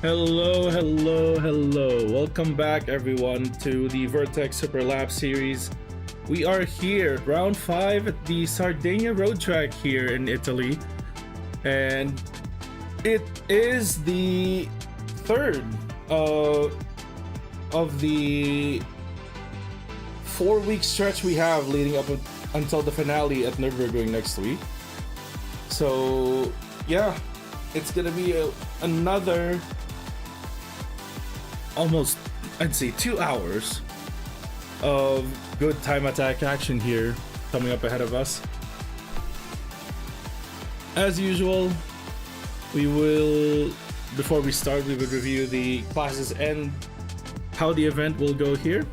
Hello, hello, hello. Welcome back, everyone, to the Vertex Super Lap series. We are here, round 5 at the Sardegna road track here in Italy. And it is the third of the 4-week stretch we have leading up until the finale at Nürburgring next week. So, yeah, it's gonna be another almost, I'd say, 2 hours of good time attack action here coming up ahead of us. As usual, before we start, we would review the classes and how the event will go here.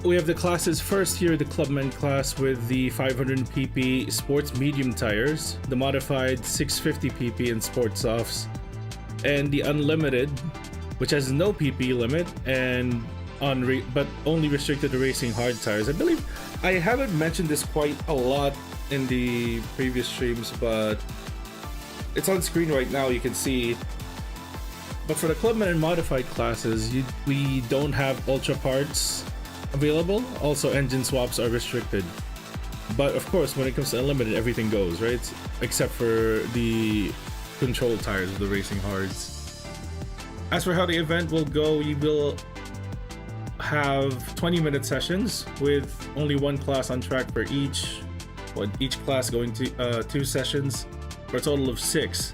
We have the classes first here, the Clubman class with the 500 pp sports medium tires, the modified 650 pp in sports softs, and the unlimited, which has no pp limit and but only restricted to racing hard tires. I believe I haven't mentioned this quite a lot in the previous streams, but it's on screen right now, you can see. But for the Clubman and modified classes, we don't have ultra parts available. Also, engine swaps are restricted. But of course, when it comes to unlimited, everything goes, right? Except for the control tires of the racing hards. As for how the event will go, we will have 20-minute sessions with only one class on track for each class going to 2 sessions for a total of 6.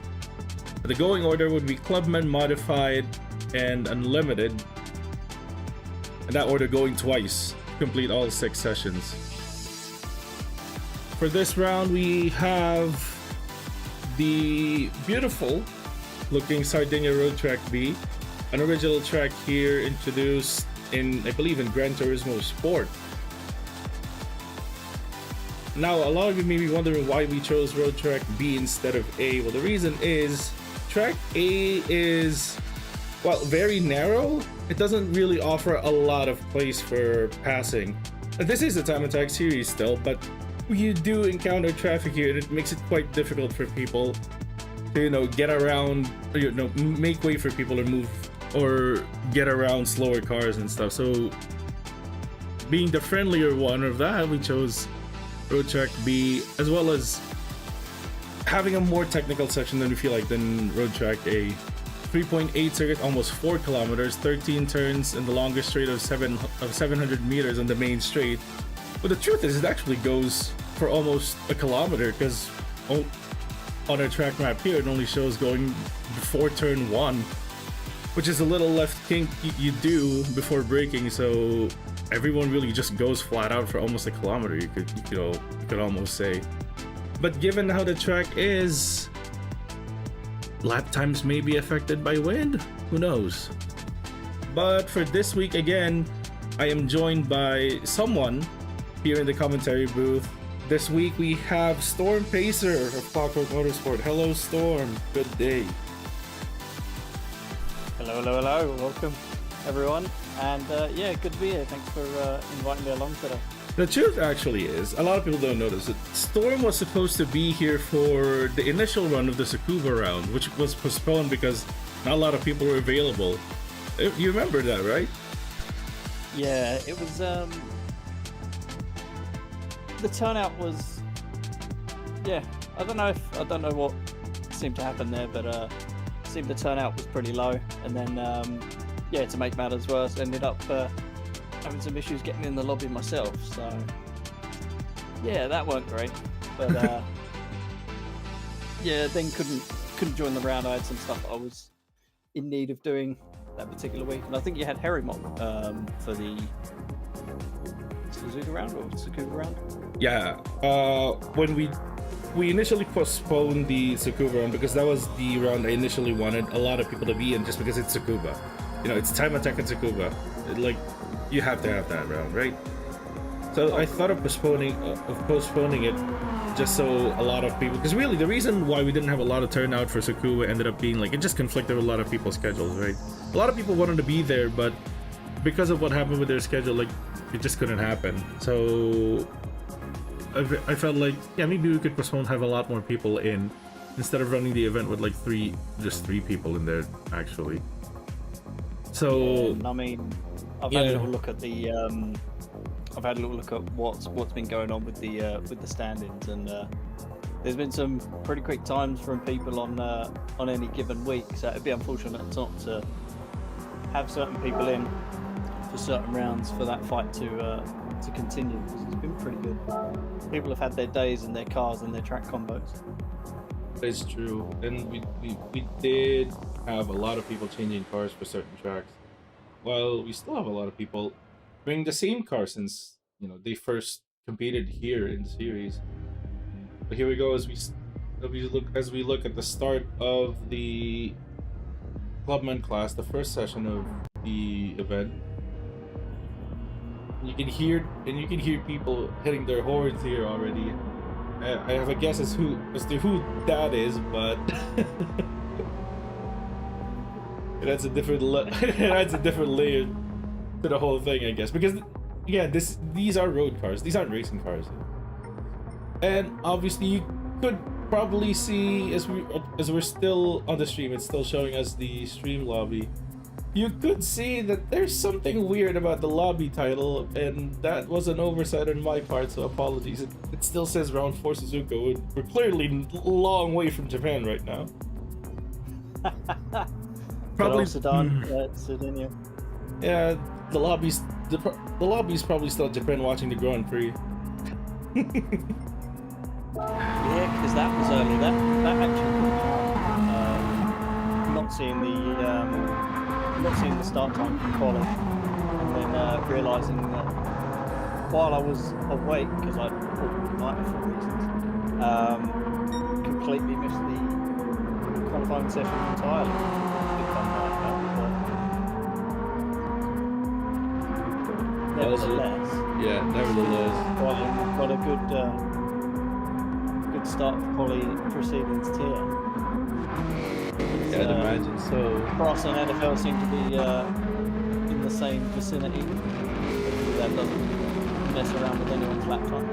The going order would be Clubman, modified, and unlimited, and that order going twice to complete all 6 sessions. For this round, we have the beautiful looking Sardegna Road Track B, an original track here introduced in, I believe, in Gran Turismo Sport. Now, a lot of you may be wondering why we chose Road Track B instead of A. Well, the reason is Track A is, well, very narrow. It doesn't really offer a lot of place for passing. This is a time attack series still, but you do encounter traffic here, and it makes it quite difficult for people to, get around, make way for people to move or get around slower cars and stuff. So, being the friendlier one of that, we chose Road Track B, as well as having a more technical section than Road Track A. 3.8 circuit, almost 4 kilometers, 13 turns, and the longest straight of 700 meters on the main straight. But the truth is, it actually goes for almost a kilometer, because on our track map here, it only shows going before turn 1, which is a little left kink you do before braking. So everyone really just goes flat out for almost a kilometer, you could almost say. But given how the track is, lap times may be affected by wind, who knows. But for this week, again, I am joined by someone here in the commentary booth. This week we have Storm Pacer of Clockwork Motorsport. Hello, Storm. Good day. Hello, hello, hello. Welcome, everyone. And yeah, good to be here. Thanks for inviting me along today. The truth actually is, a lot of people don't notice it. Storm was supposed to be here for the initial run of the Tsukuba round, which was postponed because not a lot of people were available. You remember that, right? Yeah, it was. The turnout was. Yeah, I don't know what seemed to happen there, but it seemed the turnout was pretty low. And then, yeah, to make matters worse, ended up having some issues getting in the lobby myself. So, yeah, that weren't great. But yeah, then couldn't join the round. I had some stuff I was in need of doing that particular week, and I think you had Harry-Mon for the Suzuka round or Tsukuba round. Yeah, when we initially postponed the Tsukuba round because that was the round I initially wanted a lot of people to be in, just because it's Tsukuba. It's time attack and Tsukuba. You have to have that round, right? So I thought of postponing it just so a lot of people, because really the reason why we didn't have a lot of turnout for Tsukuba ended up being it just conflicted with a lot of people's schedules, right? A lot of people wanted to be there, but because of what happened with their schedule, it just couldn't happen. So I felt like, yeah, maybe we could postpone, have a lot more people in. instead of running the event with like just three people in there actually. So And I mean, I've had a little look at the I've had a little look at what's been going on with the stand-ins, and there's been some pretty quick times from people on any given week. So it'd be unfortunate not to have certain people in for certain rounds for that fight to continue, because it's been pretty good. People have had their days and their cars and their track combos. it's true, and we did have a lot of people changing cars for certain tracks. Well, we still have a lot of people bring the same car since they first competed here in the series. But here we go as we look at the start of the Clubman class, the first session of the event. You can hear people hitting their horns here already. I have a guess as to who that is, but it adds a different layer to the whole thing, I guess, because yeah, these are road cars. These aren't racing cars. And obviously you could probably see as we're still on the stream, it's still showing us the stream lobby. You could see that there's something weird about the lobby title, and that was an oversight on my part, so apologies. It still says Round 4 Suzuka. We're clearly a long way from Japan right now. Probably Sardegna. Yeah, the lobby's probably still Japan watching the Grand Prix. Yeah, because that was early. That actually not seeing the start time for quali, and then realising that while I was awake, because I'd pulled the night for reasons, completely missed the qualifying session entirely. Bit fun night, but nevertheless, got a good start for quali proceedings tier. Yeah, I'd imagine so. Cross and NFL seem to be in the same vicinity. Hopefully that doesn't mess around with anyone's lap time.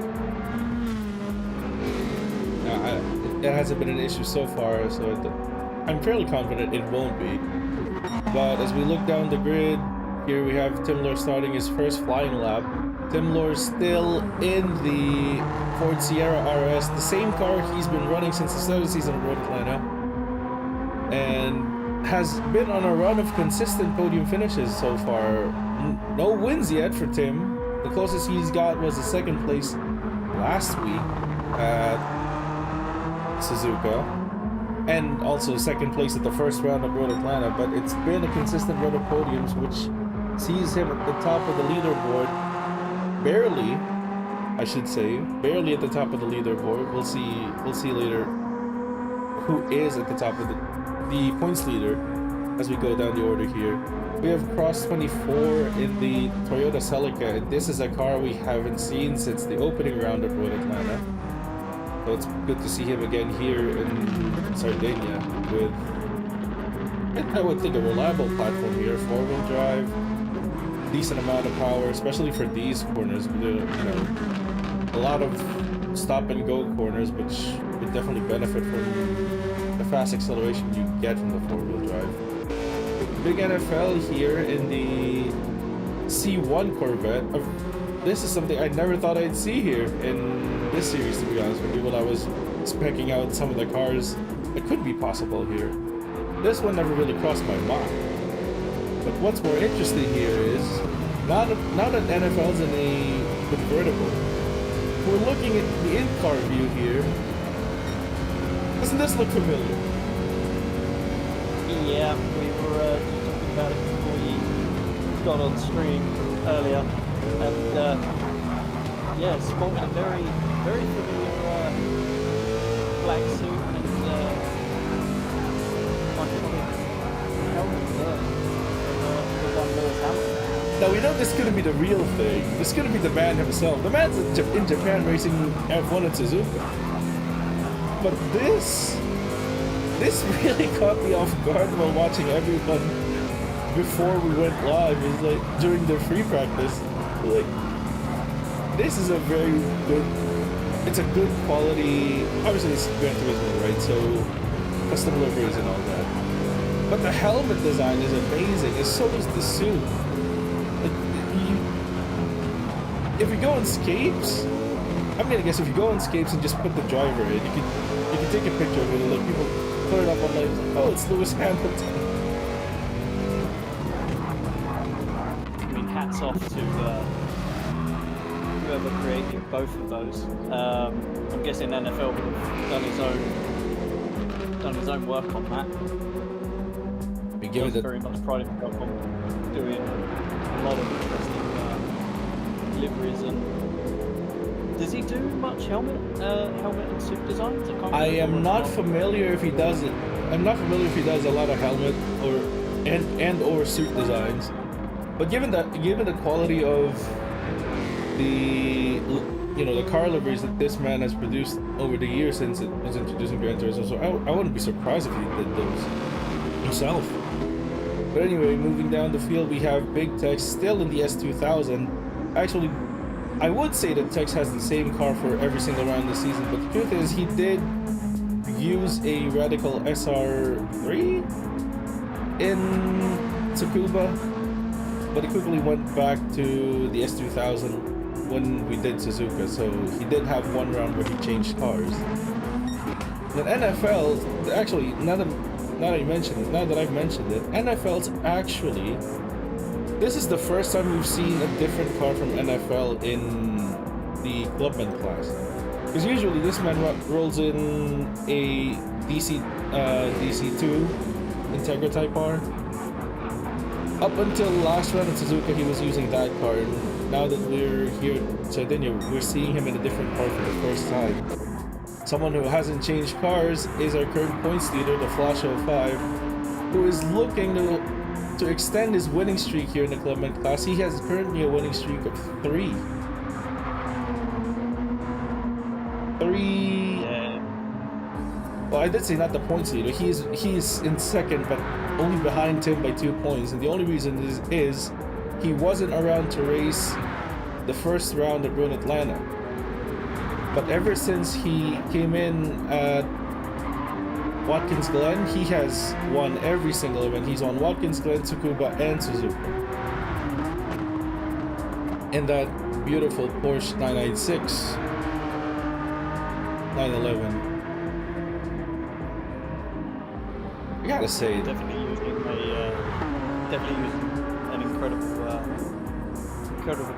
It hasn't been an issue so far, so I'm fairly confident it won't be. But as we look down the grid, here we have Tim Lor starting his first flying lap. Tim Lor's still in the Ford Sierra RS, the same car he's been running since the start of the season of Road Atlanta, and has been on a run of consistent podium finishes so far. No wins yet for Tim. The closest he's got was the second place last week at Suzuka, and also second place at the first round of Road Atlanta, but it's been a consistent run of podiums, which sees him at the top of the leaderboard. Barely at the top of the leaderboard. We'll see later who is at the top of the points leader as we go down the order here. We have Cross 24 in the Toyota Celica, and this is a car we haven't seen since the opening round of Road Atlanta. So it's good to see him again here in Sardegna with, I would think, a reliable platform here, 4-wheel drive, decent amount of power, especially for these corners. A lot of stop and go corners, which would definitely benefit from the fast acceleration you get from the 4-wheel drive. Big NFL here in the C1 Corvette. This is something I never thought I'd see here in this series, to be honest with you, when I was specking out some of the cars that could be possible here. This one never really crossed my mind. But what's more interesting here is, now that NFL's in a convertible, we're looking at the in-car view here. Doesn't this look familiar? Yeah, we were talking about it before you got on stream earlier, and yeah, sporting a very, very familiar black suit and iconic helmet there for one Lewis Hamilton. Now we know this couldn't be the real thing. This couldn't be the man himself. The man's in Japan racing F1 at Suzuka. But this really caught me off guard while watching everyone before we went live. It was like during the free practice. Like, this is a very good it's a good quality. Obviously, it's Gran Turismo, right? So custom liveries and all that. But the helmet design is amazing. And so is the suit. Like, if you go on Scapes, I'm gonna guess if you go on Scapes and just put the driver in, you can take a picture of it and like people put it up online. Oh, it's Lewis Hamilton. I mean, hats off to whoever created both of those. I'm guessing NFL would have done his own work on that. We give it very much pride himself on doing a lot of interesting liveries. And does he do much helmet and suit designs? I am not familiar if he does it. I'm not familiar if he does a lot of helmet or suit designs. But given the quality of the car liveries that this man has produced over the years since it was introduced in Gran Turismo, so I wouldn't be surprised if he did those himself. But anyway, moving down the field, we have Big Tex still in the S2000. Actually, I would say that Tex has the same car for every single round this season, but the truth is he did use a Radical SR3 in Tsukuba, but he quickly went back to the S2000 when we did Suzuka, so he did have one round where he changed cars. The NFL, actually, now that I've mentioned it, NFL's actually, this is the first time we've seen a different car from NFL in the Clubman class. Because usually this man rolls in a DC2 Integra Type R. Up until last round in Suzuka, he was using that car, and now that we're here in Sardegna, we're seeing him in a different car for the first time. Someone who hasn't changed cars is our current points leader, the Flash 05, who is looking to extend his winning streak here in the Clubman class. He has currently a winning streak of 3. Yeah. Well, I did say not the points leader. He's in second, but only behind Tim by 2 points. And the only reason is he wasn't around to race the first round at Road Atlanta. But ever since he came in at Watkins Glen, he has won every single event. He's won Watkins Glen, Tsukuba, and Suzuka. And that beautiful Porsche 996, 911. I gotta say, definitely using an incredible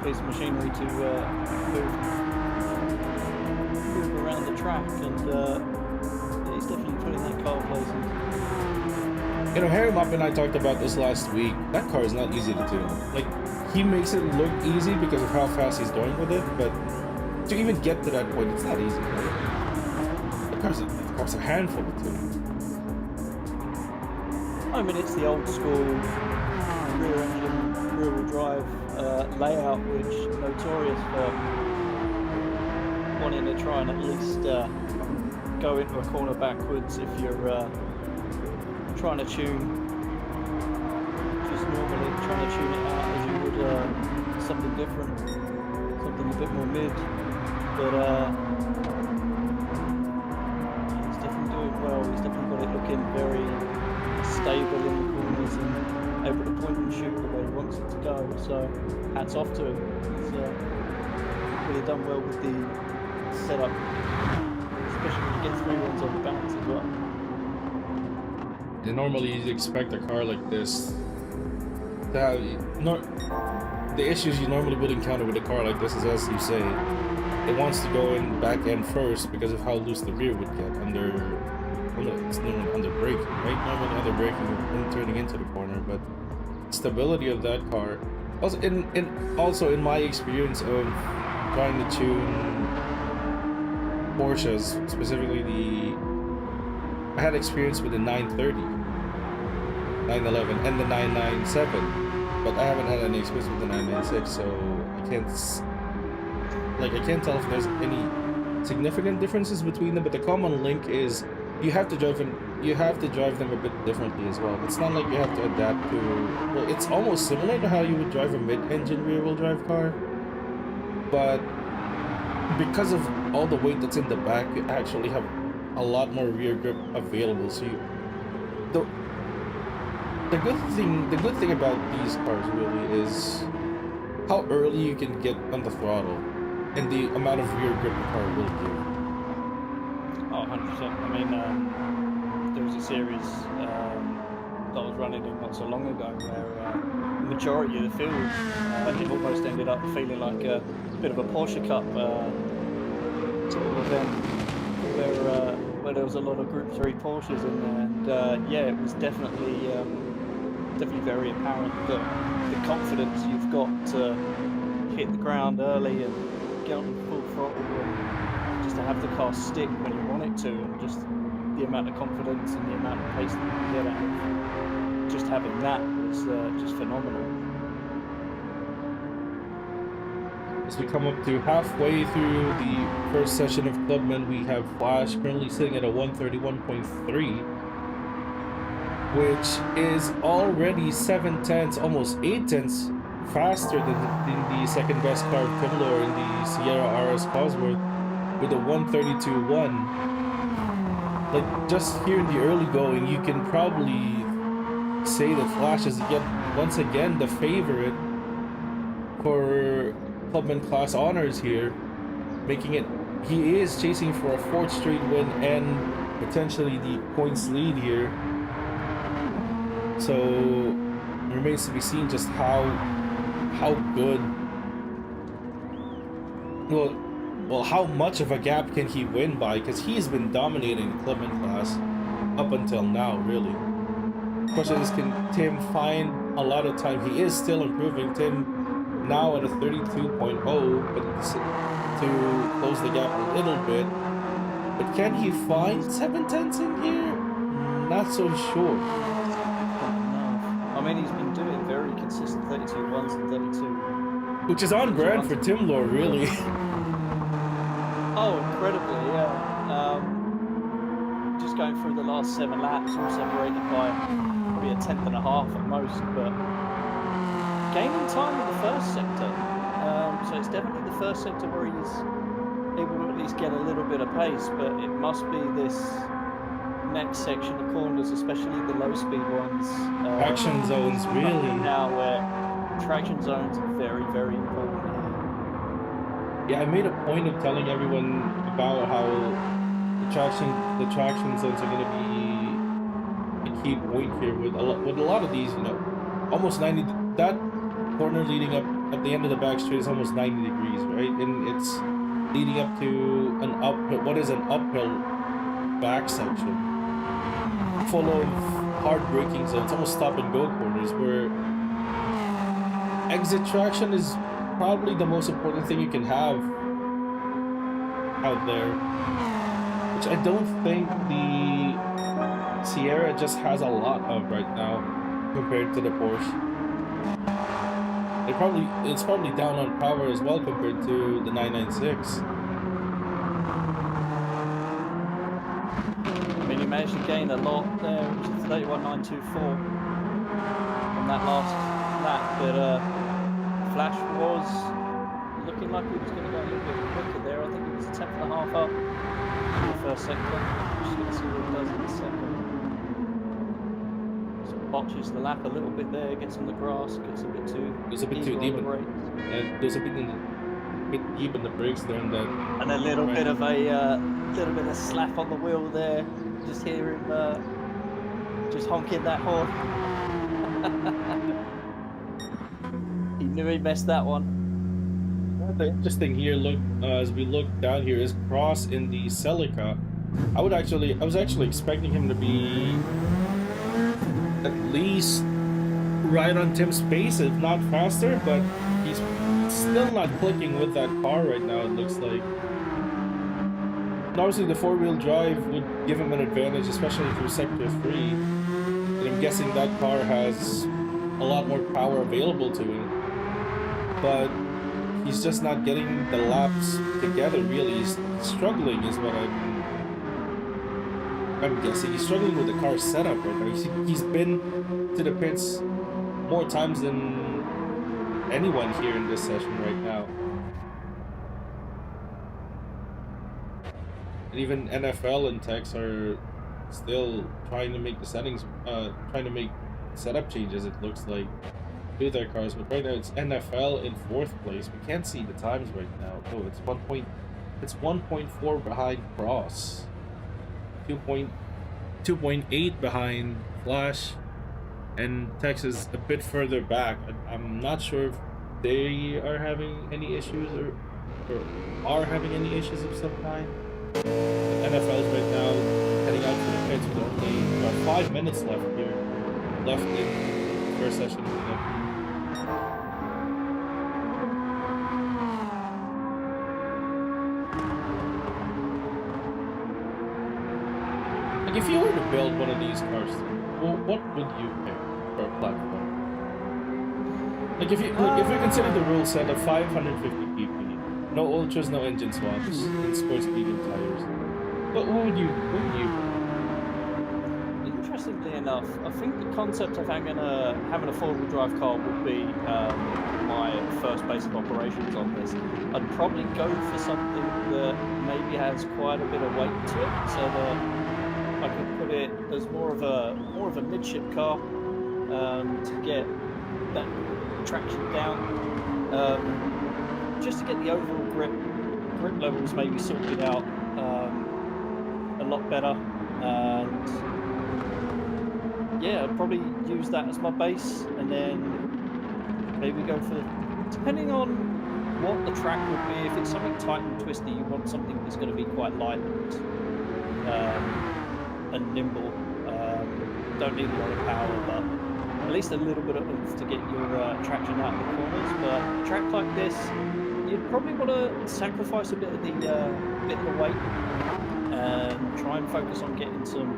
piece of machinery to move around the track, and he's definitely putting that car places. You know, Harry Mop and I talked about this last week. That car is not easy to tune. Like, he makes it look easy because of how fast he's going with it, but to even get to that point, it's not easy. The car's a handful to tune. I mean, it's the old school rear engine, rear wheel drive layout, which notorious for wanting to try and at least go into a corner backwards if you're trying to tune just normally, trying to tune it out as you would something different, something a bit more mid. But he's definitely doing well. He's definitely got it looking very stable in the corners and able to point and shoot the way he wants it to go. So hats off to him. He's really done well with the setup, especially when you get 3 runs on the balance as well. And normally you'd expect a car like this to have the issues you normally would encounter with a car like this is, as you say, it wants to go in back end first because of how loose the rear would get under braking, right? Normally under braking and turning into the corner, but stability of that car. Also in my experience of trying to tune Porsches, specifically I had experience with the 930, 911, and the 997, but I haven't had any experience with the 996, so I can't tell if there's any significant differences between them. But the common link is you have to drive them a bit differently as well. It's not like you have to adapt to. Well, it's almost similar to how you would drive a mid-engine rear-wheel drive car, but because of all the weight that's in the back, you actually have a lot more rear grip available. So the the good thing about these cars really is how early you can get on the throttle and the amount of rear grip the car will give. Oh, 100%. I mean, there was a series that I was running in not so long ago where the majority of the field it almost ended up feeling like a bit of a Porsche Cup sort of event where there was a lot of Group 3 Porsches in there, and yeah, it was definitely very apparent that the confidence you've got to hit the ground early and get on full throttle and just to have the car stick when you want it to, and just the amount of confidence and the amount of pace that you can get out of just having that was just phenomenal. As we come up to halfway through the first session of Clubman, we have Flash currently sitting at a 131.3, which is already 7/10, almost 8/10 faster than the second best car of Timlor in the Sierra RS Cosworth with a 132.1. Like, just here in the early going, you can probably say that Flash is yet once again the favorite for Clubman class honors here, making it, he is chasing for a 4th straight win and potentially the points lead here. So it remains to be seen just how good, well how much of a gap can he win by, because he's been dominating the Clubman class up until now, really. The question is, can Tim find a lot of time? He is still improving. Tim now at a 32.0, but to close the gap a little bit. But can he find 7/10 in here? Not so sure. I mean, he's been doing very consistent 32.1s and 32. Which is on brand for Timlor, really. Oh, incredibly, yeah. Just going through the last 7 laps, all separated by probably a 1/10 and a half at most, but gaining time in the first sector. So it's definitely the first sector where he's able to at least get a little bit of pace, but it must be this next section of corners, especially the low speed ones. Traction zones, really. Now where traction zones are very, very important. Yeah, I made a point of telling everyone about how the traction zones are going to be a key point here with a lot of these, you know, almost 90, that corner leading up at the end of the back straight is almost 90 degrees, right? And it's leading up to an uphill, what is an uphill back section full of hard braking zones, almost stop and go corners, where exit traction is probably the most important thing you can have out there, which I don't think the Sierra just has a lot of right now compared to the Porsche. It's probably down on power as well compared to the 996. I mean, he managed to gain a lot there, which is 31.924 on that last lap, but Flash was looking like he was going to go a little bit quicker there. I think it was a 10th and a half up in the first sector. Just going to see what he does in the second. So botches the lap a little bit there, gets on the grass, gets a bit too deep, and there's a bit deep in the brakes there, and then a little bit of slap on the wheel there. Just hear him just honking that horn. He knew he messed that one. The interesting here, look, as we look down here, is Cross in the Celica. I was actually expecting him to be at least right on Tim's pace, if not faster, but he's still not clicking with that car right now, it looks like. And obviously the 4-wheel drive would give him an advantage, especially through Sector 3. And I'm guessing that car has a lot more power available to him. But he's just not getting the laps together, really. He's struggling is what I'm guessing. He's struggling with the car setup right now. He's been to the pits more times than anyone here in this session right now. And even NFL and Tex are still trying to make the settings, trying to make setup changes, it looks like, to their cars. But right now it's NFL in 4th place. We can't see the times right now. Oh, it's 1.4 behind Cross. 2.8 behind Flash, and Tex is a bit further back. I'm not sure if they are having any issues or are having any issues of some kind. But NFL is right now heading out for the pits with only about 5 minutes left here, left in the first session of the game. Like, if you were to build one of these cars, well, what would you pick for a platform? Like, if you consider the rule set of 550 pp, no ultras, no engine swaps, and sports medium tires, what would you? Interestingly enough, I think the concept of having a 4-wheel drive car would be my first base of operations on this. I'd probably go for something that maybe has quite a bit of weight to it, so that I could put it as more of a midship car to get that traction down, just to get the overall grip levels maybe sorted out a lot better. And yeah, I'd probably use that as my base, and then maybe go for, depending on what the track would be. If it's something tight and twisty, you want something that's going to be quite light and nimble. Don't need a lot of power, but at least a little bit of oomph to get your traction out of the corners. But a track like this, you'd probably want to sacrifice a bit of the weight and try and focus on getting some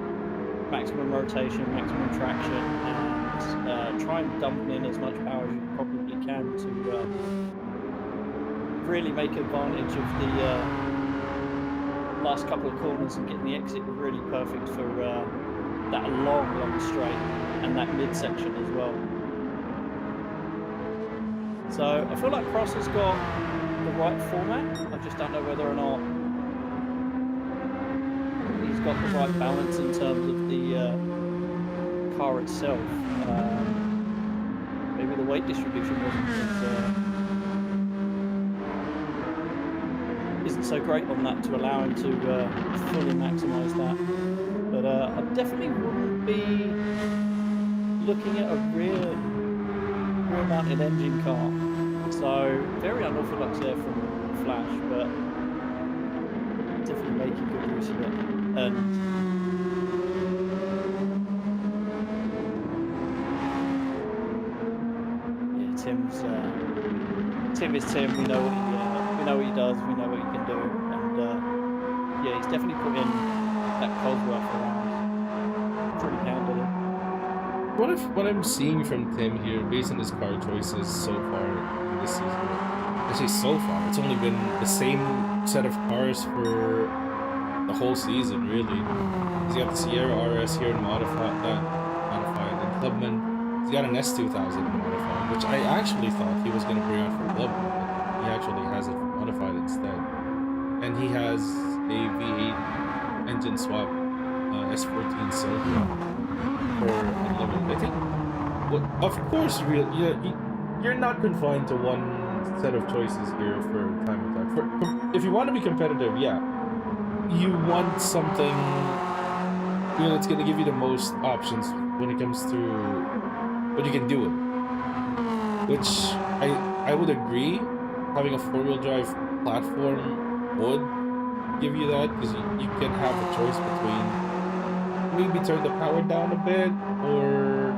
maximum rotation, maximum traction, and try and dump in as much power as you probably can to really make advantage of the last couple of corners and getting the exit really perfect for that long straight and that midsection as well. So I feel like Cross has got the right format. I just don't know whether or not he's got the right balance in terms of the car itself. Maybe the weight distribution isn't so great on that to allow him to fully maximise that. But I definitely wouldn't be looking at a rear mounted engine car. So very unorthodox there from Flash, but definitely making good use of it. And yeah, Tim is Tim. We know what he does. We know what he can do, and yeah, he's definitely put in that Cosworth around pretty handily. What I'm seeing from Tim here, based on his car choices so far this season, actually so far, it's only been the same set of cars for the whole season, really. He's got the Sierra RS here in modified, and Clubman. He's got an S2000 modified, which I actually thought he was going to bring out for Clubman, but he actually has it modified instead. And he has a V8 engine swap S14 Silver for Unlimited. I think, of course, you're not confined to one set of choices here for time attack. If you want to be competitive, yeah, you want something that's going to give you the most options when it comes to what you can do with it. Which I would agree, having a 4-wheel drive platform would give you that, because you can have a choice between maybe turn the power down a bit or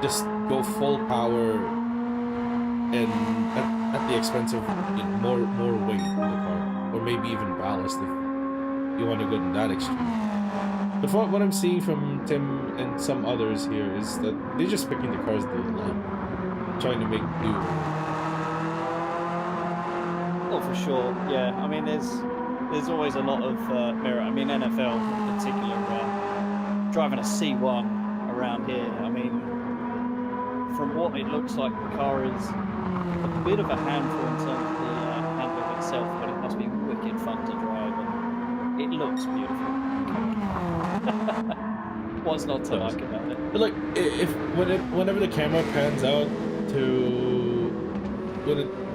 just go full power and at the expense of more weight in the car, or maybe even ballast if you want to go to that extreme. But what I'm seeing from Tim and some others here is that they're just picking the cars they like, trying to make do. Oh, for sure. Yeah, I mean, there's always a lot of merit. I mean, NFL in particular, driving a C1 around here. I mean, from what it looks like, the car is a bit of a handful in terms of the handling itself, but it must be wicked fun to drive. And looks beautiful. What's not to like about it? But like, whenever the camera pans out to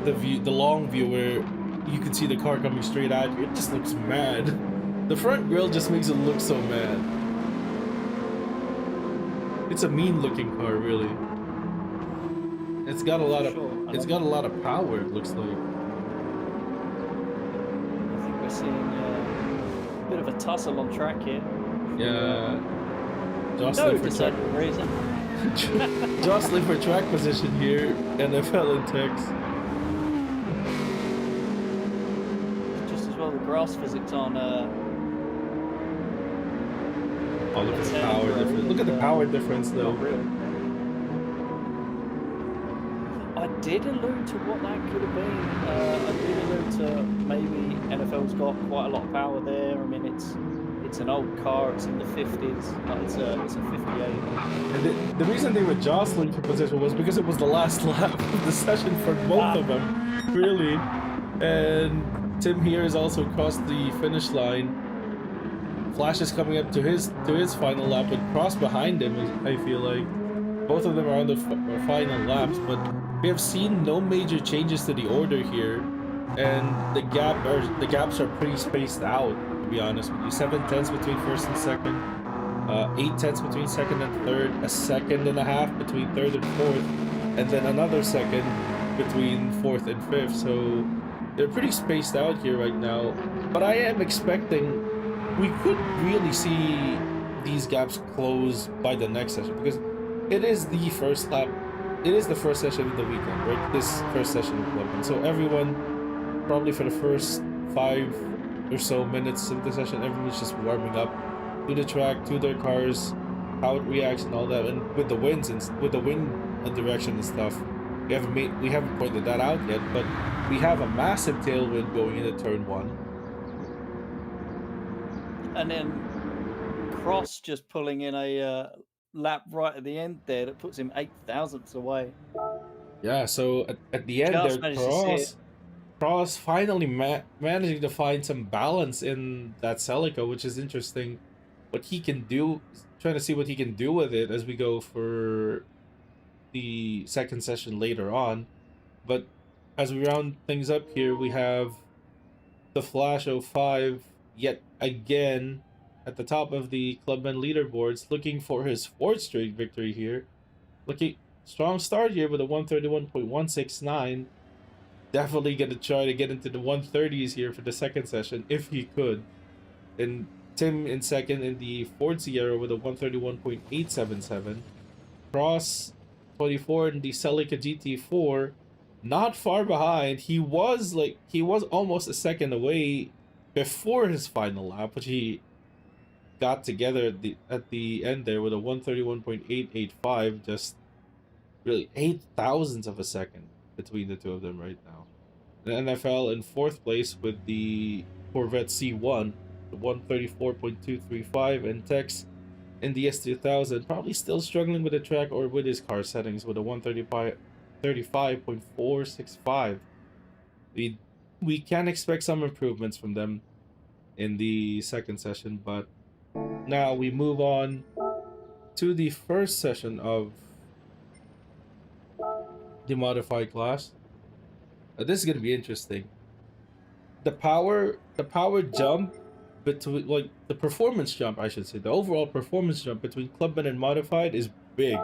the long view where you can see the car coming straight at you, it just looks mad. The front grille just makes it look so mad. It's a mean-looking car, really. It's got a lot of power. It looks like. I think we're seeing a bit of a tussle on track here. Yeah. No discernible reason. Jostling for track position here, NFL and Tex. Just as well the grass physics on. Oh, look at the power difference. Look at the power difference, though. Really. I did allude to what that could have been. I did allude to maybe NFL's got quite a lot of power there. I mean, it's an old car. It's in the 50s. It's a 58. And the reason they were jostling for position was because it was the last lap of the session for both of them, really. And Tim here has also crossed the finish line. Flash is coming up to his final lap, with Cross behind him. I feel like both of them are on the final laps, but we have seen no major changes to the order here, and the gaps are pretty spaced out. To be honest with you, 7/10 between first and second, 8/10 between second and third, a second and a half between third and fourth, and then another second between fourth and fifth. So they're pretty spaced out here right now. But I am expecting we could really see these gaps close by the next session, because it is the first lap. It is the first session of the weekend, right? This first session of club, and so everyone, probably for the first 5 or so minutes of the session, everyone's just warming up to the track, to their cars, how it reacts and all that. And with the winds and with the wind direction and stuff, we haven't pointed that out yet, but we have a massive tailwind going into turn 1. And then Cross just pulling in a lap right at the end there that puts him 8 thousandths away. Yeah, so at the end Just there, Cross finally managing to find some balance in that Celica, which is interesting. What he can do, trying to see what he can do with it as we go for the second session later on. But as we round things up here, we have the Flash 05 yet again at the top of the Clubman leaderboards, looking for his 4th straight victory here. Looking strong start here with a 131.169. Definitely gonna try to get into the 130s here for the second session if he could. And Tim in second in the Ford Sierra with a 131.877. Cross 24 in the Celica GT4, not far behind. He was almost a second away before his final lap, which he got together at the end there with a 131.885, just really 8 thousandths of a second between the two of them right now. The NFL in 4th place with the Corvette C1, the 134.235, and Tex in the S2000, probably still struggling with the track or with his car settings with a 135.465. We can expect some improvements from them in the second session, but now we move on to the first session of the modified class. This is gonna be interesting. The power jump between, like, the performance jump, I should say, the overall performance jump between Clubman and modified is big.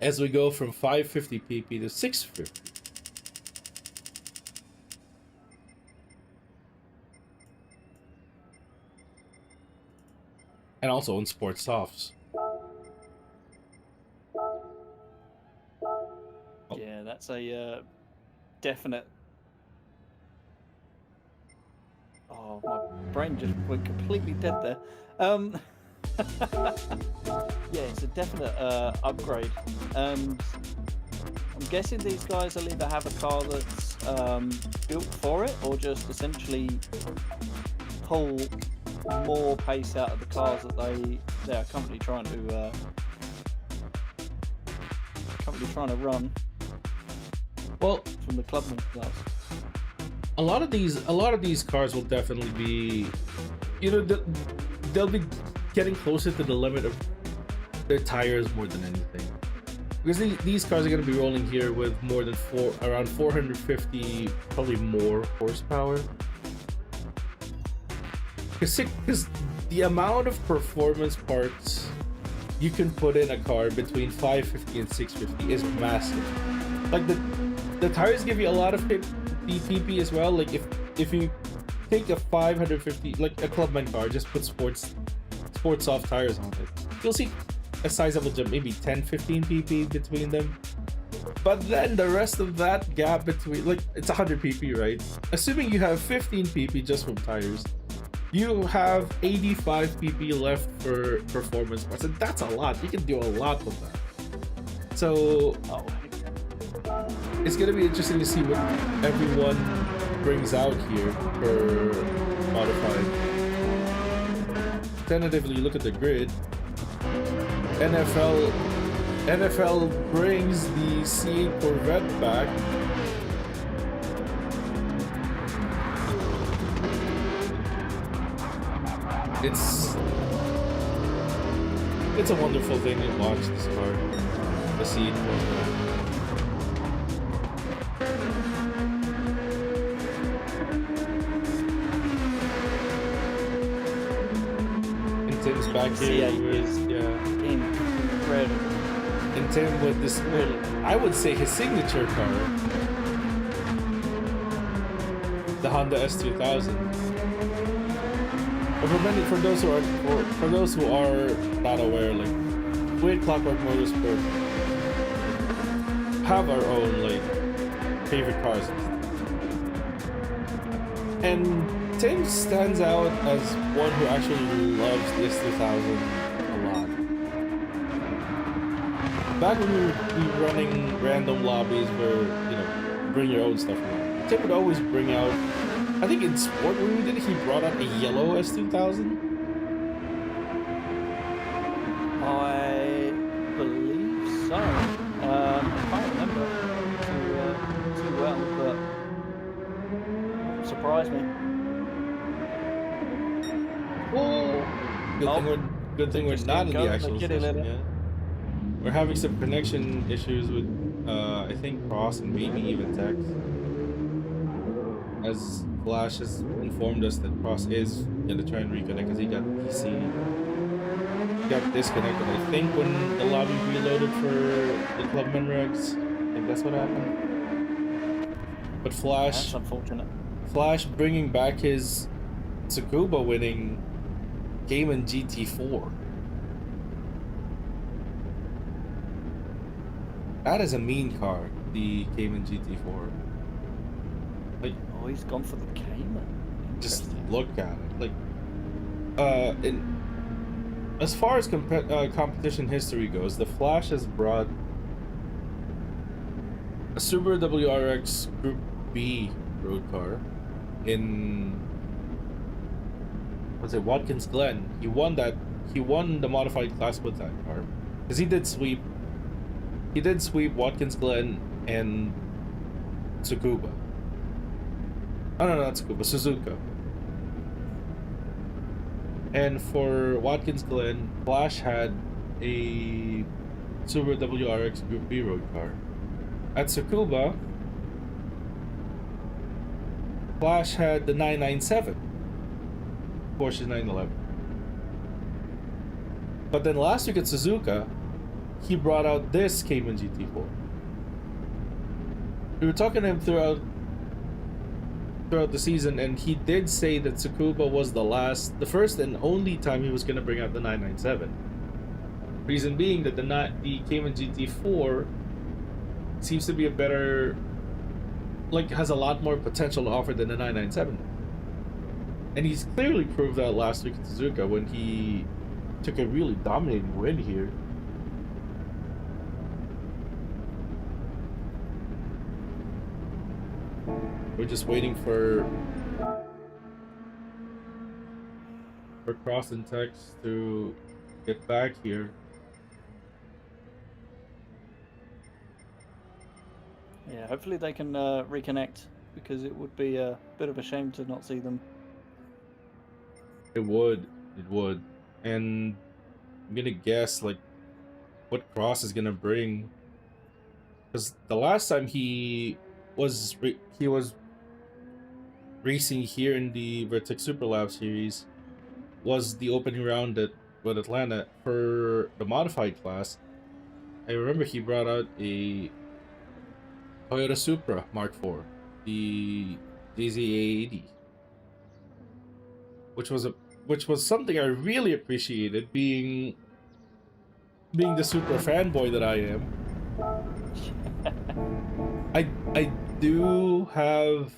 As we go from 550 pp to 650. And also in sports softs. Yeah, that's a definite. Oh, my brain just went completely dead there. Yeah, it's a definite upgrade, and I'm guessing these guys will either have a car that's built for it, or just essentially pull more pace out of the cars that they are currently trying to run. Well, from the Clubman class. a lot of these cars will definitely be, you know, they'll be getting closer to the limit of their tires more than anything. Because these cars are going to be rolling here with more than around 450, probably more horsepower. Because the amount of performance parts you can put in a car between 550 and 650 is massive. Like the tires give you a lot of PP as well. Like if you take a 550, like a Clubman car, just put sports soft tires on it, you'll see a sizable jump, maybe 10-15 pp between them. But then the rest of that gap between, like, it's 100 pp, right? Assuming you have 15 pp just from tires, you have 85 pp left for performance parts, and that's a lot. You can do a lot with that. So it's gonna be interesting to see what everyone brings out here for modified. Tentatively, look at the grid. NFL brings the C8 Corvette back. It's a wonderful thing to watch this car. The C8 Corvette. And Tim's back here with, incredible. And Tim with this, I would say his signature car, the Honda S2000. But for those who are not aware, like, we at Clockwork Motorsport have our own, like, favorite cars. And Tim stands out as one who actually loves the S2000 a lot. Back when we were running random lobbies where, you know, bring your own stuff around, Tim would always bring out, I think in Sport when we did it, he brought out a yellow S2000. I believe so. I can't remember too well, but surprise me. Good thing we're not in the actual session yet. We're having some connection issues with, I think, Cross and maybe even Tex. As Flash has informed us that Cross is gonna try and reconnect because he got disconnected, I think, when the lobby reloaded for the Clubman regs. I think that's what happened. But Flash... That's unfortunate. Flash bringing back his Tsukuba winning Cayman GT4. That is a mean car, the Cayman GT4. Like, oh, he's gone for the Cayman. Just look at it. Like, as far as competition history goes, the Flash has brought a Subaru WRX Group B road car in, was it Watkins Glen? He won the modified class with that car because he did sweep Watkins Glen and Tsukuba. Oh no, not Tsukuba, Suzuka. And for Watkins Glen, Flash had a Subaru WRX Group B road car. At Tsukuba, Flash had the 997 Porsche 911. But then last week at Suzuka, he brought out this Cayman GT4. We were talking to him throughout the season, and he did say that Tsukuba was the first and only time he was going to bring out the 997. Reason being that the Cayman GT4 seems to be a better, like, has a lot more potential to offer than the 997. And he's clearly proved that last week at Suzuka when he took a really dominating win here. We're just waiting for Cross and Tex to get back here. Yeah, hopefully they can reconnect because it would be a bit of a shame to not see them. It would. It would. And I'm gonna guess like what Cross is gonna bring, because the last time he was racing here in the Vertex Super Lab series was the opening round at Atlanta for the modified class. I remember he brought out a Toyota Supra Mark IV, the DZA80, which was something I really appreciated, being the Supra fanboy that I am. I do have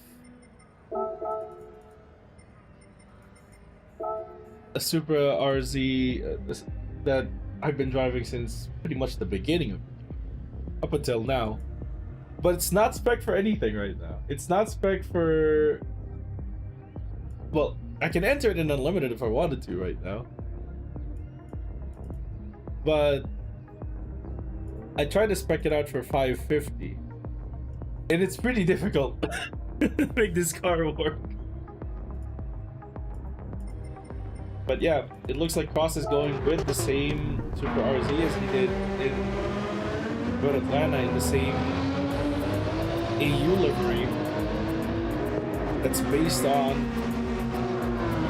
a Supra RZ that I've been driving since pretty much the beginning of it, up until now. But it's not spec for anything right now. It's not spec for... Well, I can enter it in Unlimited if I wanted to right now. But I tried to spec it out for 550. And it's pretty difficult to make this car work. But yeah, it looks like Cross is going with the same Super RZ as he did in Atlanta, in the same AU livery. That's based on,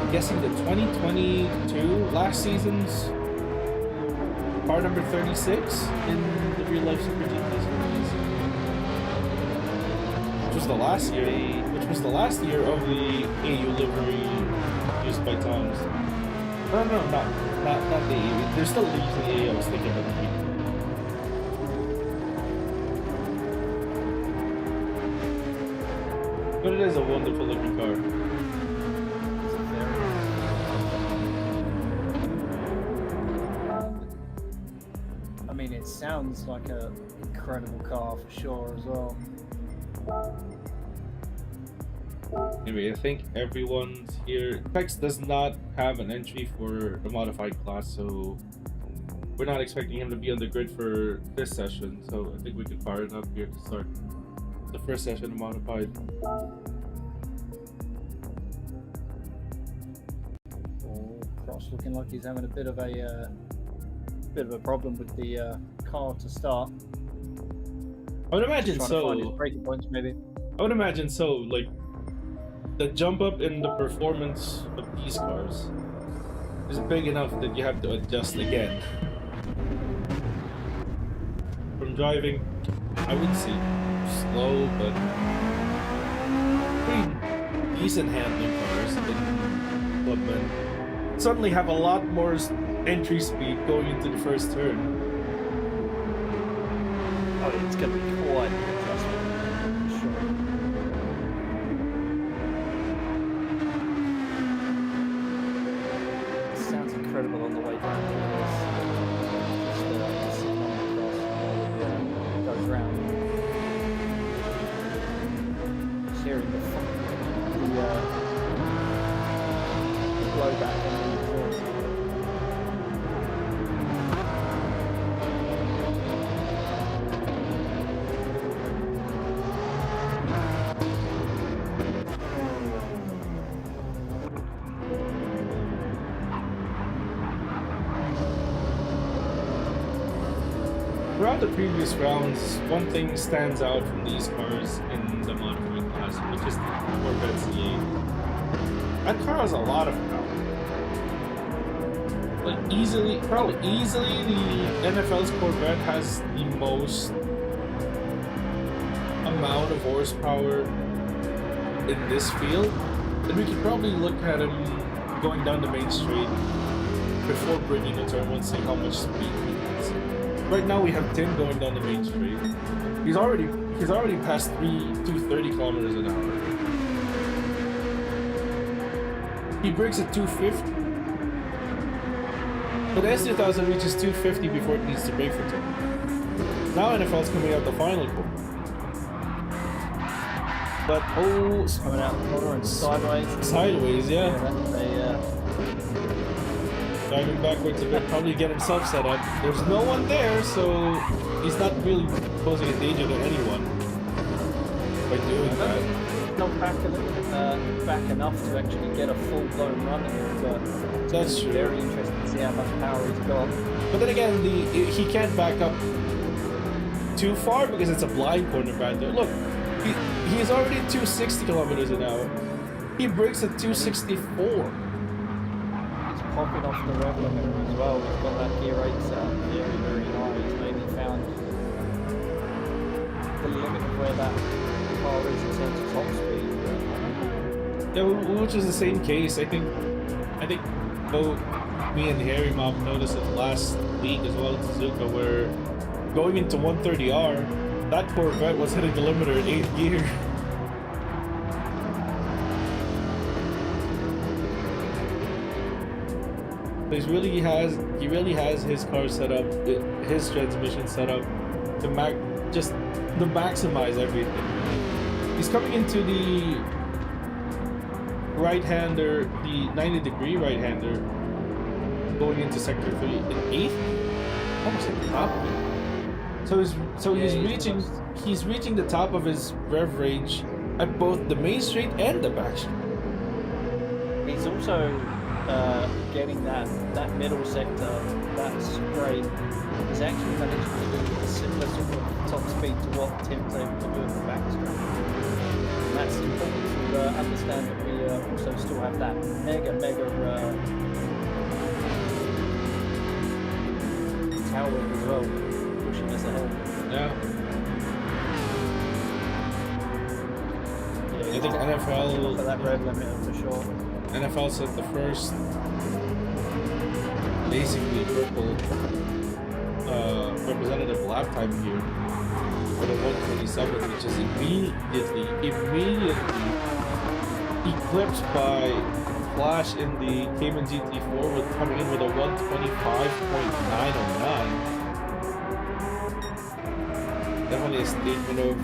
I'm guessing, the 2022 last season's car number 36 in the real life Super GT series, which was the last year of the AU livery used by Tom's. No, not the AU. They're still using the AU. I was thinking about the people. But it is a wonderful looking car. I mean, it sounds like an incredible car for sure as well. Anyway, I think everyone's here. Vertex does not have an entry for the modified class, so we're not expecting him to be on the grid for this session. So I think we can fire it up here to start the first session of modified. Oh, Cross looking like he's having a bit of a problem with the car to start. I would imagine Trying so. to find his breaking points, maybe. I would imagine so. Like, the jump up in the performance of these cars is big enough that you have to adjust again. From driving, I would say slow, but pretty decent handling cars in Clubman suddenly have a lot more entry speed going into the first turn. Oh, it's going to be quite an adjustment, for sure. It sounds incredible on the way down. Just goes round. Just hearing the blowback on the exhaust. Throughout the previous rounds, one thing stands out from these cars in the modified class, which is the Corvette C8. That car has a lot of power. Like probably easily, the NFL's Corvette has the most amount of horsepower in this field. And we could probably look at him going down the main straight before bringing a turn one, see how much speed he has. Right now we have Tim going down the main straight. He's already passed 230 kilometers an hour. He brakes at 250. But the S2000 reaches 250 before it needs to brake for turn. Now NFL's coming out the final corner. But It's coming out the corner and sideways. Sideways, yeah. Yeah, Driving backwards a bit, probably get himself set up. There's no one there, so he's not really posing a danger to anyone by doing that. not back back enough to actually get a full-blown run in it, but That's true. very interesting to see how much power he's got. But then again, he can't back up too far because it's a blind corner right there. Look, he's already at 260 kilometers an hour. He brakes at 264. He's popping off the rev limiter as well. He's got that gear 8 set up very, very high. He's maybe found the limit of where that car is in terms of top speed. Yeah, which is the same case. I think both me and Harry Mom noticed it last week as well at Suzuka, where going into 130R, that Corvette was hitting the limiter in 8th gear. He really has his car set up, his transmission set up to maximize everything. He's coming into the right-hander, the 90-degree right-hander, going into sector 3 in 8th, almost at the top. So he's reaching the top of his rev range at both the main straight and the back straight. He's also getting that middle sector, that straight, is actually managed to do a similar sort of top speed to what Tim's able to do in the back straight. And that's important to understand that we also still have that mega tailwind as well, pushing us ahead. Yeah. Yeah, I think NFL for that rev limiter for sure. NFL set the first basically triple representative lap time here for the 127, which is immediately eclipsed by Flash in the Cayman GT4 with coming in with a 125.909. Definitely a statement of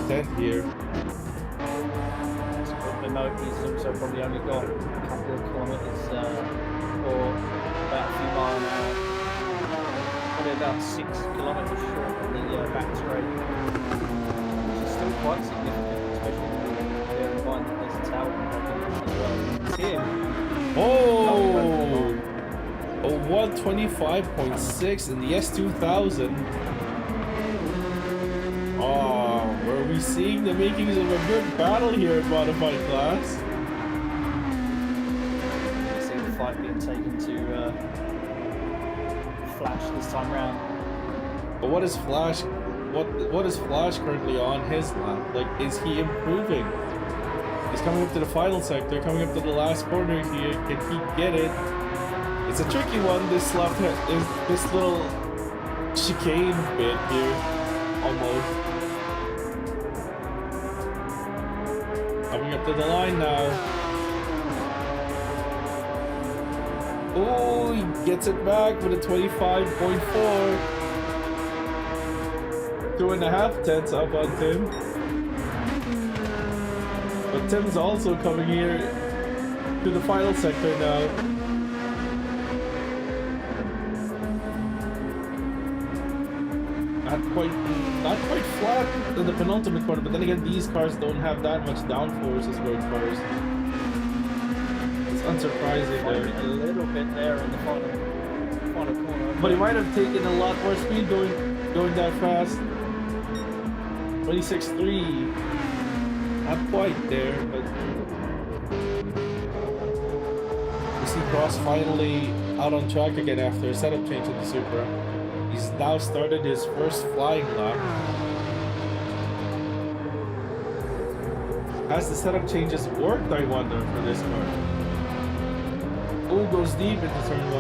intent here. Note he's also probably only got a couple of kilometers or about a few miles an hour, probably about 6 kilometers short of the back straight, which is still quite significant, especially when you bear in mind that there's a tailwind as well. It's him. Oh, a 125.6 in the S2000. Oh, were we seeing the makings of a good battle here in modified class? You see the fight being taken to Flash this time round. But what is Flash? What is Flash currently on his lap? Like, is he improving? He's coming up to the final sector, coming up to the last corner here. Can he get it? It's a tricky one. This little chicane bit here, almost. Coming up to the line now. Oh, he gets it back with a 25.4. 2.5 tenths up on Tim. But Tim's also coming here to the final sector now. Not quite flat in the penultimate corner, but then again, these cars don't have that much downforce as road cars. It's unsurprising there. A little bit there in the final corner. But he might have taken a lot more speed going that fast. 26.3. Not quite there, but we see Cross finally out on track again after a setup change in the Supra. He's now started his first flying lap. Has the setup changes worked, I wonder, for this car? Oh, goes deep into turn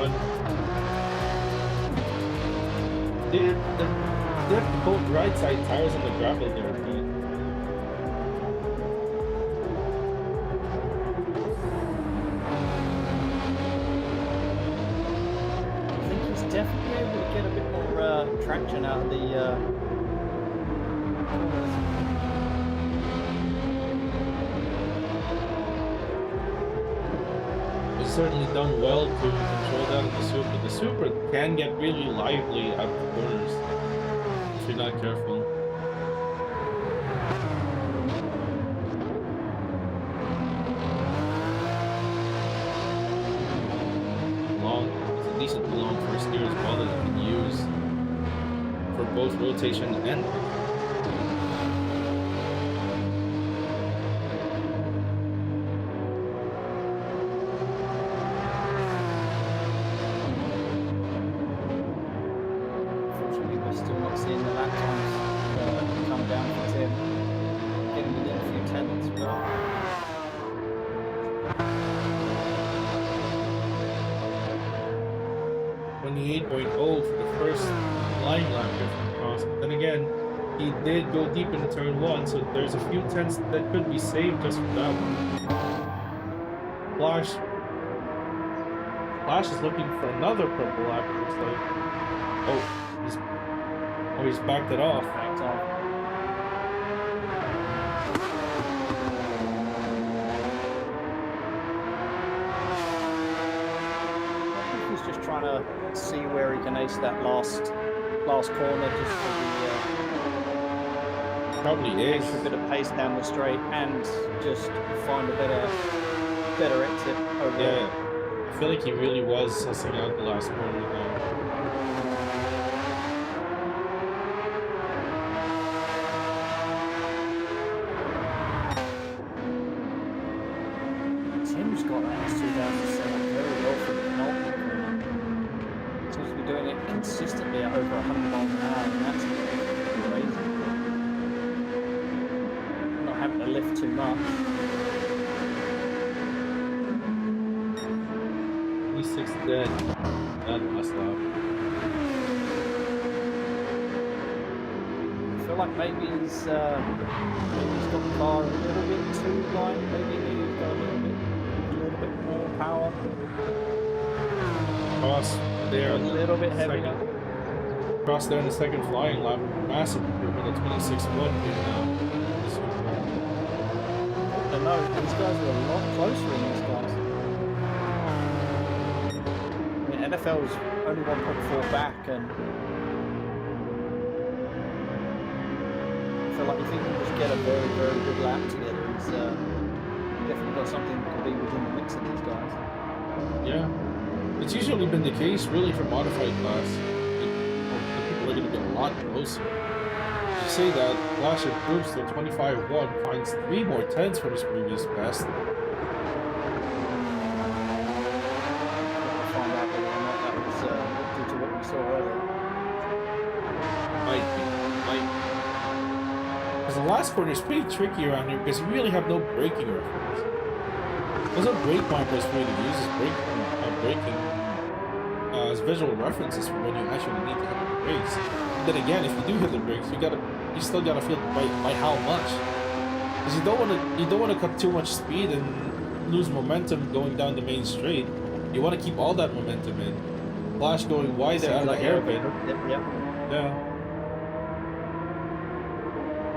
1. They have both right side tires on the gravel there, right? Definitely able to get a bit more traction out of the corners. He's certainly done well to control that in the Supra. The Supra can get really lively out of the corners if you're not careful. decent long first gear as well that you can use for both rotation and Unfortunately, we're still not seeing the lap times come down for Tim. Getting within a few tenths, but 28.0 for the first line lap across. Then again, he did go deep into turn 1, so there's a few tenths that could be saved just from that one. Flash is looking for another purple lap, it looks like. He's backed it off. backed off. He's just trying to see where he can ace that last corner, just for Probably the is. extra bit of pace down the straight, and just find a better exit over. Yeah, I feel like he really was sussing out the last corner now. Tim's got that S2007 very well for the penultimate corner. Seems to be doing it consistently at over 100 miles an hour, and that's crazy. Not having to lift too much. 26 dead. That last lap. I feel like maybe he's got the car a little bit too light. Maybe he's got a little bit more power. Cross there. A little bit heavier. Cross there in the second flying lap. Massive improvement at 26.1 now. I don't know. These guys are a lot closer than these guys. I mean, NFL's only 1.4 back, and I feel like if he can just get a very, very good lap together, he's definitely got something that could be within the mix of these guys. Yeah. It's usually been the case, really, for modified class. The people are going to be a lot closer. To say that, Flash improves to 25.1, finds 3 more tenths from his previous best. We'll find out whether or not that was due to what we saw earlier. Might be. Because the last corner is pretty tricky around here because you really have no braking reference. There's no brake markers for you to use as braking as visual references for when you actually need to hit the brakes. But then again, if you do hit the brakes, you still gotta feel by how much. Because you don't wanna cut too much speed and lose momentum going down the main straight. You wanna keep all that momentum in. Flash going wider out of the hairpin. Yep. Yeah.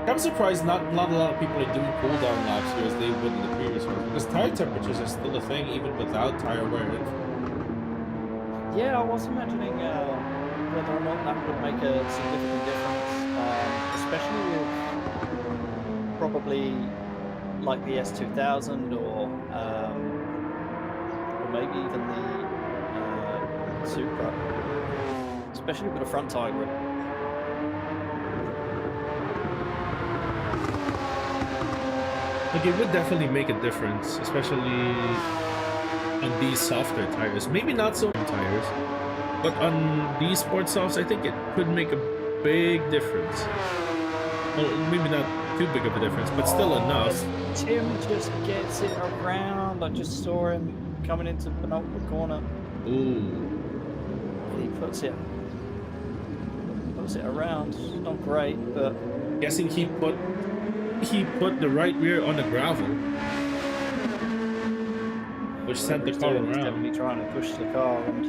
I'm surprised not a lot of people are doing cool down laps here as they would in the previous ones, because tire temperatures are still a thing even without tire wear info. Yeah, I was imagining whether or not that would make a significant difference, especially with probably like the S2000 or maybe even the Supra, especially with a front tire grip. Like, it would definitely make a difference, especially on these softer tires. Maybe not so tires, but on these sports softs, I think it could make a big difference. Well, maybe not too big of a difference, but still enough. Tim just gets it around. I just saw him coming into the penultimate corner. Ooh. He puts it around. Not great, but Guessing he put the right rear on the gravel, which sent the car he's around. definitely trying to push the car, and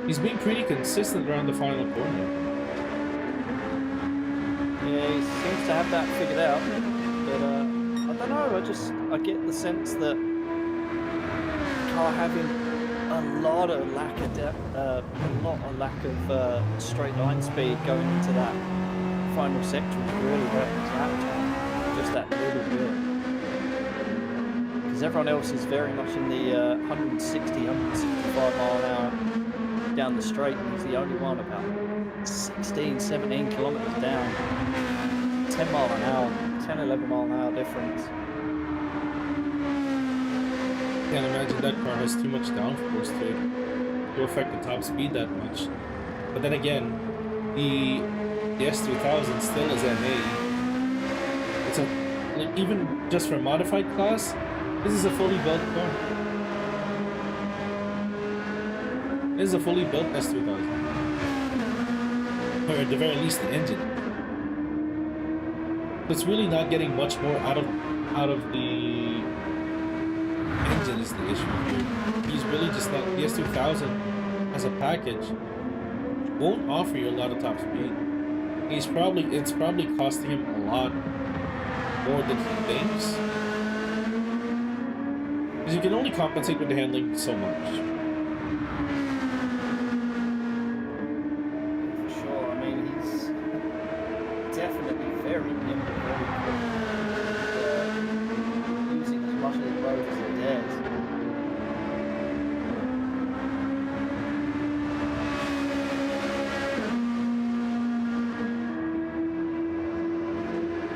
he's been pretty consistent around the final corner. yeah, he seems to have that figured out. But I don't know. I get the sense that car having a lot of lack of straight line speed going into that final sector is really hurting his lap time. Just that little bit. because everyone else is very much in the 160, 165 mile an hour down the straight, and he's the only one about 16, 17 kilometers down. 10 mile an hour, 10, 11 mile an hour difference. Can't imagine that car has too much downforce to affect the top speed that much. But then again, the S3000 still is NA. It's a, like, even just for modified class, this is a fully built car. This is a fully built S3000. Or at the very least, the engine. It's really not getting much more out of the engine is the issue here. He's really just not. The S2000 as a package won't offer you a lot of top speed. It's probably costing him a lot more than he thinks. Because you can only compensate with the handling so much. For sure. I mean, he's definitely very nimble, very quick. Using as much of the road as he dares.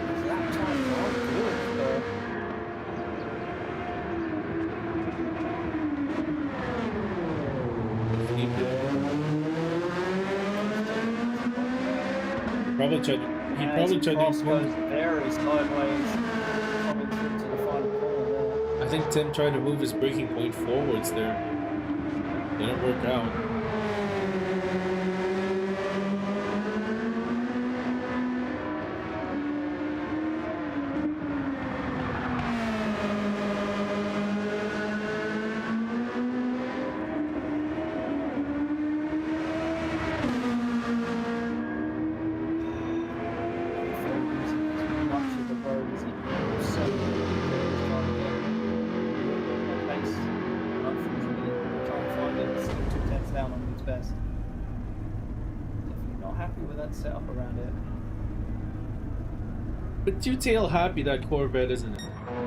His lap times are good. He probably tried to goes very sideways coming through to the final corner there. I think Tim tried to move his braking point forwards there. Didn't work out. Setup around it. But two-tail happy that Corvette, isn't it? I'm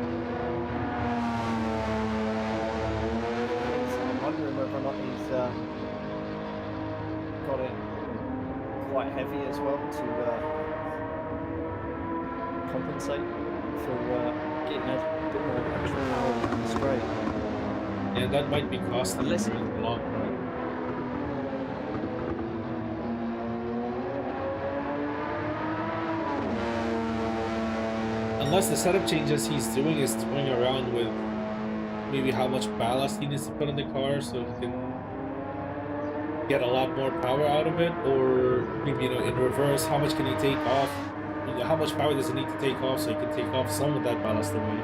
wondering whether or not he's got it quite heavy as well to compensate for getting a bit more extra power down the straight. Yeah, that might be costing Unless him in the long run. Unless the setup changes he's doing is toying around with maybe how much ballast he needs to put in the car so he can get a lot more power out of it, or maybe, you know, in reverse, how much can he take off? You know, how much power does he need to take off so he can take off some of that ballast away?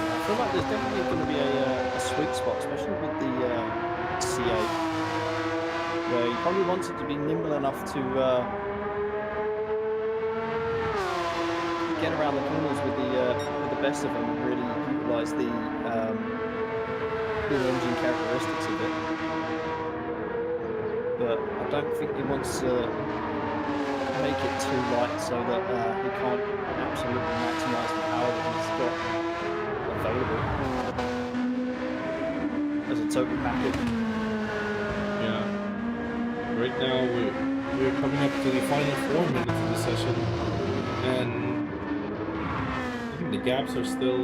I feel like there's definitely going to be a sweet spot, especially with the C8, where he probably wants it to be nimble enough to get around the corners with the best of them and really utilise the engine characteristics of it. But I don't think he wants to make it too light so that he can't absolutely maximise the power that he's got available as a total package. Yeah. Right now we're coming up to the final 4 minutes of the session, and the gaps are still,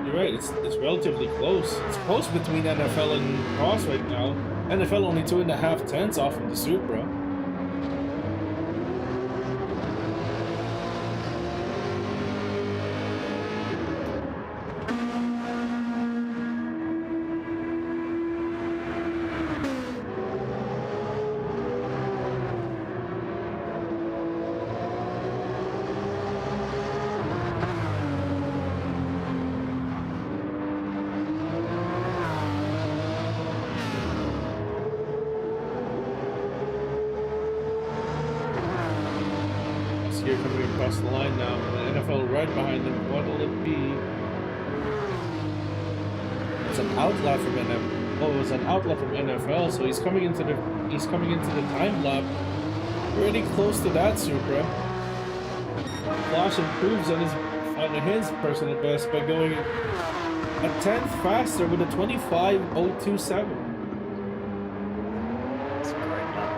you're right, it's relatively close. It's close between NFL and Cross right now. NFL only 2.5 tenths off of the Supra. Here coming across the line now, and the NFL right behind them. What will it be? It's an outlap from NFL. Oh, it was an outlap from NFL. So he's coming into the time lap, pretty close to that Supra. Flash improves on his on his personal best by going a tenth faster with a 25.027. That's a great lap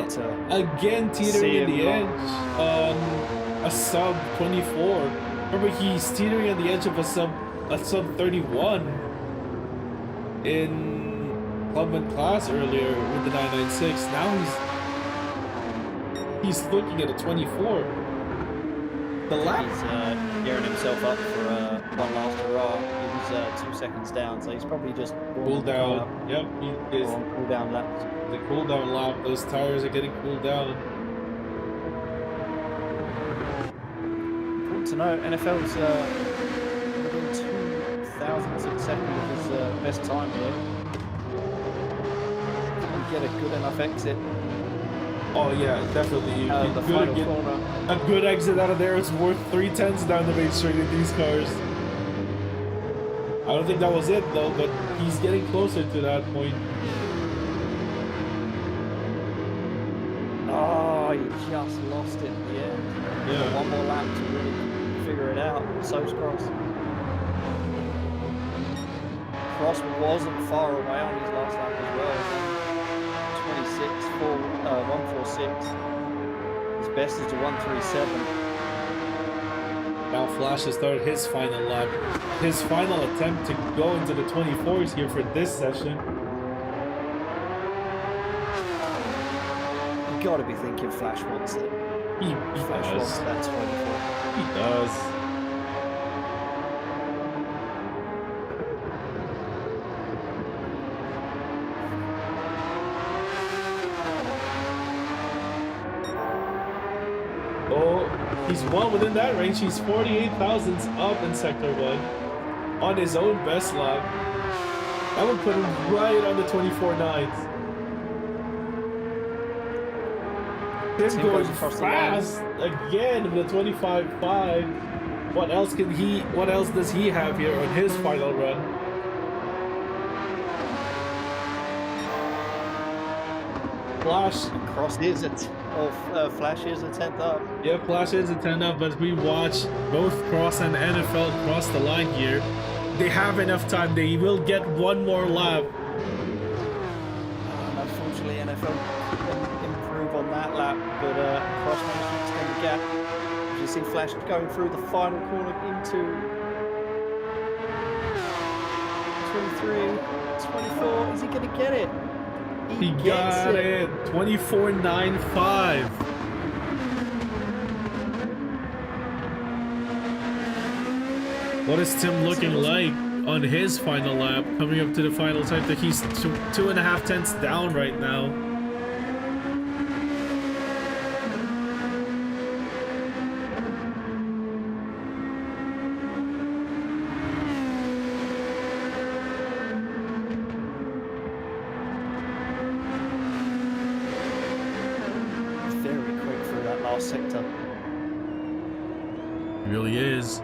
there. Again teetering in the edge on a sub 24. Remember, he's teetering on the edge of a sub 31 in Clubman class earlier with the 996. Now he's looking at a 24. The lap. He's gearing himself up for one last hurrah. He was 2 seconds down, so he's probably just cool down. Yep, he is. Cool down laps. The cool down lap. Those tires are getting cooled down. Important to know, NFL's within 2 thousandths of a second of his best time here. Get a good enough exit. Oh yeah, definitely. The final corner. A good exit out of there is worth 3/10 down the main straight in these cars. I don't think that was it though, but he's getting closer to that point. Oh, he just lost it at the end. Yeah. One more lap to really figure it out. So's Cross. Cross wasn't far away on his last lap as well. 146. His best is a 137. Now Flash has started his final lap. His final attempt to go into the 24s here for this session. You gotta be thinking Flash wants it. Flash does. wants that 24. He does. He's well within that range. He's 48 thousandths up in Sector 1 on his own best lap. That would put him right on the 24.9s. Tim going fast again with a 25.5. What else does he have here on his final run? Flash. Cross is it. Flash is a 10th up. Yeah, Flash is a 10 up, but we watch both Cross and NFL cross the line here. They have enough time. They will get one more lap. Unfortunately, NFL couldn't improve on that lap, but Cross managed to extend the gap. As you see Flash going through the final corner into 23, 24. Is he going to get it? He got it. 24.95. What is Tim looking like on his final lap? Coming up to the final sector, he's 2.5 tenths down right now. Sector. It really is.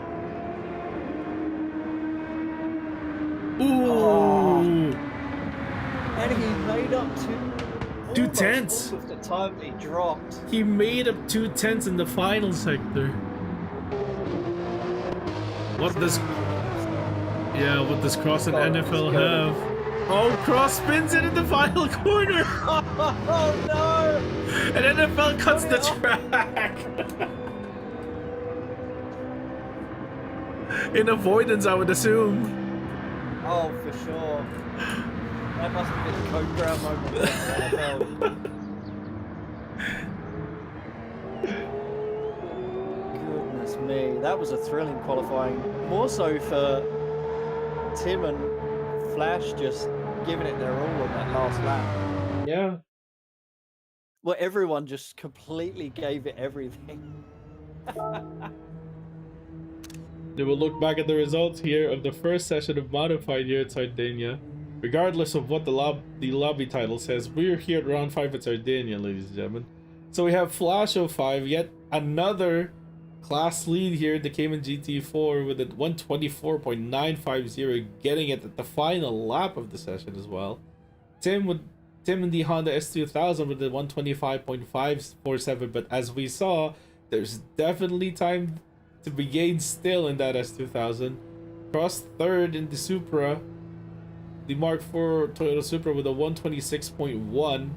Ooh! Oh. And he made up to 2 tenths of the time he dropped. He made up 2 tenths in the final sector. What does Cross and NFL have? Oh, Cross spins it in the final corner. Oh no! And NFL cuts the track. In avoidance, I would assume. Oh, for sure. That must have been a code brown moment for NFL. Goodness me, that was a thrilling qualifying. More so for Tim and Flash just giving it their all on that last lap. Yeah. Well, everyone just completely gave it everything. They will look back at the results here of the first session of Modified here at Sardegna. Regardless of what the lobby title says, we're here at round 5 at Sardegna, ladies and gentlemen. So we have Flash 05, yet another class lead here in the Cayman GT4 with a 124.950, getting it at the final lap of the session as well. Tim in the Honda S2000 with the 125.547, but as we saw, There's definitely time to be gained still in that S2000. Crossed third in the Supra, the Mark IV Toyota Supra with a 126.1,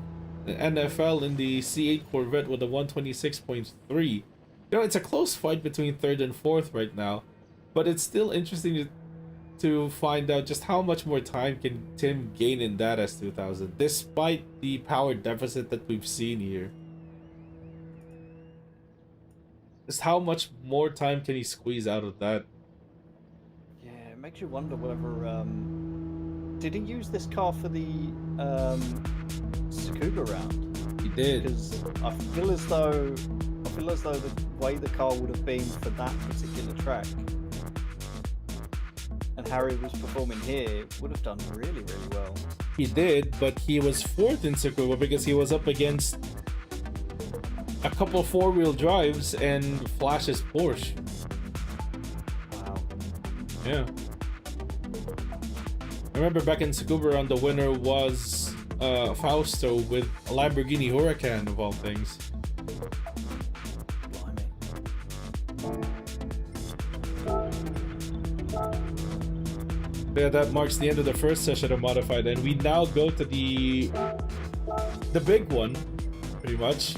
the NFL in the C8 Corvette with a 126.3. You know, it's a close fight between third and fourth right now, but it's still interesting to find out just how much more time can Tim gain in that S2000, despite the power deficit that we've seen here. Just how much more time can he squeeze out of that? Yeah, it makes you wonder whether did he use this car for the Tsukuba round? He did. Because I feel as though the way the car would have been for that particular track, and Harry was performing here, would have done really, really well. He did, but he was fourth in Tsukuba because he was up against a couple four-wheel drives and Flash's Porsche. Wow. Yeah. I remember back in Tsukuba round, the winner was Fausto with a Lamborghini Huracan of all things. Yeah, that marks the end of the first session of Modified, and we now go to the big one, pretty much.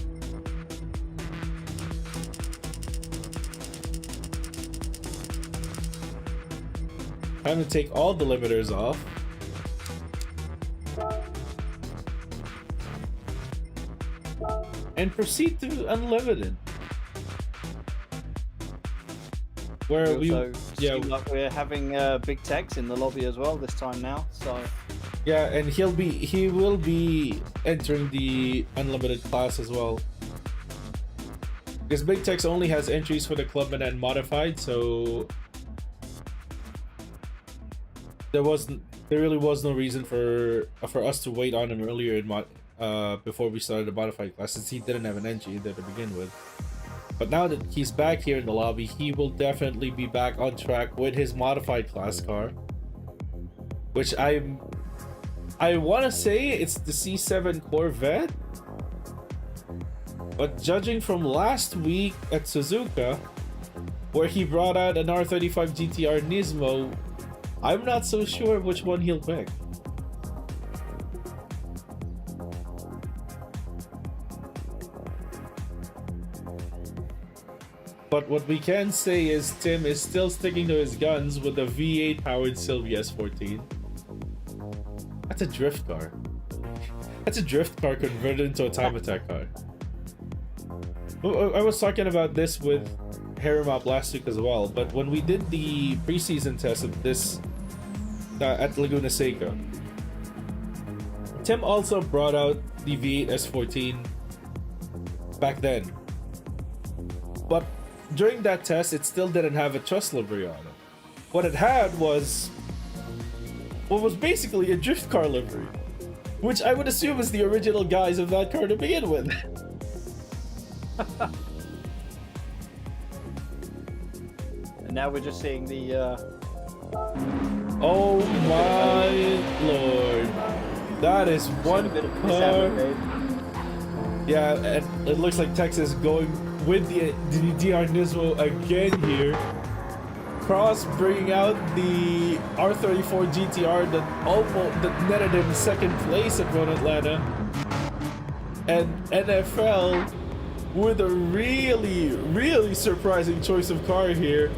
Time to take all the limiters off. And proceed to Unlimited. Where we seem like we're having Big Tex in the lobby as well this time now, so yeah, and he will be entering the Unlimited class as well. Because Big Tex only has entries for the Clubman and Modified, so there really was no reason for us to wait on him earlier in before we started the Modified class, since he didn't have an entry there to begin with. But now that he's back here in the lobby, he will definitely be back on track with his Modified class car, which I want to say it's the C7 Corvette, but judging from last week at Suzuka, where he brought out an R35 GTR Nismo, I'm not so sure which one he'll pick. But what we can say is Tim is still sticking to his guns with the V8 powered Sylvia S14. That's a drift car. That's a drift car converted into a time attack car. I was talking about this with Harry last week as well, but when we did the preseason test of this at Laguna Seca, Tim also brought out the V8 S14 back then. But during that test, it still didn't have a truss livery on it. What it had was what was basically a drift car livery, which I would assume is the original guise of that car to begin with. And now we're just seeing the oh my lord, that is one car. Yeah, and it looks like Texas going with the DR Nismo again here. Cross bringing out the R34 GTR that netted him second place at Road Atlanta, and NFL with a really surprising choice of car here,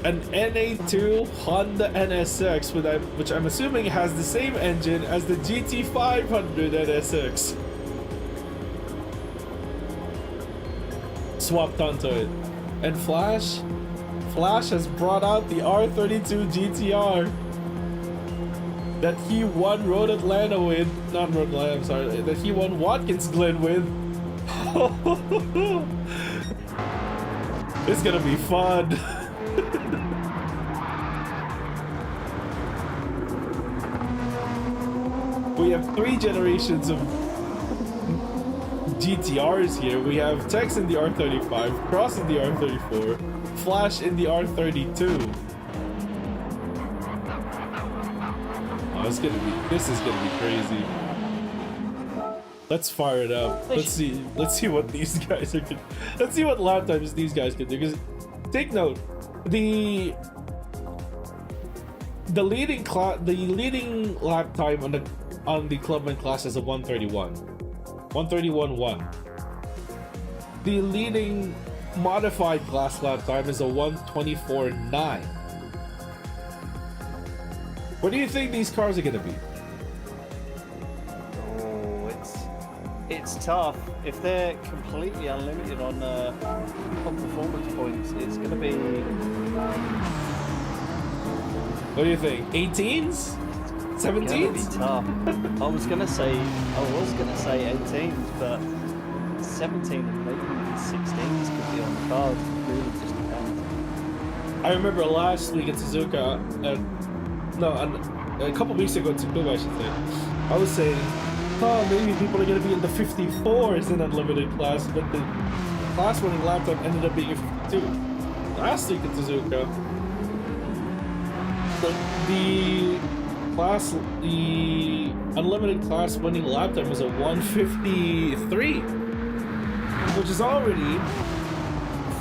an NA2 Honda NSX which I'm assuming has the same engine as the GT500 NSX. Swapped onto it. And Flash has brought out the R32 GTR that he won Road Atlanta with. Not Road Atlanta, I'm sorry. That he won Watkins Glen with. It's gonna be fun. We have 3 generations of GTRs here. We have Tex in the R35, Cross in the R34, Flash in the R32. Oh, this is gonna be crazy. Let's fire it up. Let's see what these guys are. Let's see what lap times these guys can do. Because take note, the leading lap time on the clubman class is a 131.1. The leading modified class lap time is a 124.9. What do you think these cars are gonna be? It's tough. If they're completely unlimited on performance points, it's going to be. What do you think? 18s? 17s? It's be tough. I was gonna say 18s, but 17 and maybe even 16s could be on the cards. It really just depends. I remember last week at Suzuka, a couple weeks ago at Tsukuba, I should say, I was saying, oh, maybe people are going to be in the 54s in unlimited class, but the class winning lap time ended up being a 52. Last week at Suzuka, the unlimited class winning lap time was a 153, which is already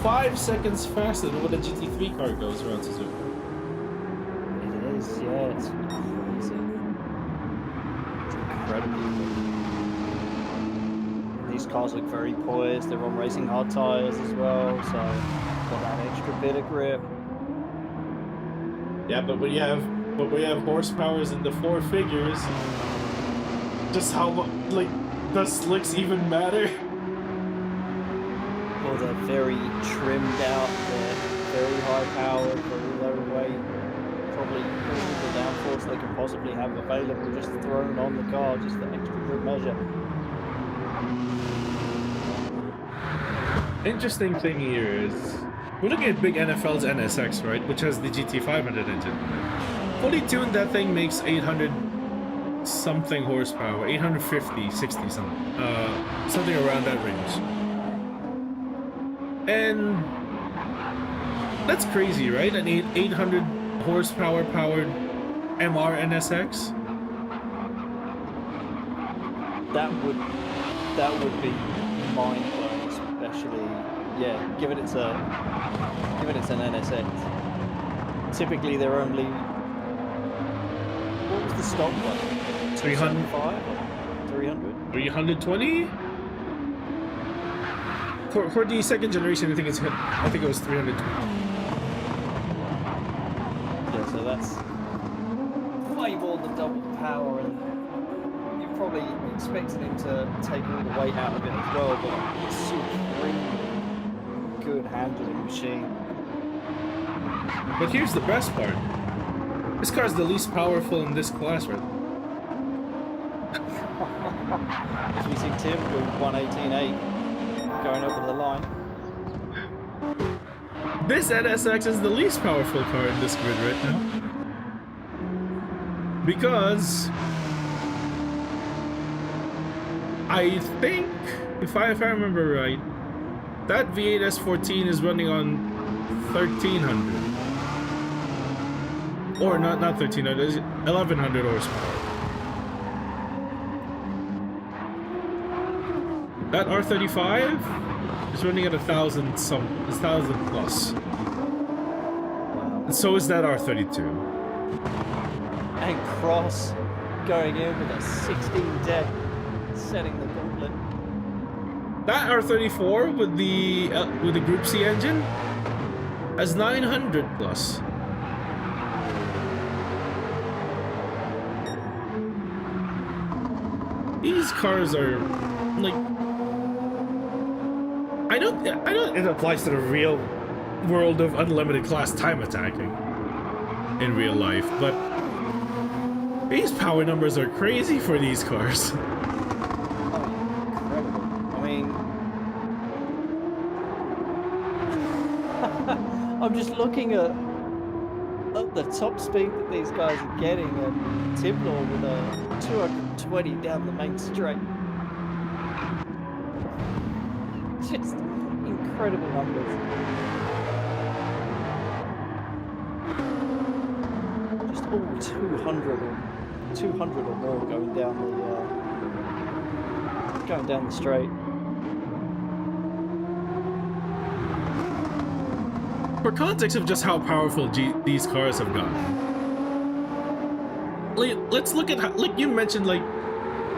5 seconds faster than what a GT3 car goes around Suzuka. It is, yeah, it's crazy. It's incredibly quick. These cars look very poised. They're on racing hard tires as well, so got that extra bit of grip. Yeah, but we have horsepowers in the 4 figures. Just how like does slicks even matter? Well, they're very trimmed out. They're very high powered, very low weight. Probably all the downforce they can possibly have available, just thrown on the car, just for extra good measure. Interesting thing here is we're looking at big NFL's NSX, right, which has the GT500 engine. Fully tuned, that thing makes 800 something horsepower, 850, 60 something, something around that range. And that's crazy, right? An 800 horsepower powered MR NSX. That would be mind blowing, especially given it's an NSX. Typically they're only, what was the stock one? 305 or 300? 320? For the second generation, I think it was 320. Yeah, so that's way more than double the power, and you're probably expecting him to take all the weight out of it as well, but it's a supremely good handling machine. But here's the best part. This car's the least powerful in this class, right? As we see Tim with 118.8 going over the line. This NSX is the least powerful car in this grid right now. Because I think, if I remember right, that V8 S14 is running on 1300. Or not 1300, it's 1100 horsepower. That R35 is running at 1,000 plus. And so is that R32. And Cross going in with a 16 deck, setting the gauntlet. That R34 with the Group C engine has 900 plus. These cars are like, I don't it applies to the real world of unlimited class time attacking in real life, but these power numbers are crazy for these cars. Oh, incredible. I mean, I'm just looking at the top speed that these guys are getting, and Timlaw with a 220 down the main straight. Just incredible numbers. Just all 200 or more going down going down the straight. For context of just how powerful these cars have gotten, let's look at how, like you mentioned, like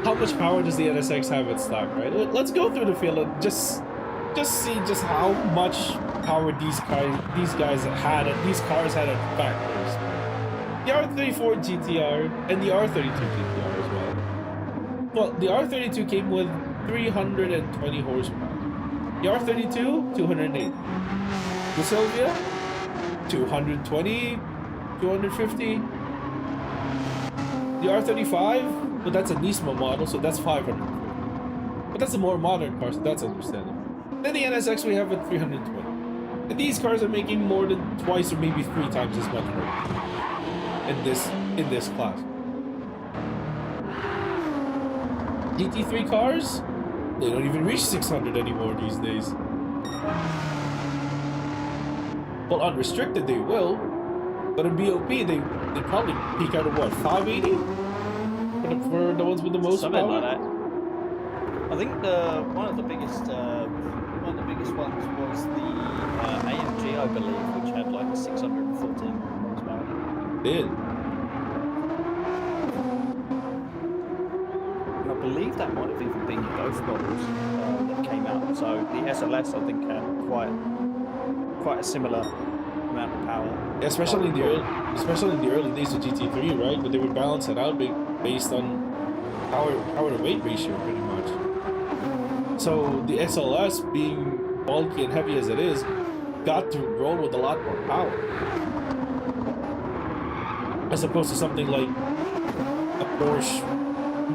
how much power does the NSX have at stock, right? Let's go through the field and just see just how much power these guys had, these cars had at factories. The R34 GTR and the R32 GTR as well. Well, the R32 came with 320 horsepower. The R32, 208. The Sylvia, 220, 250. The R35, but that's a Nismo model, so that's 500. But that's a more modern car, so that's understandable. Then the NSX we have at 320. And these cars are making more than twice or maybe 3 times as much money in this class. GT3 cars, they don't even reach 600 anymore these days. Well, unrestricted they will, but in BOP they probably peak out at what, 580 for the ones with the most Something power? like that. I think one of the biggest ones was the AMG, I believe, which had like 614 horsepower. Did. And I believe that might have even been both models that came out. So the SLS, I think, had quite a similar amount of power. Yeah, especially in the early days of GT3, right? But they would balance it out based on power to weight ratio, pretty much. So the SLS, being bulky and heavy as it is, got to roll with a lot more power, as opposed to something like a Porsche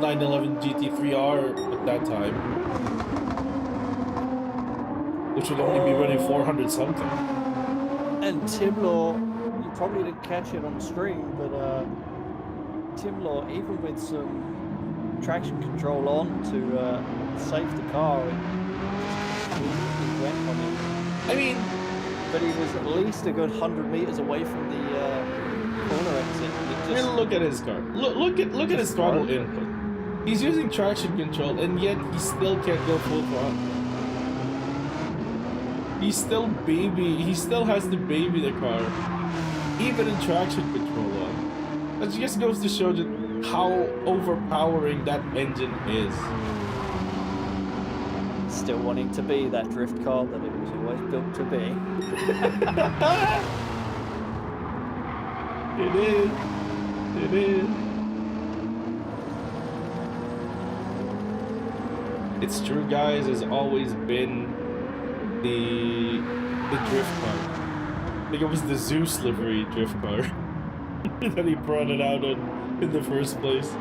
911 GT3R at that time, which would only be running 400 something. And Tim Law, you probably didn't catch it on stream, but Tim Law, even with some traction control on to save the car, it completely went on him. I mean, but he was at least a good 100 meters away from the corner exit. look at his car. Look at his throttle input. He's using traction control, and yet he still can't go full throttle. He still has to baby the car, even in traction control on. That just goes to show just how overpowering that engine is. Still wanting to be that drift car that it was always built to be. It is. It is. It's true, guys. Has always been the drift car. I think it was the Zeus livery drift car that he brought it out in the first place.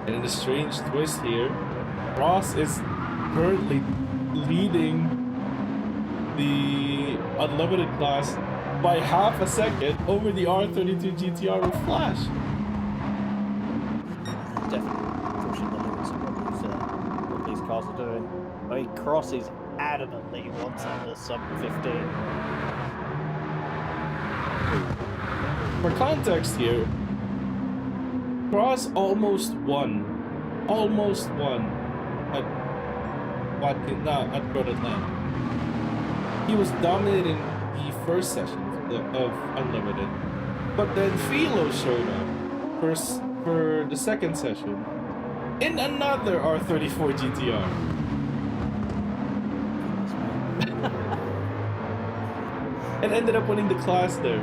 And in a strange twist here, Ross is currently leading the unlimited class by half a second over the R32 GTR with Flash. Definitely pushing the limits of what these cars are doing. I mean, Cross is adamantly wants under sub 15. For context here, Cross almost won at Road Atlanta. He was dominating the first session of Unlimited, but then Philo showed up for the second session in another R34 GTR. And ended up winning the class there.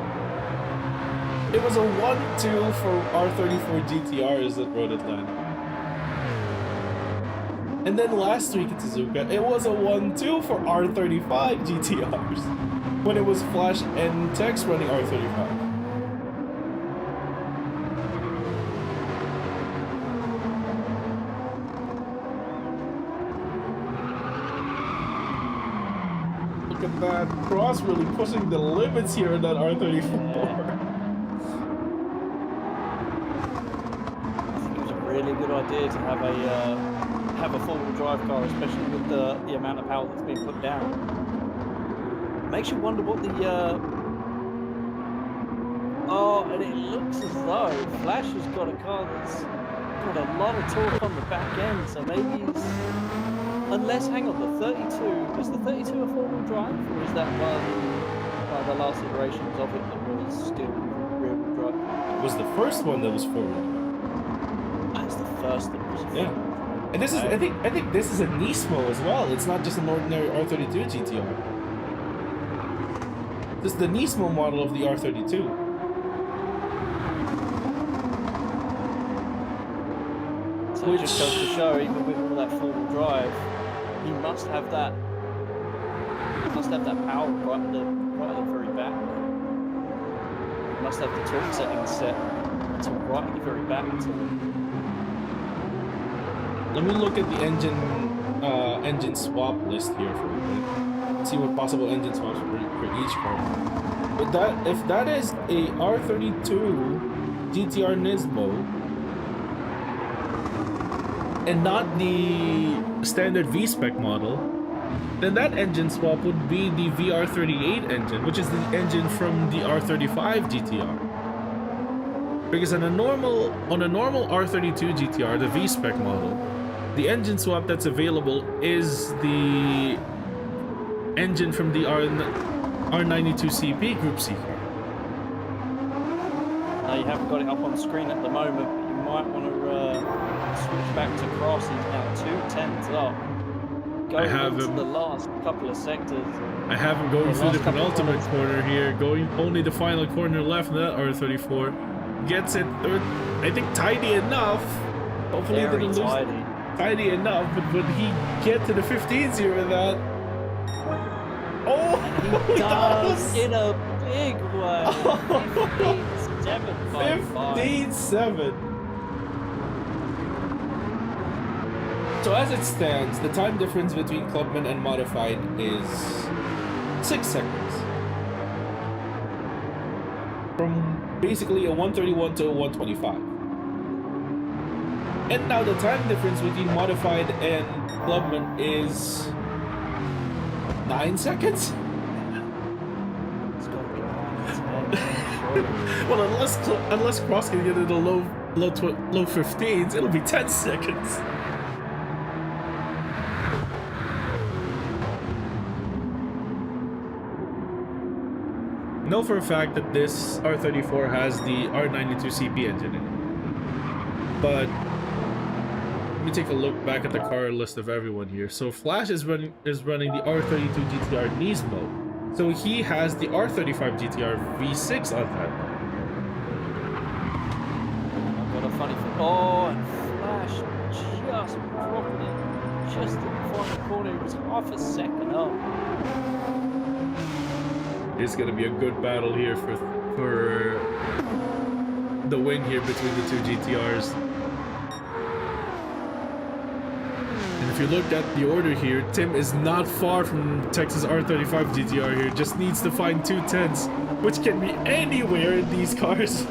It was a 1-2 for R34 GTRs at Road Atlanta. And then last week at Suzuka, it was a 1-2 for R35 GTRs when it was Flash and Tex running R35. Look at that. Cross really pushing the limits here in that R34. Really good idea to have a four-wheel drive car, especially with the amount of power that's been put down. Makes you wonder what the Oh, and it looks as though Flash has got a car that's got a lot of torque on the back end, so maybe he's... Unless, hang on, the 32, is the 32 a four-wheel drive, or is that one of the last iterations of it that was still rear-wheel drive? It was the first one that was forward. That's the first that was Yeah. And this is, I think this is a Nismo as well. It's not just an ordinary R32 GTR. This is the Nismo model of the R32. So it just goes to show, even with all that four-wheel drive, he must have that. He must have that power right at the very back. He must have the torque settings set to right at the very back. Let me look at the engine swap list here for a minute. See what possible engine swaps for each car. But if that is a R32 GTR Nismo and not the standard V-Spec model, then that engine swap would be the VR38 engine, which is the engine from the R35 GTR. Because on a normal R32 GTR, the V-Spec model, the engine swap that's available is the engine from the R92CP Group C car. Now you haven't got it up on screen at the moment, but you might want to switch back to Cross. He's now 2/10 up. Going into the last couple of sectors. I have him going through the penultimate corner here, going only the final corner left in that R34. Gets it, I think, tidy enough. Hopefully he didn't lose. Tidy enough, but would he get to the 15-0 in that? Oh, he does in a big way. 15-7. So as it stands, the time difference between Clubman and Modified is 6 seconds. From basically a 131 to a 125. And now the time difference between Modified and Clubman is 9 seconds? It's gotta be 9, Well, unless Cross can get into the low 15s, it'll be 10 seconds. Know for a fact that this R34 has the R92CP engine in it. But let me take a look back at the car list of everyone here. So Flash is running the R32 GTR Nismo. So he has the R35 GTR V6 on that. I've got a funny thing. Oh, and Flash just dropping it just in the final corner. It was half a second up. It's gonna be a good battle here for the win here between the two GTRs. And if you look at the order here, Tim is not far from Texas R35 GTR here. Just needs to find 210s, which can be anywhere in these cars.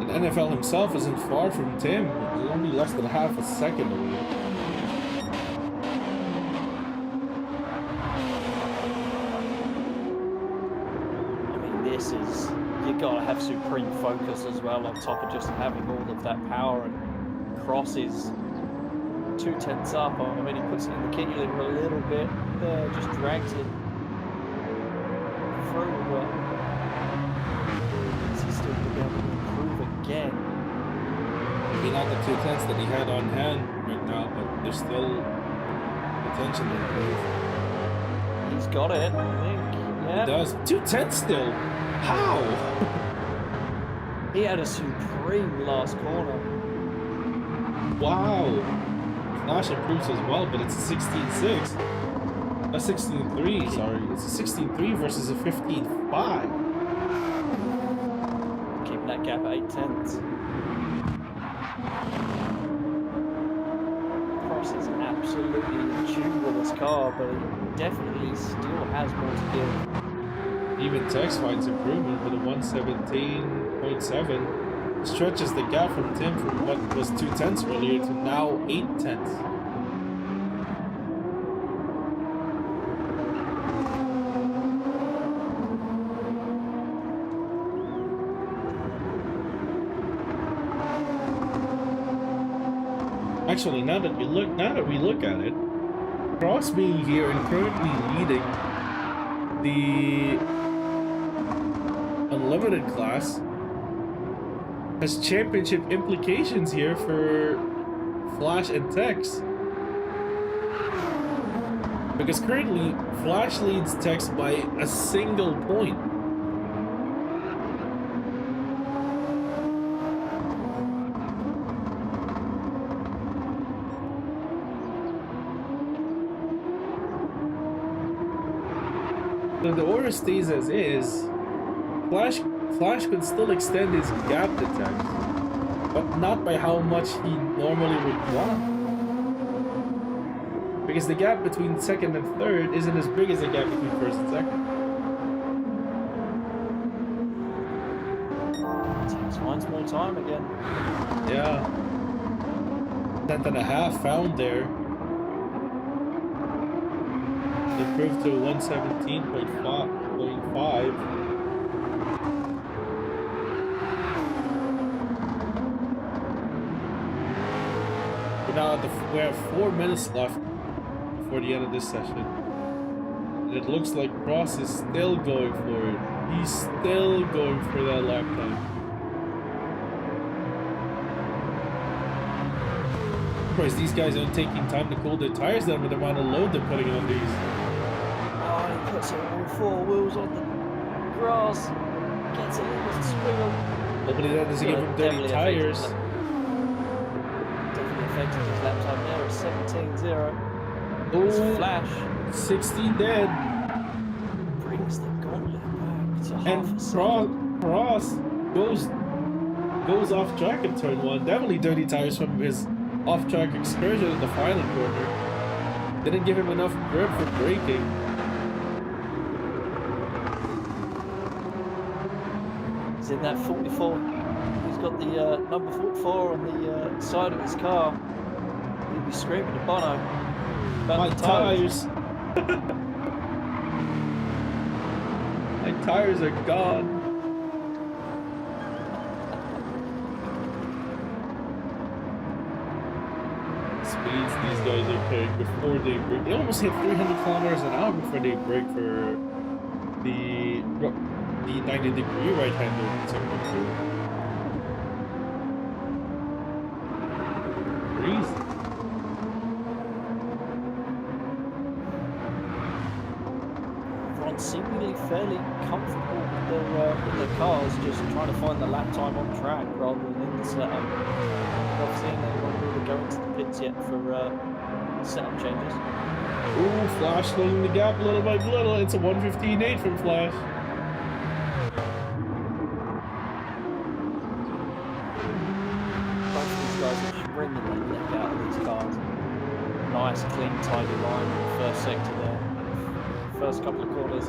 NFL himself isn't far from Tim. He's only less than half a second away. I mean, this is... You gotta have supreme focus as well, on top of just having all of that power. And Cross is 2/10 up. I mean, he puts it in the kit a little bit there, just drags it through, but is he still going to be able to improve again? Maybe not the 210s that he had on hand right now, but there's still potential to improve. He's got it, I think. Yeah. He does. 210 still. How? He had a supreme last corner. Wow. Flash improves as well, but it's a 16.6. A 16.3, sorry. It's a 16.3 versus a 15.5. Keeping that gap at 8/10. Cross is absolutely in tune with his car, but he definitely still has more to give. Even Tex finds improvement with a 117.7. Stretches the gap from Tim from what was 2/10 earlier to now 8/10. Actually, now that we look at it, Cross being here and currently leading the Unlimited class has championship implications here for Flash and Tex. Because currently, Flash leads Tex by a single point. So the order stays as is. Flash could still extend his gap to Tex, but not by how much he normally would want. Because the gap between second and third isn't as big as the gap between first and second. Tex finds more time again. Yeah. 10.5 found there. Improved to 117.5. We have 4 minutes left before the end of this session. And it looks like Cross is still going for it. He's still going for that lap time. Of course, these guys aren't taking time to cool their tires down with the amount of load they're putting on these. Oh, he puts all 4 wheels on the grass. Gets a little squiggle. Hopefully that doesn't give him dirty tires. Affected his lap time there at 17.0. Oh, Flash 60 dead. brings the gauntlet back to half And a second. Cross goes off track in turn 1. Definitely dirty tires from his off track excursion in the final corner. Didn't give him enough grip for braking. He's in that 44. He's got the number 44 on the side of his car. He'll be screaming to Bono about My the tires. My tires are gone. Speeds these guys are carrying before they brake. They almost hit 300 kilometers an hour before they brake for the 90-degree right-hander. Crazy. Everyone's seemingly fairly comfortable with their cars, just trying to find the lap time on track rather than in the setup. I've seen anyone really go into the pits yet for setup changes. Ooh, Flash closing the gap little by little. It's a 1:15.8 from Flash. Both of these guys are bringing the neck out of these cars. Nice, clean, tidy line in the first sector there. First couple of corners.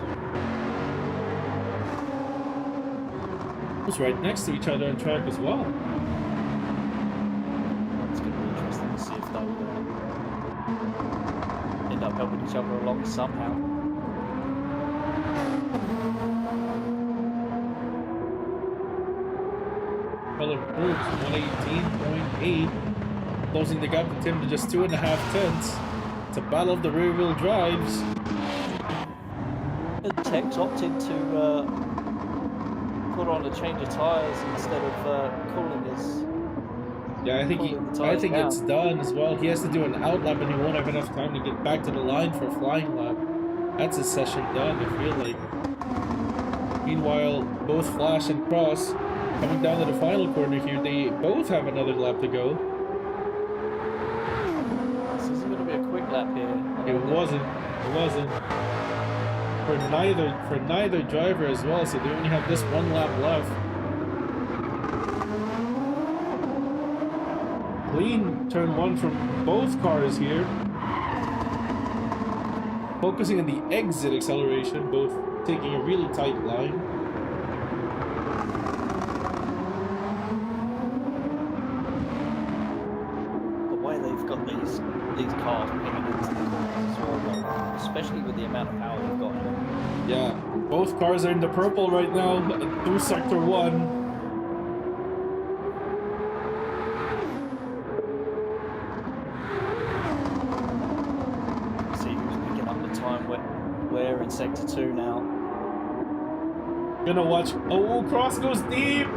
It's right next to each other on track as well. It's going to be interesting to see if they end up helping each other along somehow. Well, improves 118.8, closing the gap to Tim to just 2.5 tenths. It's a battle of the rear-wheel drives. Tex opted to put on a change of tyres instead of cooling his. Yeah, I think it's done as well. He has to do an out lap, and he won't have enough time to get back to the line for a flying lap. That's his session done, I feel like. Meanwhile, both Flash and Cross coming down to the final corner here. They both have another lap to go. This isn't going to be a quick lap here. It wasn't. For neither driver as well, so they only have this one lap left. Clean turn 1 from both cars here. focusing on the exit acceleration, both taking a really tight line. The way they've got these cars pinging into the corners as well, especially with the amount of power they've got in them. Yeah, both cars are in the purple right now through sector 1. We're in sector 2 now. Gonna watch. Oh, Cross goes deep.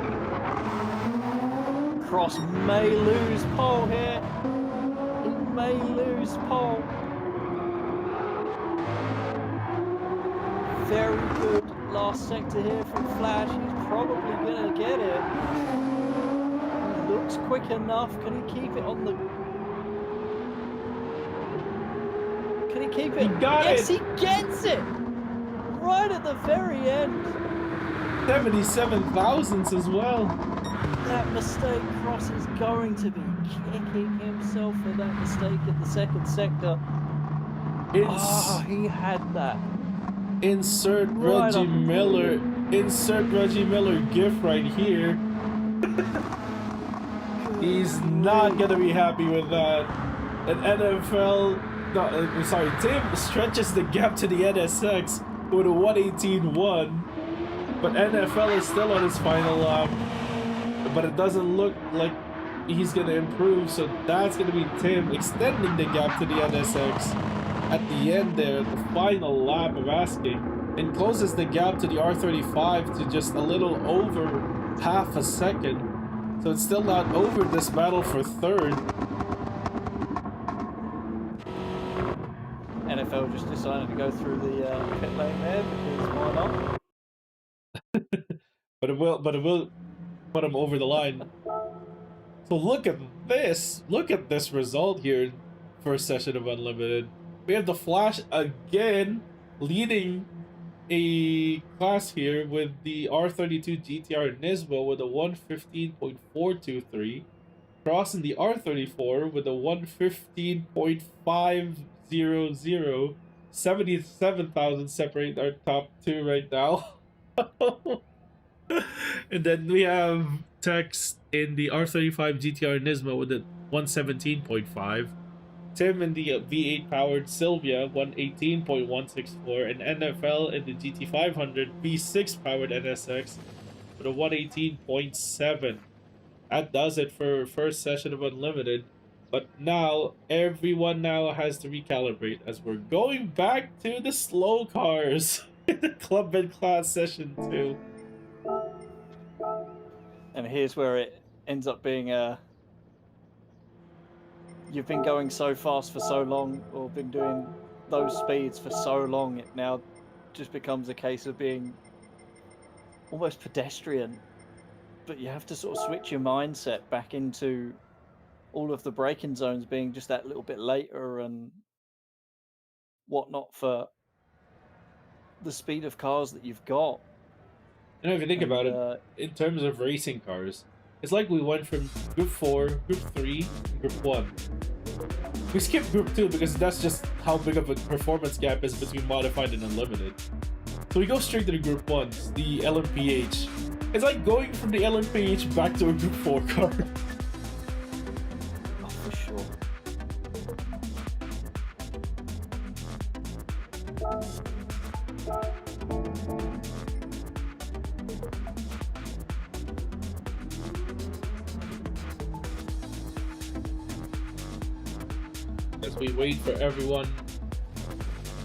Cross may lose pole here. He may lose pole. Very good last sector here from Flash. He's probably gonna get it. He looks quick enough. Can he keep it on the? Can he keep it? He got yes, it. He gets it! Right at the very end. 77 thousandths as well. That mistake, Cross is going to be kicking himself for that mistake in the second sector. He had that. Insert Reggie Miller. Insert Reggie Miller gif right here. He's not gonna be happy with that. An NFL. No, sorry, Tim stretches the gap to the NSX with a 1:18.1, but NFL is still on his final lap, but it doesn't look like he's going to improve, so that's going to be Tim extending the gap to the NSX at the end there, the final lap of asking, and closes the gap to the R35 to just a little over half a second, so it's still not over this battle for third. NFL just decided to go through the pit lane there because why not? but it will put him over the line. So look at this result here, first session of Unlimited. We have the Flash again leading a class here with the R32 GTR Nismo with a 1:15.423, crossing the R34 with a 1:15.500. 77,000 separate our top two right now. And then we have Tex in the R35 GTR Nismo with a 1:17.5. Tim in the V8 powered Sylvia 1:18.164, and NFL in the GT500 V6 powered NSX with a 1:18.7. That does it for first session of Unlimited. But now, everyone now has to recalibrate as we're going back to the slow cars in the Club Med Class Session 2. And here's where it ends up being you've been going so fast for so long, or been doing those speeds for so long, it now just becomes a case of being almost pedestrian. But you have to sort of switch your mindset back into all of the braking zones being just that little bit later and whatnot for the speed of cars that you've got. You know, if you think about it, in terms of racing cars, it's like we went from Group 4, Group 3, and Group 1. We skipped Group 2 because that's just how big of a performance gap is between Modified and Unlimited. So we go straight to the Group 1s, the LMPH. It's like going from the LMPH back to a Group 4 car. As we wait for everyone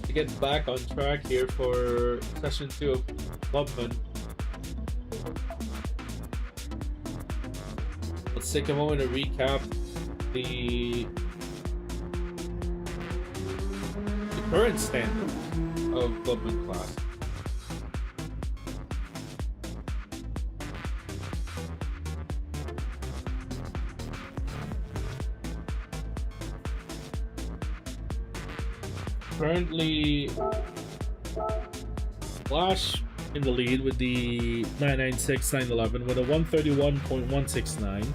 to get back on track here for session 2 of Clubman. Let's take a moment to recap the current standard of Clubman class. Currently, Flash in the lead with the 996 911 with a 131.169.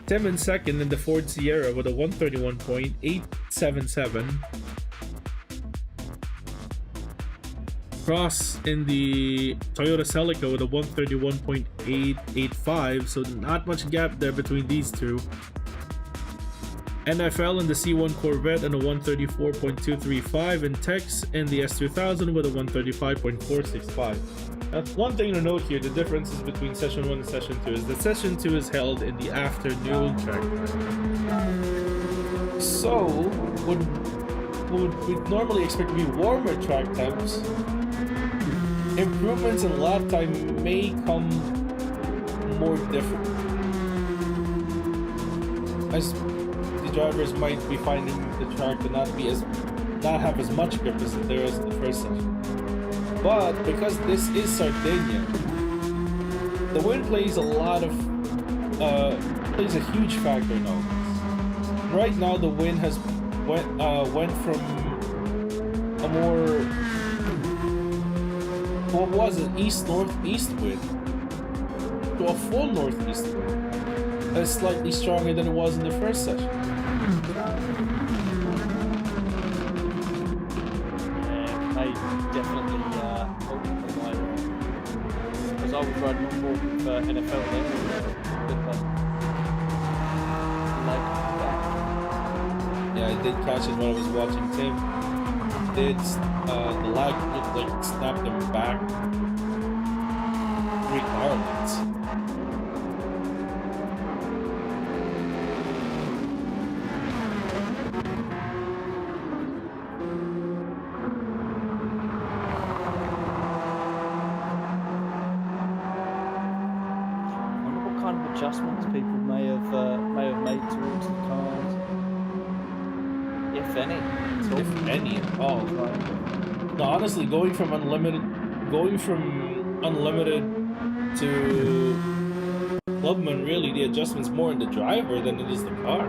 Tim in second in the Ford Sierra with a 131.877. Cross in the Toyota Celica with a 131.885, so not much gap there between these two. NFL in the C1 Corvette and a 134.235, and Tex in the S2000 with a 135.465. That's one thing to note here, the differences between Session 1 and Session 2 is that Session 2 is held in the afternoon track time. So, would we normally expect to be warmer track temps, improvements in lap time may come more different, as the drivers might be finding the track to not have as much grip as there is in the first session. But because this is Sardegna, the wind plays a huge factor in all this. Right now, the wind has went from a more, what was an east-northeast wind to a full northeast wind. That's slightly stronger than it was in the first session. Yeah, they definitely because I was riding on board with NFL then. Yeah, I did catch it when I was watching Tim. The lag looked like it snapped him back 3 car lengths. Adjustments people may have made towards the cars, if any. If any at all. No, honestly, going from unlimited to Clubman, really the adjustment's more in the driver than it is the car.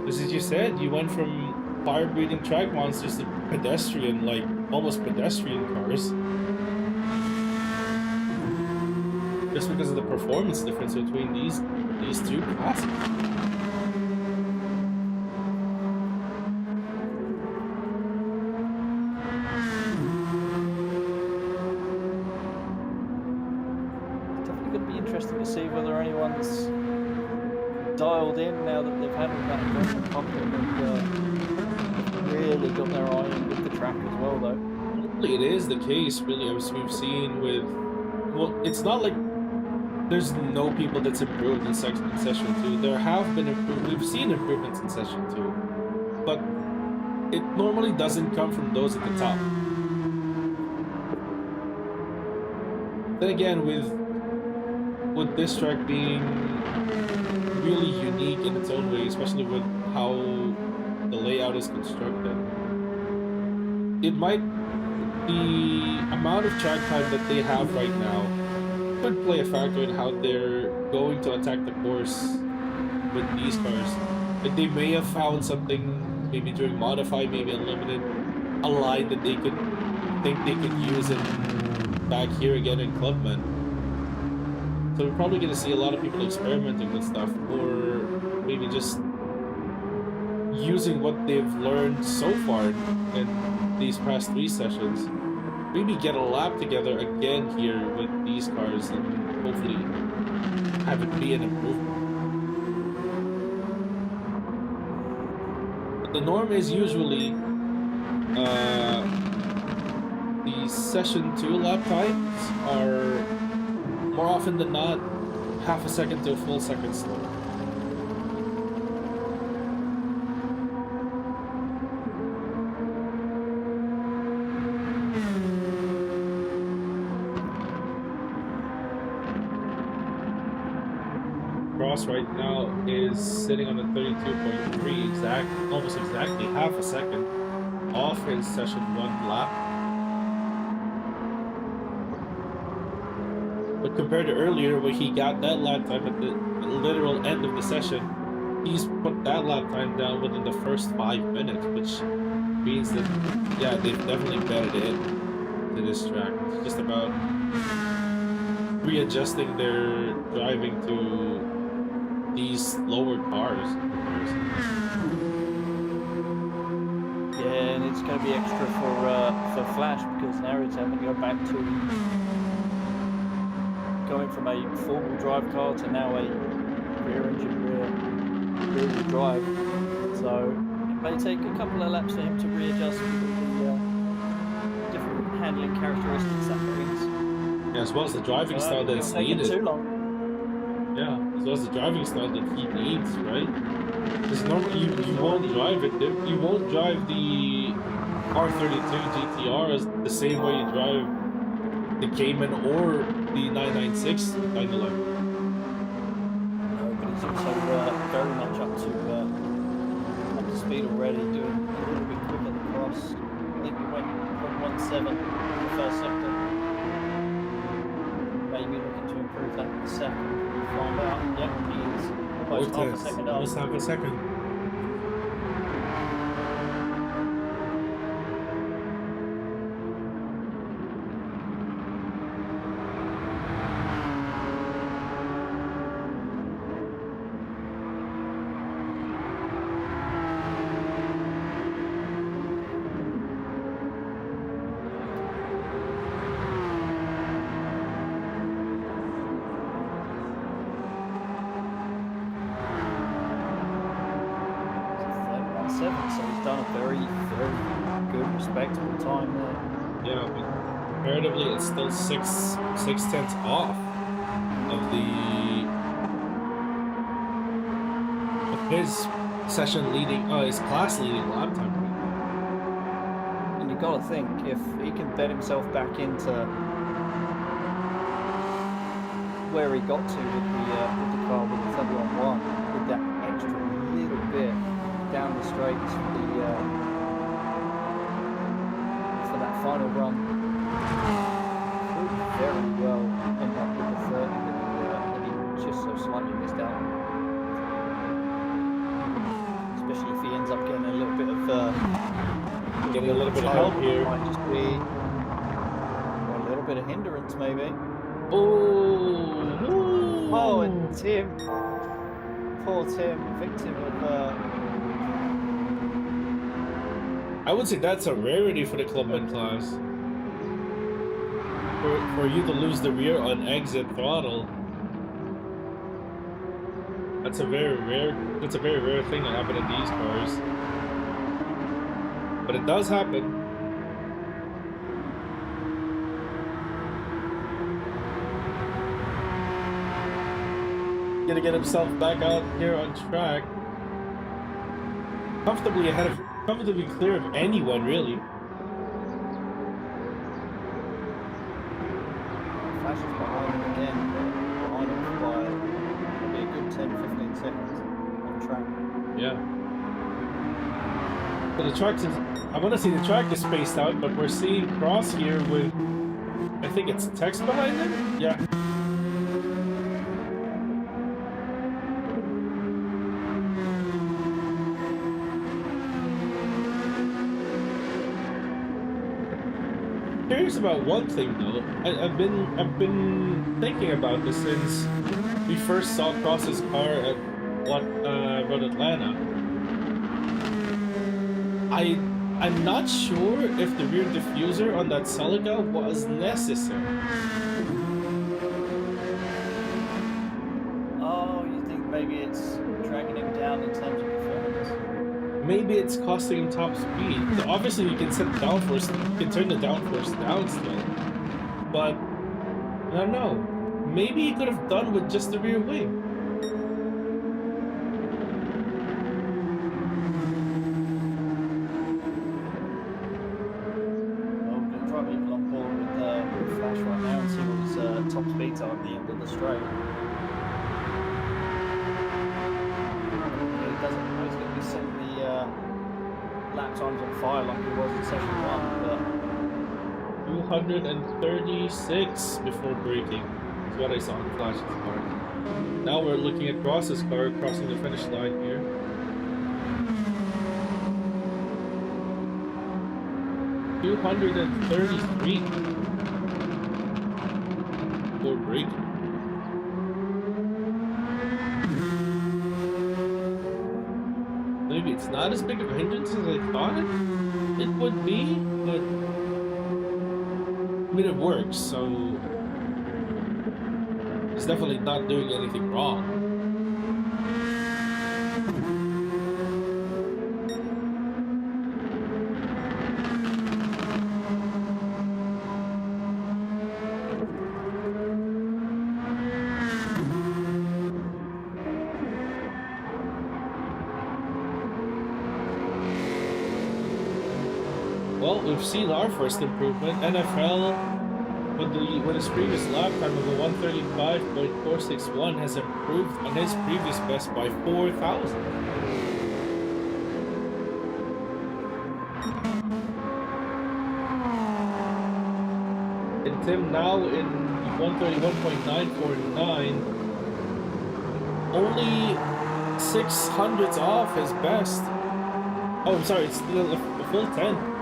Because as you said, you went from fire-breathing track monsters to pedestrian, like almost pedestrian cars. Just because of the performance difference between these two classes. It's definitely going to be interesting to see whether anyone's dialed in now that they've had all that adrenaline pumping and really got their eye in with the track as well, though. It is the case, really, as we've seen with. Well, it's not like there's no people that's improved in Session 2. There have been we've seen improvements in Session 2, but it normally doesn't come from those at the top. Then again, with this track being really unique in its own way, especially with how the layout is constructed, the amount of track time that they have right now could play a factor in how they're going to attack the course with these cars. Like they may have found something, maybe during Modify, maybe Unlimited, a line that they could use it back here again in Clubman. So we're probably going to see a lot of people experimenting with stuff, or maybe just using what they've learned so far in these past 3 sessions. Maybe get a lap together again here with these cars and hopefully have it be an improvement. But the norm is usually the Session 2 lap times are more often than not half a second to a full second slower. Right now is sitting on a 32.3, almost exactly half a second off his Session 1 lap. But compared to earlier, where he got that lap time at the literal end of the session, he's put that lap time down within the first 5 minutes, which means that, yeah, they've definitely bettered it to this track. It's just about readjusting their driving to these lower cars. Yeah, Yeah, and it's going to be extra for Flash because now he's having to go back to going from a four-wheel drive car to now a rear-engine rear-wheel drive. So it may take a couple of laps for him to readjust with the different handling characteristics that brings. Yeah, as well as the driving style that's needed. Too long. Yeah, as well as the driving style that he needs, right? Because normally you won't drive it. You won't drive the R32 GTR as the same way you drive the Cayman or the 996 911. No, but he's also very much up to speed already, doing a little bit quicker than Cross. I think we went 1.17 in the first sector. Maybe looking to improve that in the second. We'll find out. Yep, he is almost half a second up. Almost half a second. So he's done a very, very good, respectable time there. Yeah, but comparatively, it's still six tenths off of his session leading, his class leading lap time. And you got to think, if he can bet himself back into where he got to with the car with the 711, with that extra little bit down the straights for that final run, could very well end up with the 30 that he just so slightly missed out on. Especially if he ends up getting a little bit of help here. Might just be a little bit of hindrance maybe. Oh, and Tim, poor Tim, victim of I would say that's a rarity for the Clubman class. For you to lose the rear on exit throttle. That's a very rare thing to happen in these cars. But it does happen. Gonna get himself back out here on track. Comfortably clear of anyone, really. Flash is behind him again, behind him by probably a good 10-15 seconds on track. Yeah. So the track is, I want to see the track is spaced out, but we're seeing Cross here with, I think it's Tex behind him? Yeah. Curious about one thing though. I've been thinking about this since we first saw Cross's car at Road Atlanta. I'm not sure if the rear diffuser on that Celica was necessary. Oh, you think maybe it's dragging him down in terms of performance? Maybe it's costing him top speed. So obviously you can set the downforce, you can turn the downforce down still. But I don't know. Maybe he could have done with just the rear wing. Well, we're going to try people on board with Flash right now and see what his top speeds are at the end of the straight. He doesn't know he's going to be setting the lap times on fire like he was in session 1, but 236 before braking. That's what I saw in Flash's car. Now we're looking at Cross's car crossing the finish line here. $233 before braking. Maybe it's not as big of a hindrance as I thought it. It would be, but I mean it works, so it's definitely not doing anything wrong. Well, we've seen our first improvement. NFL, with his previous lap time of a 135.461, has improved on his previous best by 4,000. And Tim now in 131.949, only 600s off his best. Oh, I'm sorry, it's still a full 10.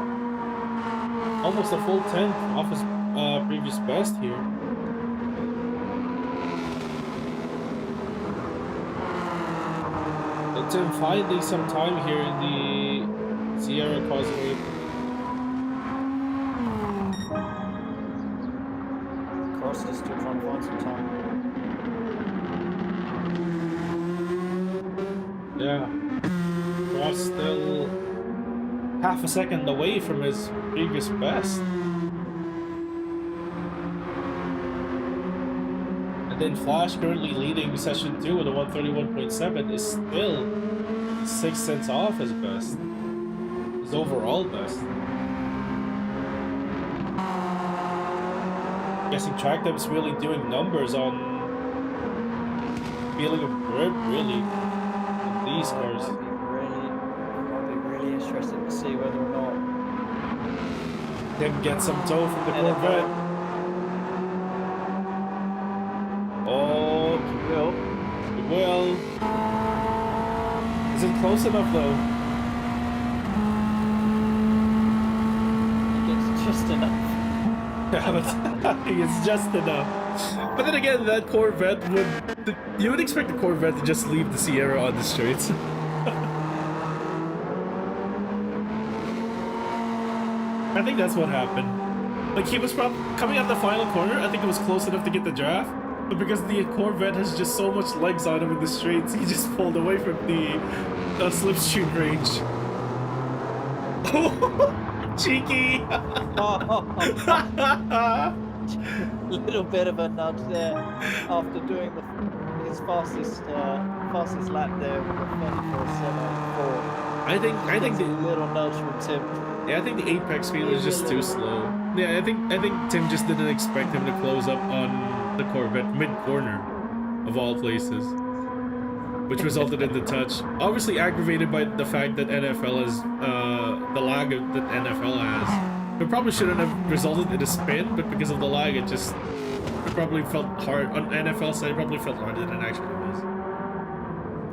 Almost a full 10th off his previous best here. So Tim finding some time here in the Sierra Causeway. Cross is still trying to find some time. Yeah. Cross still half a second away from his previous best. And then Flash, currently leading session 2 with a 131.7, is still 6 cents off his best. His overall best. Guessing track time's really doing numbers on feeling of grip, really, in these cars. I'll be really interested to see whether or not Tim gets some tow from the Corvette. Oh, it will. Is it close enough though? it's just enough. Yeah, but I think it's just enough. But then again, that Corvette you would expect the Corvette to just leave the Sierra on the straights. I think that's what happened. Like, he was probably coming out the final corner. I think it was close enough to get the draft, but because the Corvette has just so much legs on him in the straights, he just pulled away from the slipstream range. Oh, cheeky! A little bit of a nudge there after doing his fastest lap there with a 34.784. I think a little nudge from Tim. Yeah, I think the apex speed was just too slow. Yeah, I think Tim just didn't expect him to close up on the Corvette mid-corner, of all places, which resulted in the touch. Obviously aggravated by the fact that NFL has the lag that NFL has. It probably shouldn't have resulted in a spin, but because of the lag, it probably felt hard on NFL's side. It probably felt harder than it actually was.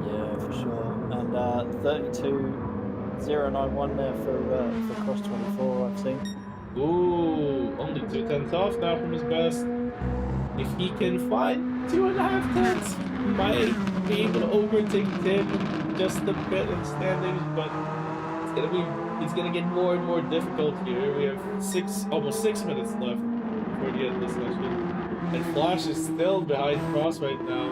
Yeah, for sure. And 32.091 there for Cross 24, I've seen. Ooh, only 2/10 off now from his best. If he can find 2.5 tenths, he might be able to overtake Tim just a bit in standings, but it's gonna get more and more difficult here. We have almost 6 minutes left before the end of the session, and Flash is still behind Cross right now.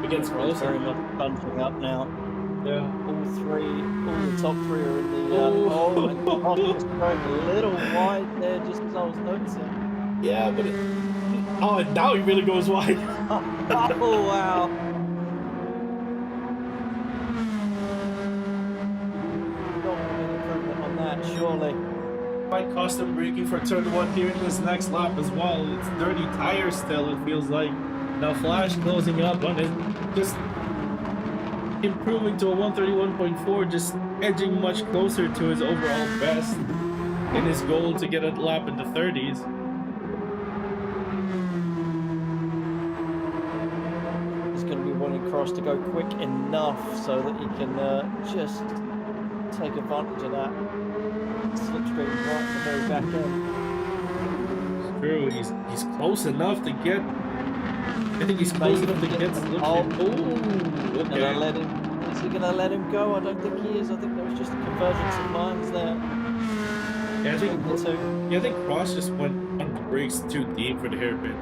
Against Cross, very much bunching up now. Yeah. All the top three are in the. Oh, and Cross just going a little wide there, just as I was noticing. Yeah, but and now he really goes wide. Oh wow. On that, surely. Might cost him braking for turn 1 here in this next lap as well. It's dirty tires still, it feels like. Now Flash closing up on it, just improving to a 131.4, just edging much closer to his overall best in his goal to get a lap in the 30s. He's going to be wanting Cross to go quick enough so that he can just take advantage of that slipstream right at the very back end. It's true, he's close enough to get. I think he's close enough to get slipstream. Oh, okay. And I let him Is he gonna let him go? I don't think he is. I think there was just a convergence of lines there. Yeah, between the two. I think Cross just went on the brakes too deep for the hairpin.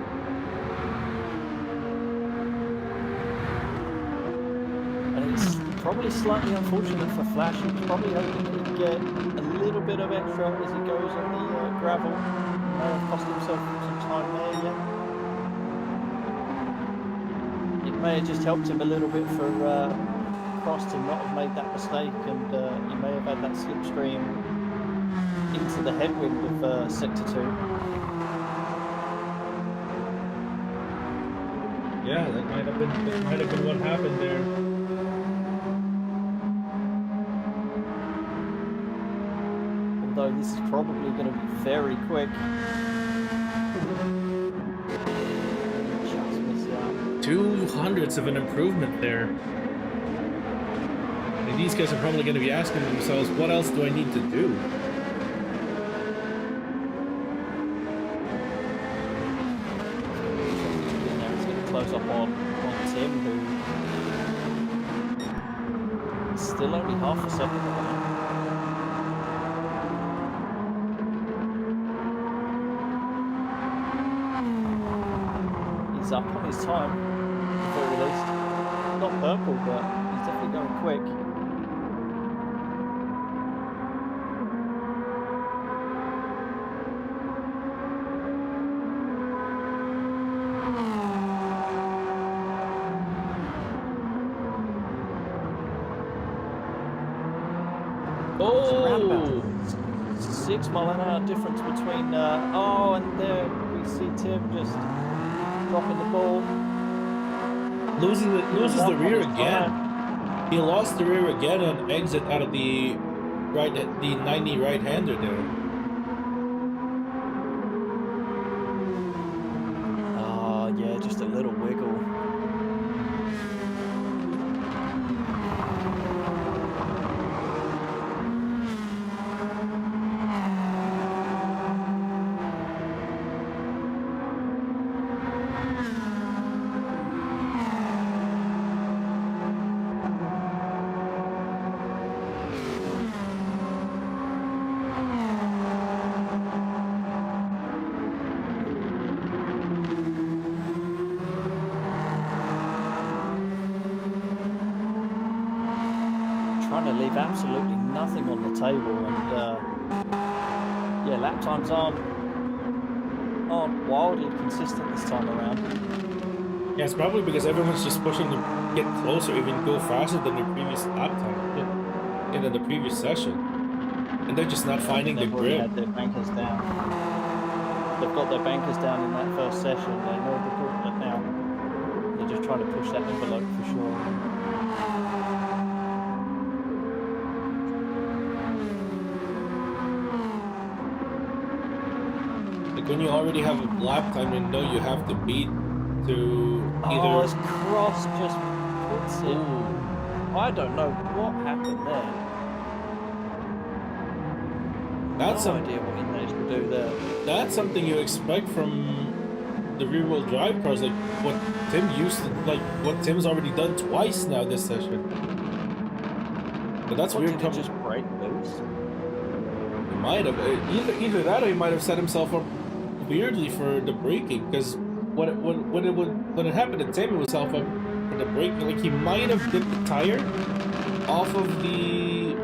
And it's probably slightly unfortunate for Flash. He was probably hoping that he'd get a little bit of extra as he goes on the gravel. May have cost himself some time there, yeah. It may have just helped him a little bit for Cross to not have made that mistake, and he may have had that slipstream into the headwind of Sector 2. Yeah, that might have been what happened there. Although this is probably going to be very quick. Just miss out. 200ths of an improvement there. And these guys are probably going to be asking themselves, what else do I need to do? Now it's going to close up on Tim, who is still only half a second behind. He's up on his time, at the very least. Not purple, but he's definitely going quick. Oh! 6 mile an hour difference between. Oh, and there we see Tim just dropping the ball. Loses the rear again. He lost the rear again on exit out of the 90 right-hander there. Oh, yeah, just a little wiggle. Trying to leave absolutely nothing on the table, and yeah, lap times aren't wildly consistent this time around. Yeah, it's probably because everyone's just pushing to get closer, even go faster than their previous lap time, and in the previous session, and they're just not finding the grip. Had their bankers down. They've got their bankers down in that first session. They know the gauntlet now. They're just trying to push that envelope for sure. When you already have a lap time, you know you have to beat to either. Oh, as Cross just puts it. Ooh. I don't know what happened there. That's no idea what he managed to do there. That's something you expect from the rear-wheel drive cars, like what Tim used to, like what Tim's already done twice now this session. But that's What, weird. did he just break loose? He might have either that, or he might have set himself up weirdly for the braking, because when it happened to Tim, it was self up for the braking. Like he might have dipped the tire off of the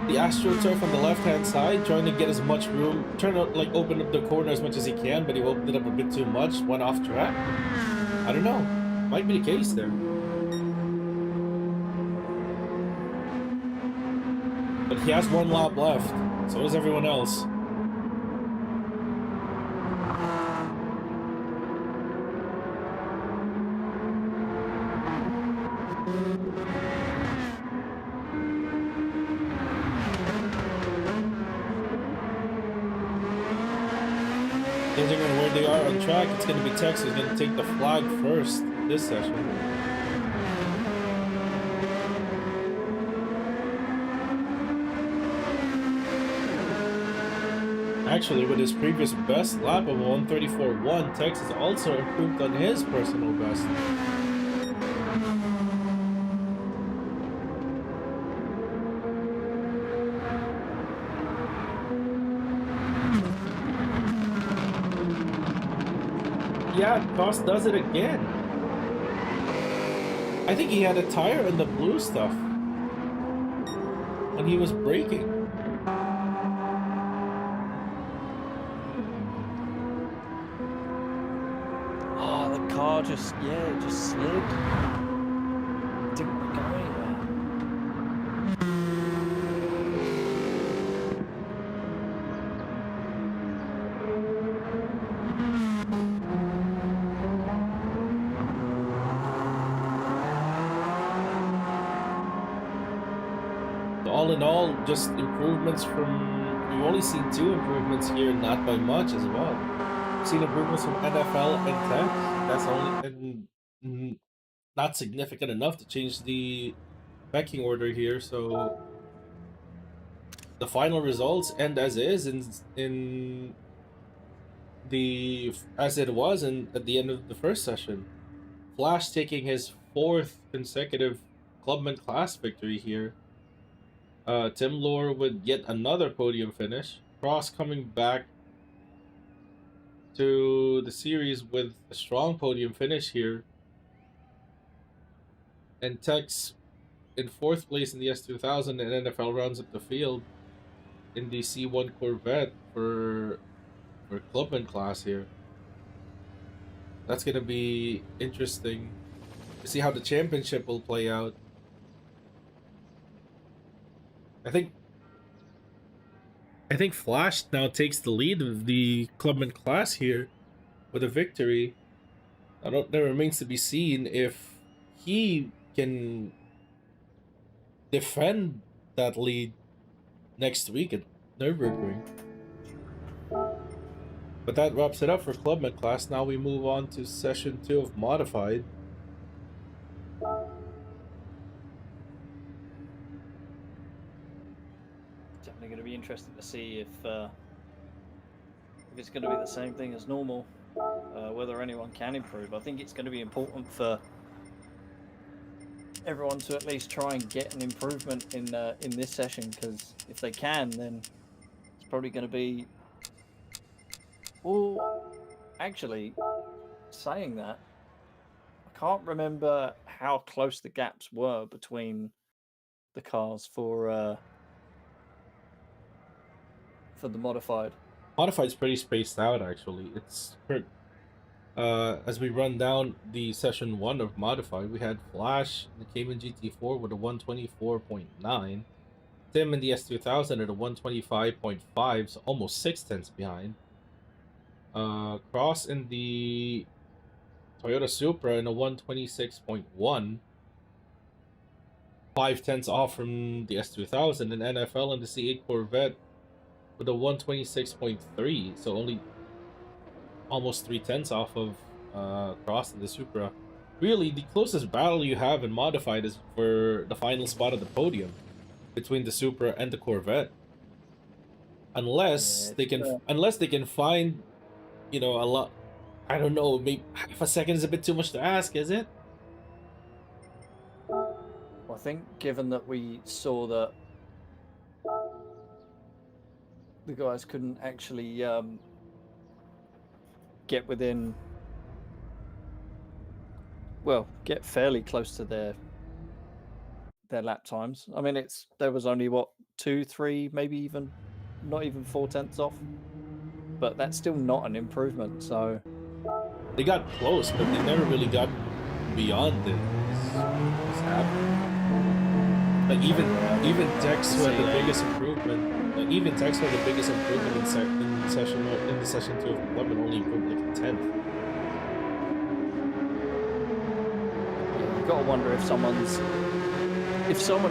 AstroTurf on the left-hand side, trying to get as much room, trying to like open up the corner as much as he can, but he opened it up a bit too much, went off track. I don't know. Might be the case there. But he has one lap left. So does everyone else. Considering where they are on track, it's going to be Texas who's going to take the flag first this session. Actually, with his previous best lap of 1:34.1, Texas also improved on his personal best. that, Cross does it again. I think he had a tire in the blue stuff when he was braking. Oh, the car just slid. Didn't go anywhere. All in all, just improvements from... We've only seen 2 improvements here, not by much as well. We've seen improvements from NFL and Tech. That's only not significant enough to change the pecking order here, so the final results end as is in the as it was at the end of the first session. Flash taking his 4th consecutive Clubman Class victory here. Tim Lore with yet another podium finish. Cross coming back to the series with a strong podium finish here. And Tex in 4th place in the S2000, and NFL rounds up the field in the C1 Corvette for Clubman Class here. That's going to be interesting to see how the championship will play out. I think Flash now takes the lead of the Clubman Class here with a victory. There remains to be seen if he can defend that lead next week at Nürburgring. But that wraps it up for Clubman Class. Now we move on to Session 2 of Modified. Definitely going to be interesting to see if it's going to be the same thing as normal, whether anyone can improve. I think it's going to be important for everyone to at least try and get an improvement in this session, because if they can, then it's probably going to be... Well, actually, saying that, I can't remember how close the gaps were between the cars for the Modified. Modified's pretty spaced out, actually. It's as we run down the Session 1 of Modified, we had Flash in the Cayman GT4 with a 124.9. Tim in the S2000 at a 125.5, so almost 0.6 behind. Cross in the Toyota Supra in a 126.1, 0.5 off from the S2000, and NFL in the C8 Corvette with a 126.3, so only almost 0.3 off of Cross in the Supra. Really, the closest battle you have in Modified is for the final spot of the podium between the Supra and the Corvette. Unless they can find, you know, a lot. I don't know, maybe half a second is a bit too much to ask, is it? Well, I think given that we saw that the guys couldn't actually get within, well, get fairly close to their lap times. I mean, there was only what 2, 3, maybe even not even 0.4 off, but that's still not an improvement. So they got close, but they never really got beyond this happened. Like even Tex who had the biggest improvement. Even Tex had the biggest improvement in the session 2 of Club, and only improved like a 10th. You've got to wonder if someone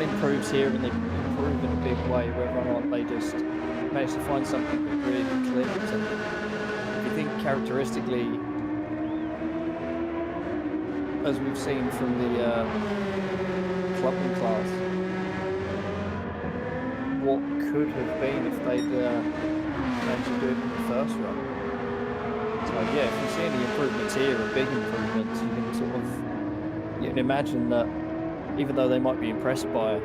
improves here and they improve in a big way, whether or not they just manage to find something that really clicks. And if you think characteristically, as we've seen from the Clubman Class, what could have been if they'd managed to do it in the first run. So yeah, if you see any improvements here, or big improvements, you can imagine that even though they might be impressed by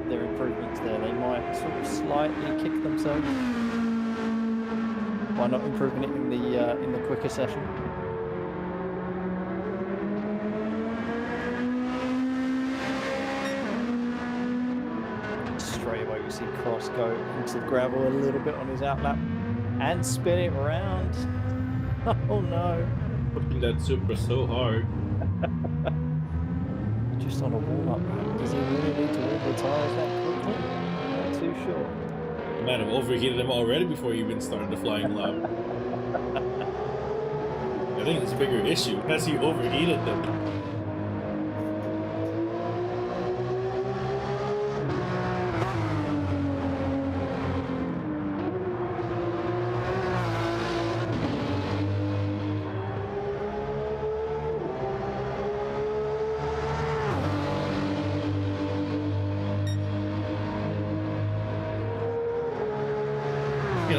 their improvements there, they might sort of slightly kick themselves. Why not improving it in the quicker session? Straight away we see Cross go into the gravel a little bit on his outlap and spin it around. Oh no. Pushing that Supra so hard. Just on a warm-up lap. Does he really need to warm the tyres that quickly? Not too sure. Man, I've overheated them already before you even started the flying lap. I think it's a bigger issue. Has he overheated them?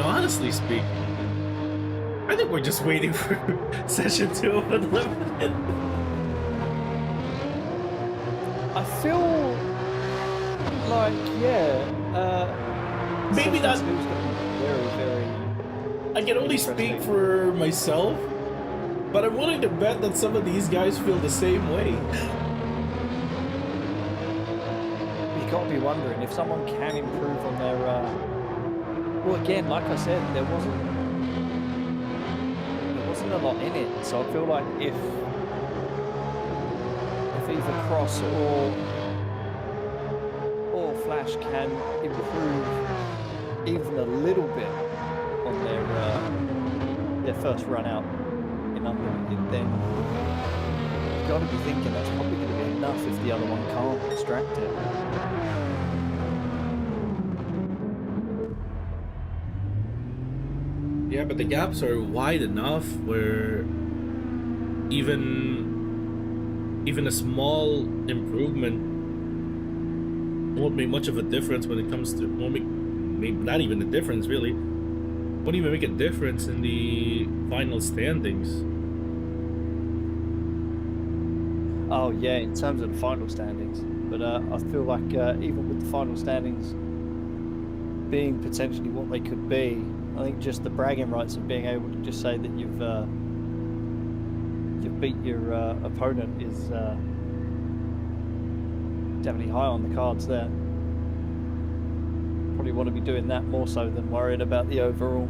Honestly speaking, I think we're just waiting for session 2 of Unlimited. I feel like, maybe not. Very, very. I can only speak for myself, but I'm willing to bet that some of these guys feel the same way. You've got to be wondering if someone can improve on their. Well, again, like I said, there wasn't a lot in it, so I feel like if either Cross or Flash can improve even a little bit on their first run out in Unlimited, then you've got to be thinking that's probably going to be enough if the other one can't extract it. Yeah, but the gaps are wide enough where even a small improvement won't make much of a difference when it comes to, not even a difference really, won't even make a difference in the final standings. Oh yeah, in terms of the final standings, but I feel like even with the final standings being potentially what they could be, I think just the bragging rights of being able to just say that you've beat your opponent is definitely high on the cards there. Probably want to be doing that more so than worrying about the overall.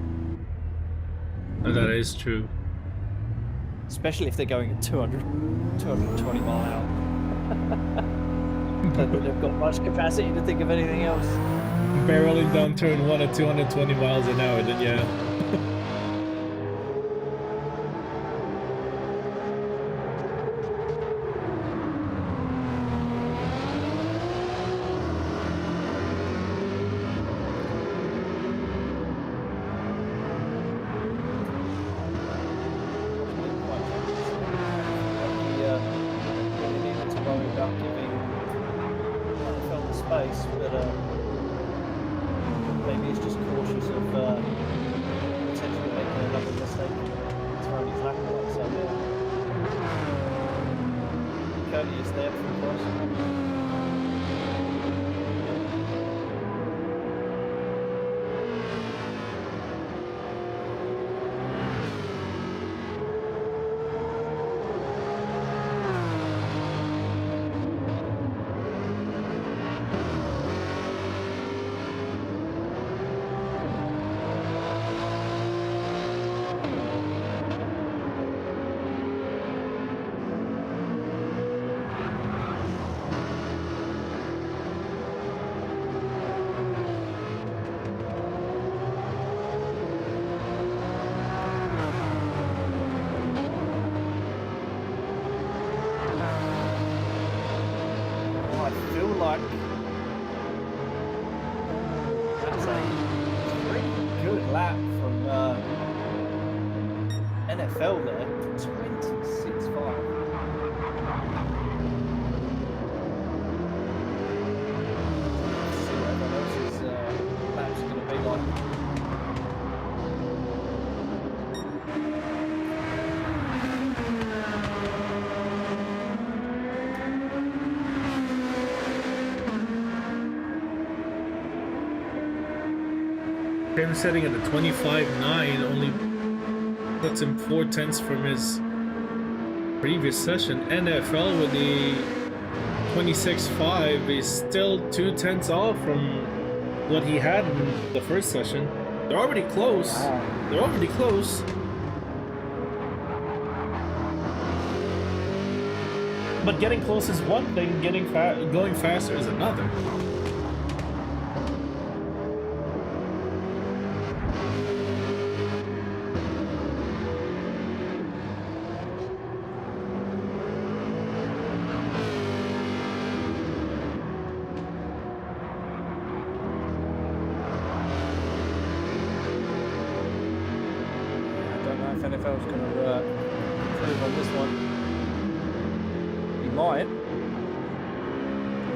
That is true. Especially if they're going at 220 mile an hour. Don't think they've got much capacity to think of anything else. Barreling down turn 1 at 220 miles an hour, then yeah. NFL there, 26.5. See what everyone else's laps are going to be like. Him setting at the 25.9 only puts him 4/10 from his previous session. NFL with the 26.5 is still 2/10 off from what he had in the first session. They're already close. Wow. They're already close. But getting close is one thing, going faster is another. NFL's going to improve on this one. He might.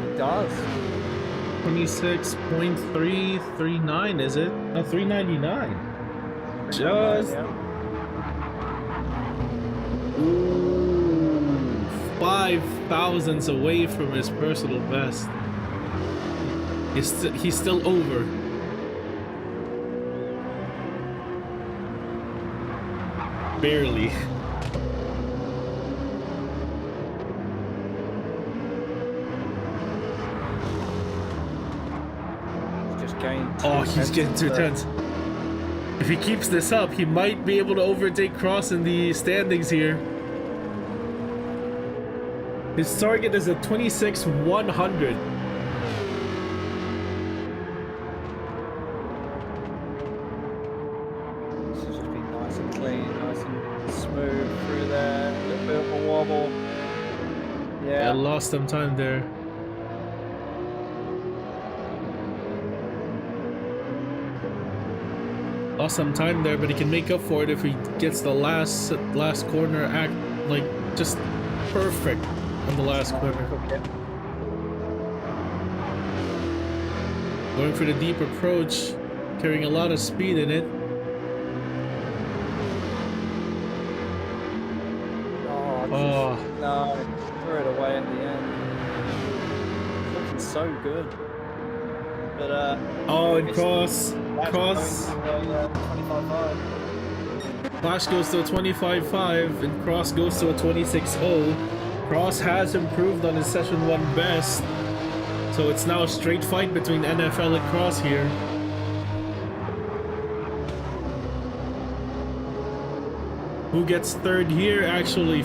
He does. 26.339, is it? No, 399. Just. Ooh, 5 thousandths away from his personal best. He's still over. Barely. Just gained. Oh, he's getting 2/10. If he keeps this up, he might be able to overtake Cross in the standings here. His target is a 26,100. Yeah, I lost some time there. Lost some time there, but he can make up for it if he gets the last corner act like just perfect on the last corner. Going for the deep approach, carrying a lot of speed in it. Oh, no. Threw it away at the end. Looking so good. But oh, and Cross 25.5. Flash goes to a 25.5 and Cross goes to a 26.0. Cross has improved on his session 1 best, so it's now a straight fight between NFL and Cross here. Who gets third here actually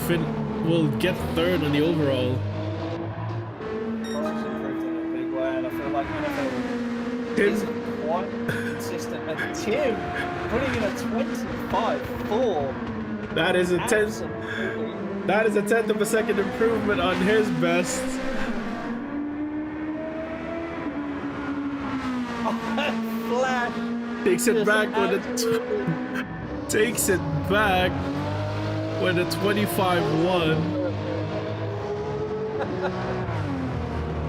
will get third in the overall. Cross has improved in a big way, and I feel like NFL isn't quite consistent. And Tim putting in a 25.4. That is a 10th. That is a 10th of a second improvement on his best. Flash Takes it back with a takes it back with a 25.1.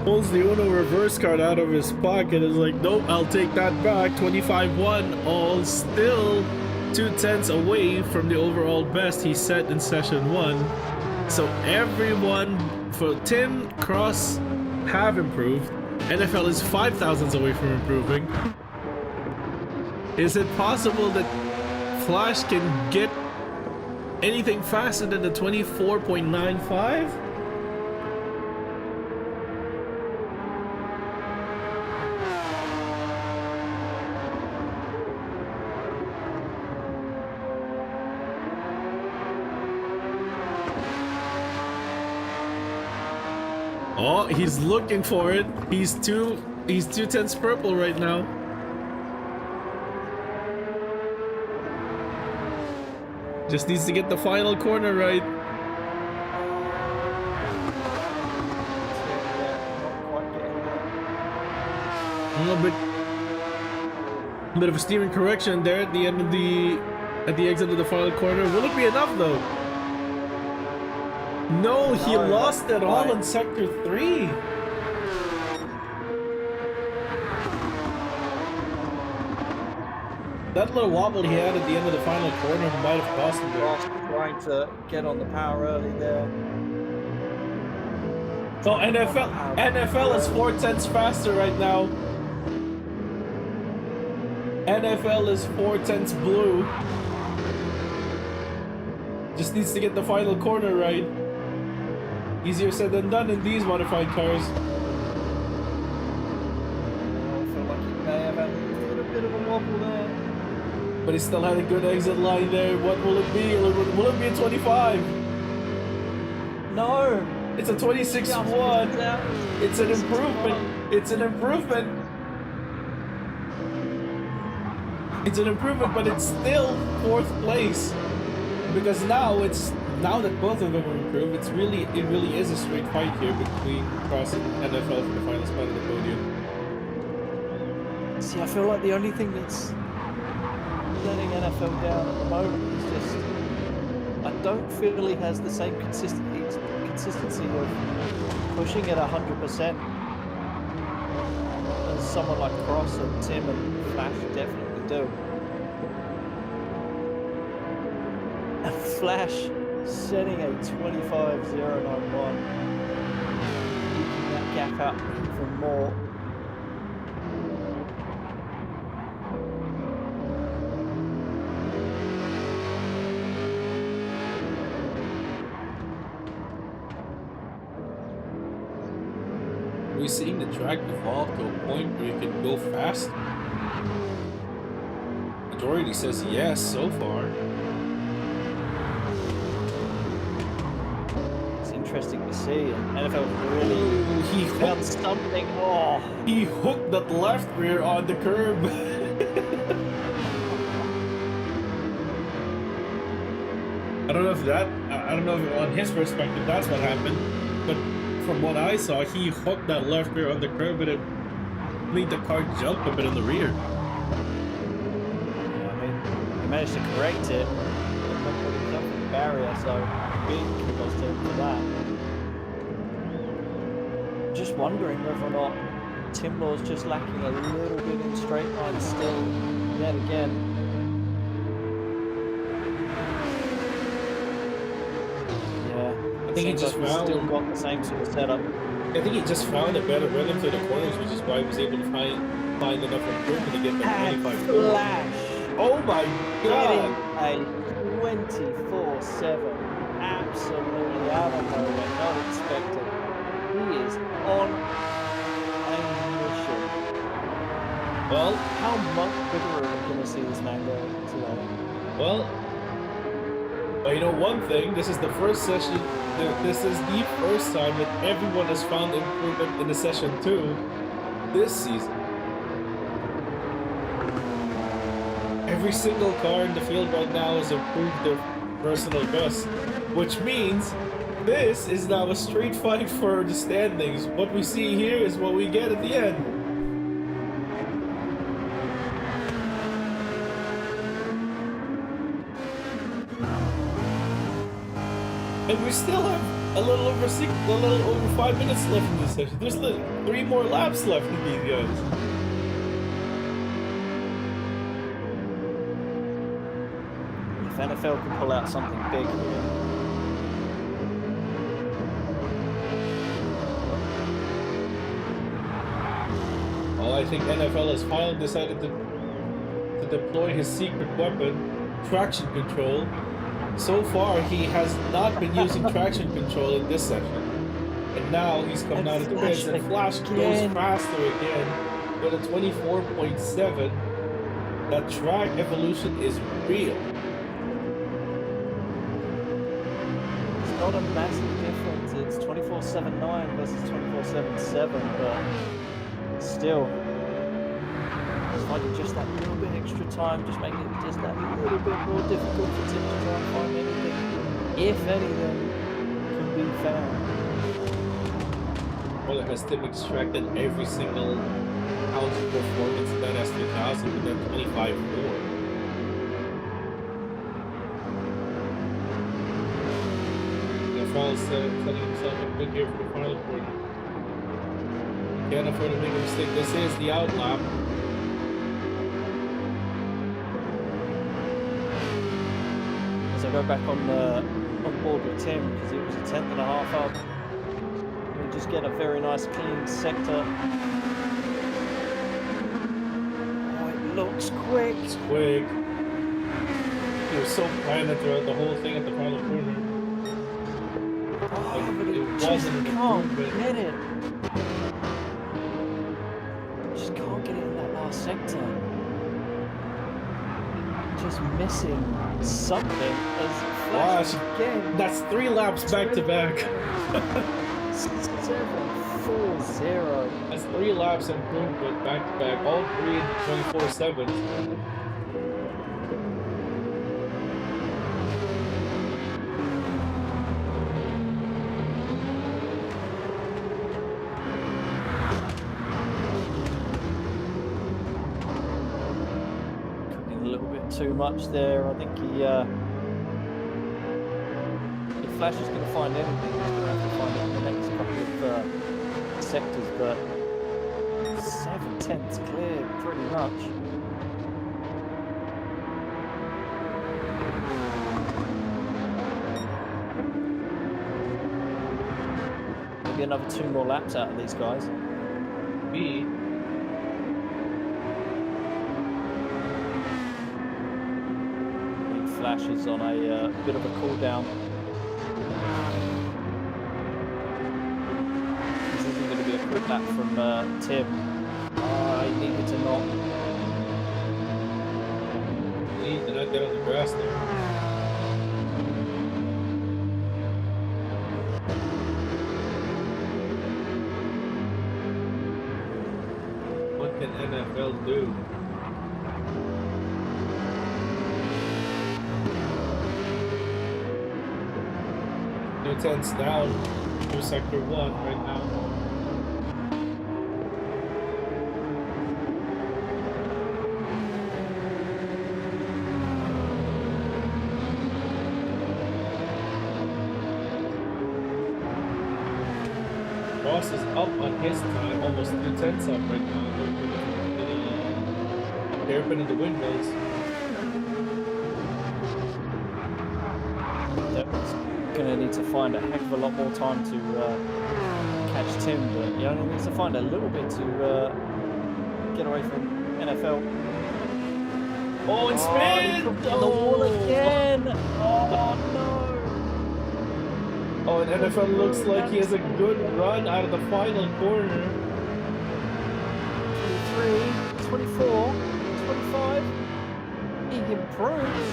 Pulls the Uno reverse card out of his pocket. Is like, nope, I'll take that back. 25.1, all still 2/10 away from the overall best he set in session 1. So everyone for Tim, Cross have improved. NFL is 5 thousandths away from improving. Is it possible that Flash can get anything faster than the 24.95? Oh, he's looking for it. He's 2/10 purple right now. Just needs to get the final corner right. A little bit of a steering correction there at the end of at the exit of the final corner. Will it be enough though? No, he lost it all in sector 3. That little wobble he had at the end of the final corner might have cost him there. Trying to get on the power early there. So NFL is 4/10 faster right now. NFL is 4/10 blue. Just needs to get the final corner right. Easier said than done in these modified cars. I feel like he may have had a little bit of a wobble there. But he still had a good exit line there. What will it be? Will it be a 25? No! It's a 26-1. It's an improvement. It's an improvement. It's an improvement, but it's still 4th place. Because now that both of them have improved, it really is a straight fight here between Cross and NFL for the final spot of the podium. See, I feel like the only thing that's letting NFL down at the moment is just I don't feel he has the same consistency of pushing it 100% as someone like Cross and Tim and Flash definitely do. And Flash setting a 25.091, keeping that gap out even more. Are we seeing the track evolve to a point where you can go fast? Majority says yes so far. It's interesting to see. NFL really He found something. Oh, He hooked that left rear on the curb. I don't know if on his perspective that's what happened, but from what I saw, he hooked that left rear on the curb and it made the car jump a bit in the rear. yeah, I mean, he managed to correct it and not put himself in the barrier, so big kudos to him for that. Just wondering whether or not Tim Law's just lacking a little bit in straight line still, yet again. I think he just still got the same sort of setup. I think he just found a better rhythm through the corners, which is why he was able to find enough improvement to get that 25 goal. Flash! Oh my god! Getting a 24/7, absolutely out of nowhere, not expected. He is on a mission. Well, How much quicker are we going to see this man go today? well, you know one thing, this is the first session, this is the first time that everyone has found improvement in the session 2 this season. Every single car in the field right now has improved their personal best, which means this is now a straight fight for the standings. What we see here is what we get at the end. And we still have a little over 5 minutes left in this session. There's 3 more laps left in these guys. If NFL can pull out something big here. Well, I think NFL has finally decided to deploy his secret weapon, traction control. So far, he has not been using traction control in this session. And now he's coming out of the pits, and Flash goes faster again with a 24.7. That track evolution is real. It's not a massive difference. It's 24.79 versus 24.77, but still, it's finding just that little bit extra time, just making it just that little bit more difficult for Tim to try and find anything, if anything, can be found. Well, has Tim extracted every single ounce of performance in that S3000 with that 25.4. Fall's setting himself up good here for the final quarter. Can't afford to make a mistake. This is the out lap. As I go back on board with Tim, because it was a 10.5 up. We just get a very nice clean sector. Oh, it looks quick. It's quick. He was so planted throughout the whole thing at the final corner. Oh, but It he just wasn't an can't improvement. get it. Just can't get it in that last sector. Just missing something as Flash Flash. again. That's 3 laps back to back. 7-4-0. That's 3 laps improvement back to back. All 3 in 24/7. A little bit too much there. I think he, if Flash is going to find anything, he's going to have to find it in the next couple of sectors. But 7/10 clear, pretty much. Maybe another 2 more laps out of these guys. B. Flash is on a bit of a cool down. This isn't going to be a quick lap from Tim. He needed to not. Need to not get on the grass there. What can NFL do? Tenths down to sector 1 right now. Ross is up on his time, almost 2 tenths up right now. The hairpin of the windmills. Going to need to find a heck of a lot more time to catch Tim, but he only needs to find a little bit to get away from NFL. Oh, and spin! On the wall again! Oh no! Oh, and NFL looks like he has a good run out of the final corner. 23, 24, 25. He improves.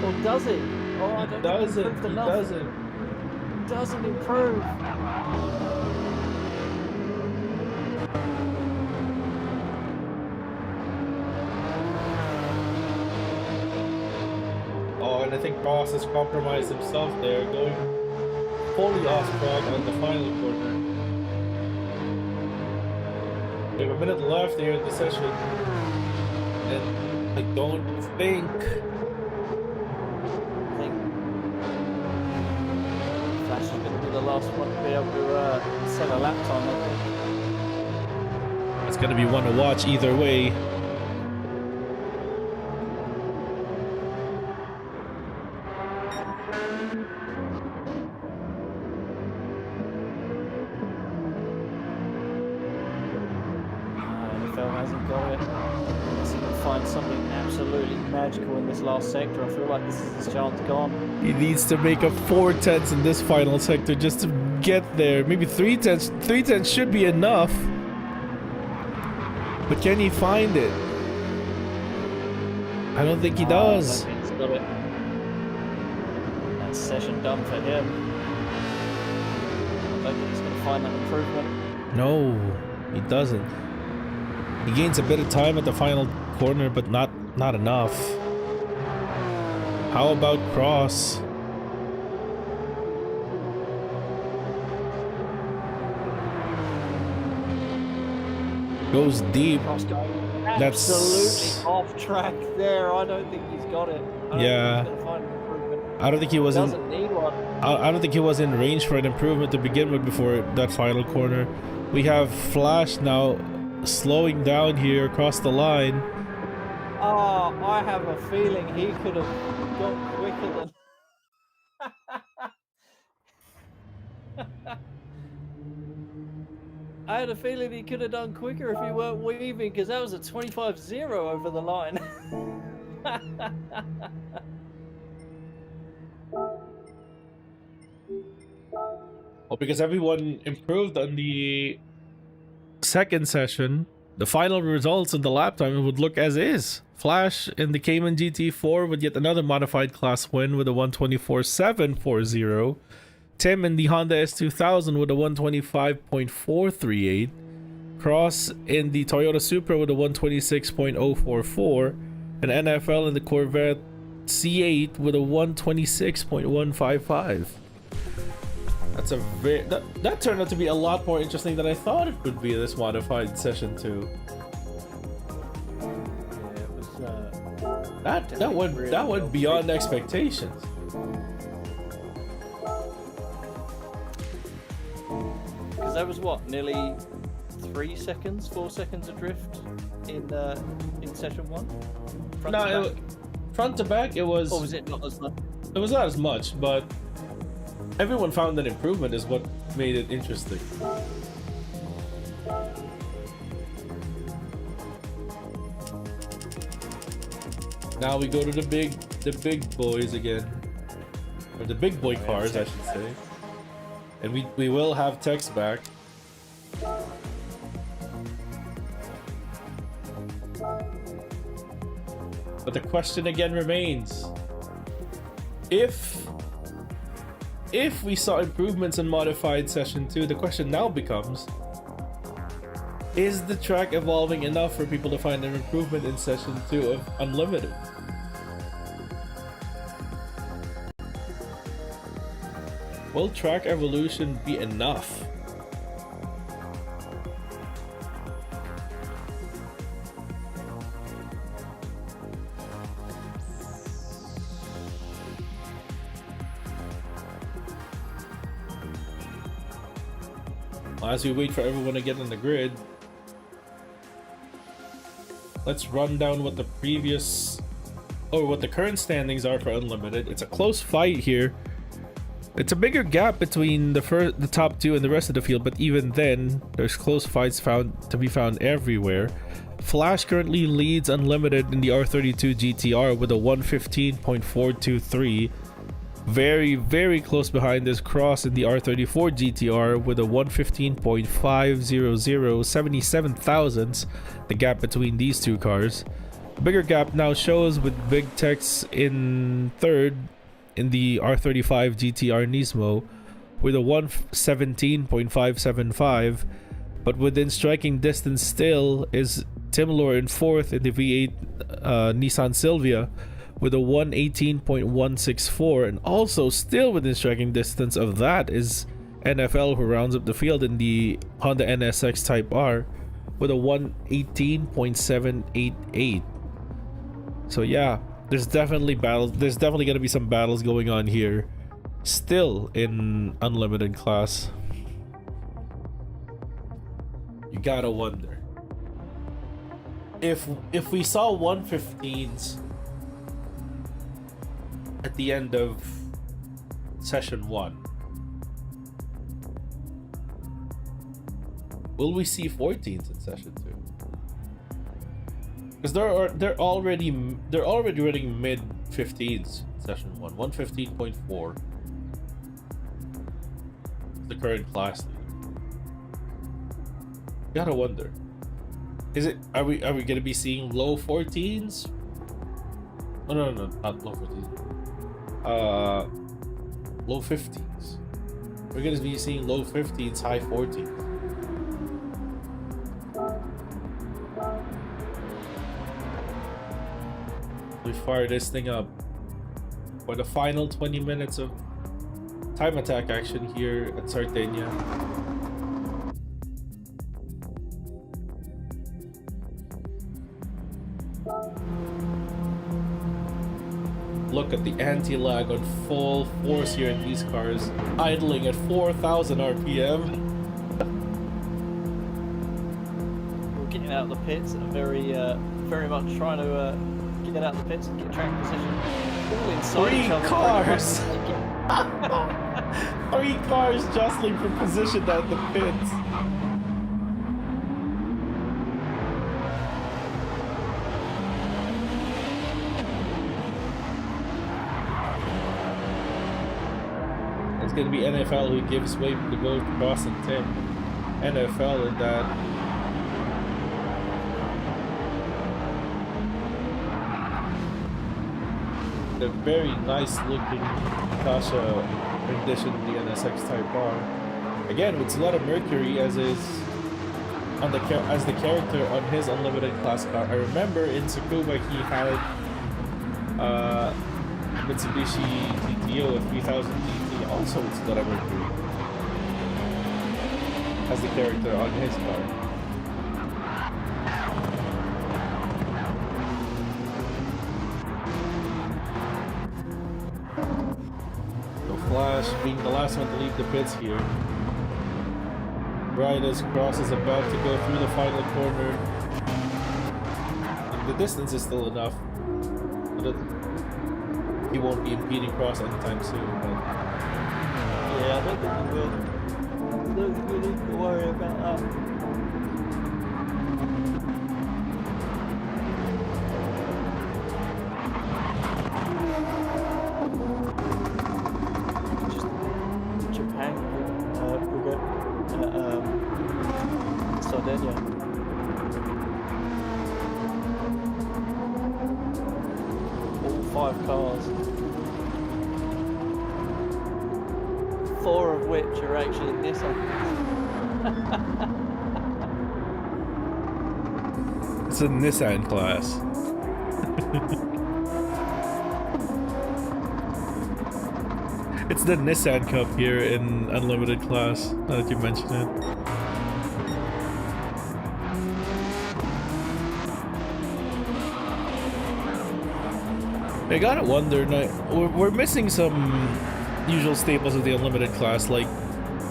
Or does it? Oh, I don't Doesn't. think He enough. Doesn't improve. Oh, and I think Ross has compromised himself there, going fully off track on the final corner. We have a minute left here in the session, and I don't think Flash is going to be the last one to be able to set a lap time, I think. it's going to be one to watch either way. NFL hasn't got it. Unless he can find something absolutely magical in this last sector. I feel like this is his chance gone. He needs to make a 4 tenths in this final sector just to get there. Maybe 3 tenths. 3 tenths should be enough. But can he find it? I don't think he does. I don't think he's got it. That's session done for him. I don't think he's going to find that improvement. No, he doesn't. He gains a bit of time at the final corner, but not enough. How about Cross? Goes deep. Cross going That's- absolutely off track there. I don't think he's got it. I don't Yeah. think he's going to find an improvement. I don't think he was in. Doesn't need one. I don't think he was in range for an improvement to begin with before that final corner. We have Flash now slowing down here across the line. Oh, I have a feeling he could have gone quicker than. I had a feeling he could have done quicker if he weren't weaving, because that was a 25-0 over the line. Well, because everyone improved on the second session, the final results in the lap time would look as is. Flash in the Cayman GT4 with yet another modified class win with a 124.740. Tim in the Honda S2000 with a 125.438. Cross in the Toyota Supra with a 126.044. And NFL in the Corvette C8 with a 126.155. That's a very that turned out to be a lot more interesting than I thought it would be, this modified session 2. Yeah, it was That went beyond expectations. because that was what, nearly 4 seconds adrift in session 1. Front to back it was. Or was it not as much? It was not as much, but everyone found that improvement is what made it interesting. Now we go to the big boys again, or the big boy cars, I should say, and we will have text back. But the question again remains: if we saw improvements in modified session 2, the question now becomes, is the track evolving enough for people to find an improvement in session 2 of Unlimited? Will track evolution be enough? As we wait for everyone to get on the grid, let's run down what the current standings are for Unlimited. It's a close fight here. It's a bigger gap between the top 2 and the rest of the field, but even then, there's close fights to be found everywhere. Flash currently leads Unlimited in the R32 GTR with a 115.423. Very, very close behind is Cross in the R34 GTR with a 115.500, 77 thousandths, the gap between these two cars. Bigger gap now shows with Big Tex in third in the R35 GTR Nismo with a 117.575, but within striking distance still is Timlor in fourth in the V8 Nissan Silvia with a 118.164, and also still within striking distance of that is NFL, who rounds up the field in the Honda NSX Type R with a 118.788. So yeah, there's definitely battles. There's definitely going to be some battles going on here still in Unlimited class. You gotta wonder if we saw 115s at the end of session 1, will we see 14s in session 2? Because they're already running mid 15s in session 1. 115.4 the current class leader. Gotta wonder, are we gonna be seeing low 14s? Oh, no, not low 14s. Low 15s. We're gonna be seeing low 15s, high 14s. We fire this thing up for the final 20 minutes of time attack action here at Sardegna. Look at the anti-lag on full force here in these cars, idling at 4,000 RPM. We're getting out of the pits and very much trying to get out of the pits and get track position. All inside each other. 3 cars jostling for position at the pits. It's gonna be NFL who gives way to go to Boston Tim. NFL in that. The very nice looking Tasha rendition of the NSX Type R. Again, with a lot of Mercury as is on the character on his unlimited class car. I remember in Tsukuba he had Mitsubishi GTO with 3000 GT also with a lot of Mercury as the character on his car. Flash being the last one to leave the pits here. Right as Cross is about to go through the final corner. The distance is still enough. But he won't be impeding Cross anytime soon. But yeah, I don't think he will. I don't think we need to worry about that. Sardegna. All 5 cars. 4 of which are actually Nissan. it's a Nissan class. It's the Nissan Cup here in Unlimited class, now that you mention it. I gotta wonder, we're missing some usual staples of the Unlimited class, like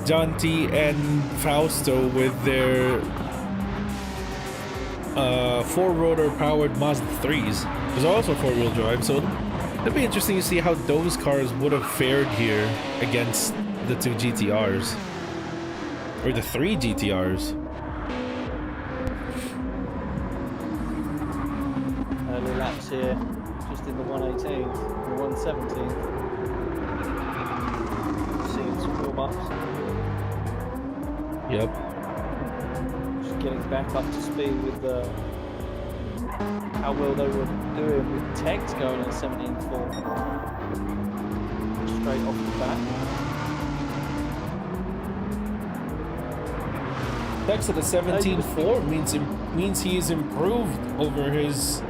John T and Fausto with their 4-rotor powered Mazda 3s. There's also 4-wheel drive, so it'd be interesting to see how those cars would have fared here against the 2 GTRs. Or the 3 GTRs. Early laps here. Just in the 118th, the 117th. Seeing some warm-ups. Yep. Just getting back up to speed with how well they were doing with Tex going at 17.4. Straight off the bat. Tex at a 17.4 means he's improved over his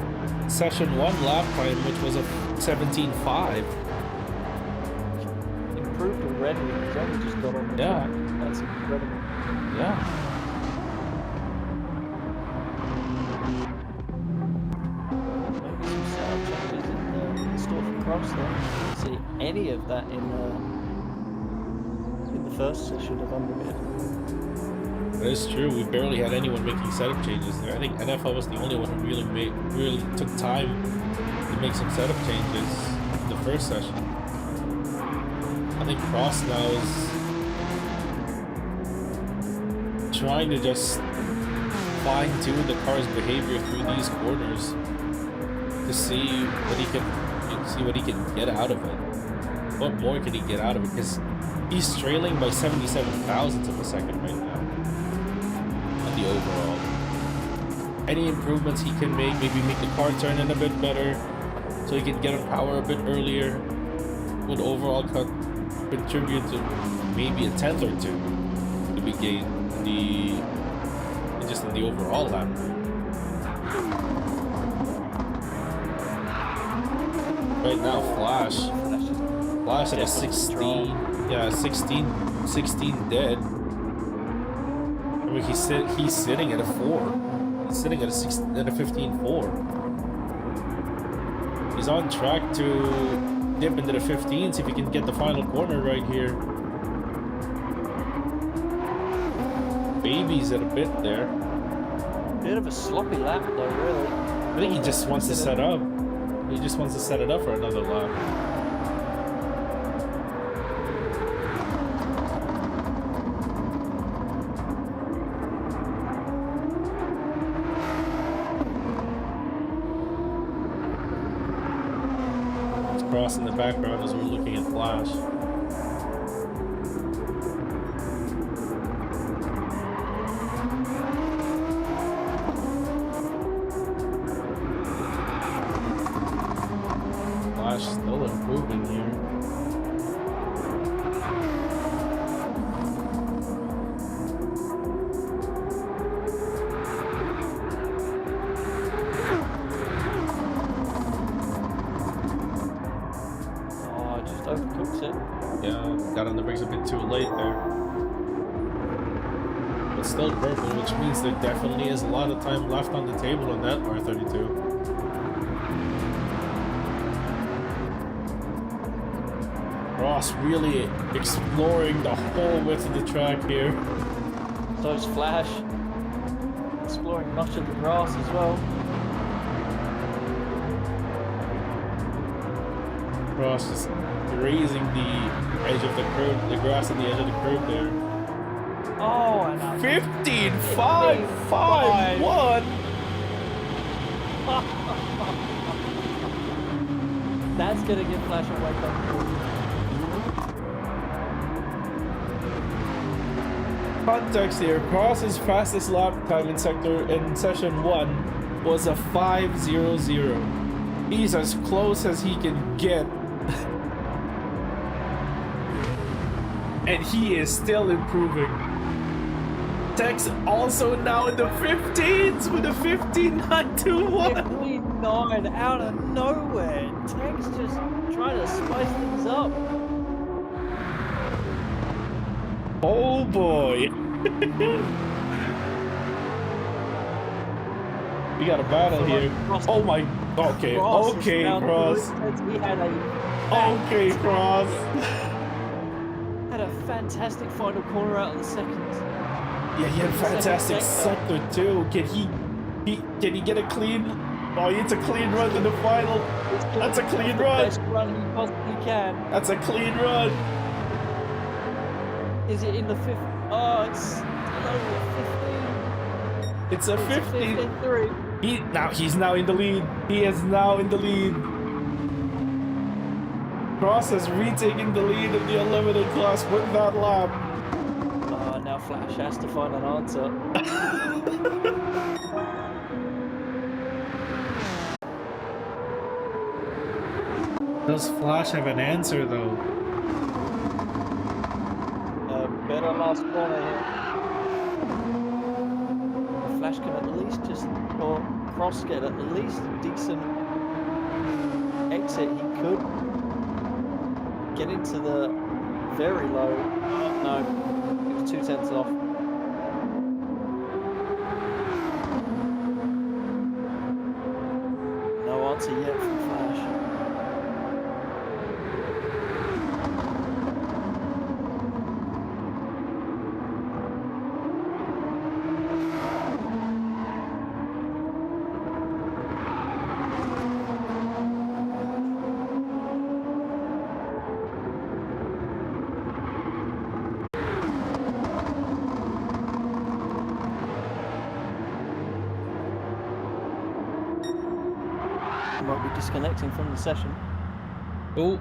Session 1 lap time, which was a 17.5. Improved already. He's only just got on the track. That's incredible. Yeah. Maybe some setup changes in the store for Cross there. Didn't see any of that in the first session of Unlimited. That is true. We barely had anyone making setup changes there. I think NFL was the only one who really took time to make some setup changes in the first session. I think Cross now is trying to just fine-tune the car's behavior through these corners to see what he can get out of it. What more can he get out of it? Because he's trailing by 77 thousandths of a second right now. The overall. Any improvements he can make, maybe make the car turn in a bit better so he can get on power a bit earlier, would overall contribute to maybe a 10th or 2 to be gained in the overall lap. Right now Flash at a 16, yeah, 16 dead. I mean, he's sitting at a 4. He's sitting at a 15.4. He's on track to dip into the 15s if he can get the final corner right here. Baby's at a bit there. Bit of a sloppy lap though, really. I think he just wants to set up. He just wants to set it up for another lap. Cross in the background as we're looking at Flash. the brakes a bit too late there. But still purple, which means there definitely is a lot of time left on the table on that R32. Ross really exploring the whole width of the track here. So's Flash. Exploring much of the grass as well. Ross just grazing the edge of the curve, the grass on the edge of the curve there. Oh, and 15, 5, 5, 1. That's gonna give Flash a wake up. Context here, Cross's fastest lap time in session 1 was a 5:00. He's as close as he can get. And he is still improving. Tex also now in the 15s with a 15.91. 59 out of nowhere. Tex just trying to spice things up. Oh boy. We got a battle here. Oh my. Okay, okay, Cross. He had a Okay, Cross. Had a fantastic final corner out of the second. Yeah, he had a fantastic sector too. Can he get a clean? Oh, it's a clean run to the final. That's a clean run. Best run he possibly can. That's a clean run. Is it in the fifth? Oh, it's below 15. It's a 15. 15-3. He's now in the lead. He is now in the lead. Cross has retaken the lead of the unlimited class with that lap. Oh, now Flash has to find an answer. Does Flash have an answer though? Better last corner here. Flash can at least just, or Cross get at least a decent exit. He could get into the very low. No, it was 2 tenths off. No answer yet from Flash. Might be disconnecting from the session. Oh.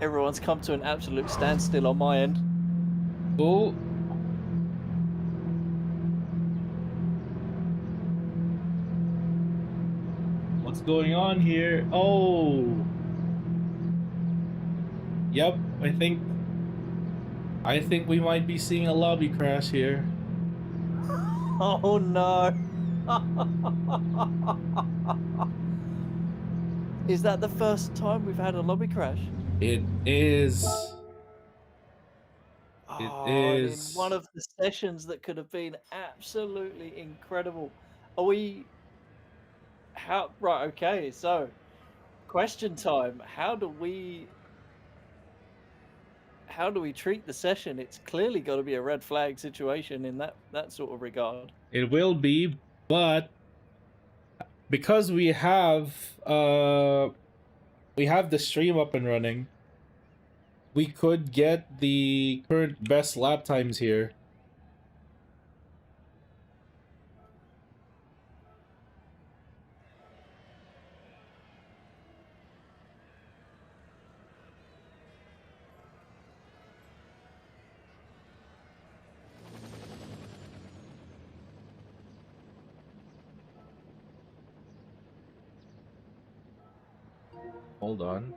Everyone's come to an absolute standstill on my end. Oh. What's going on here? Oh. Yep, I think we might be seeing a lobby crash here. Oh no. Is that the first time we've had a lobby crash? It is. It is. In one of the sessions that could have been absolutely incredible. Are we... Right, okay, so... Question time. How do we treat the session? It's clearly got to be a red flag situation in that sort of regard. It will be, but because we have the stream up and running, we could get the current best lap times here. Hold on.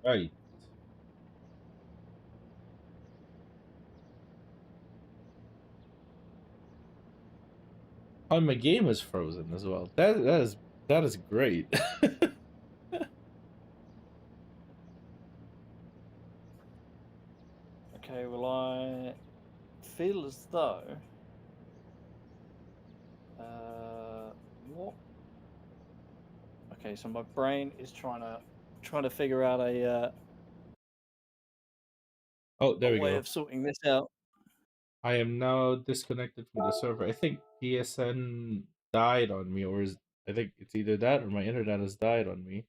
Right. Oh, my game is frozen as well. That is great. Okay, well, I feel as though. What? Okay, so my brain is trying to figure out Oh, a there we way go. of sorting this out. I am now disconnected from the server. I think PSN died on me, or is I think it's either that or my internet has died on me.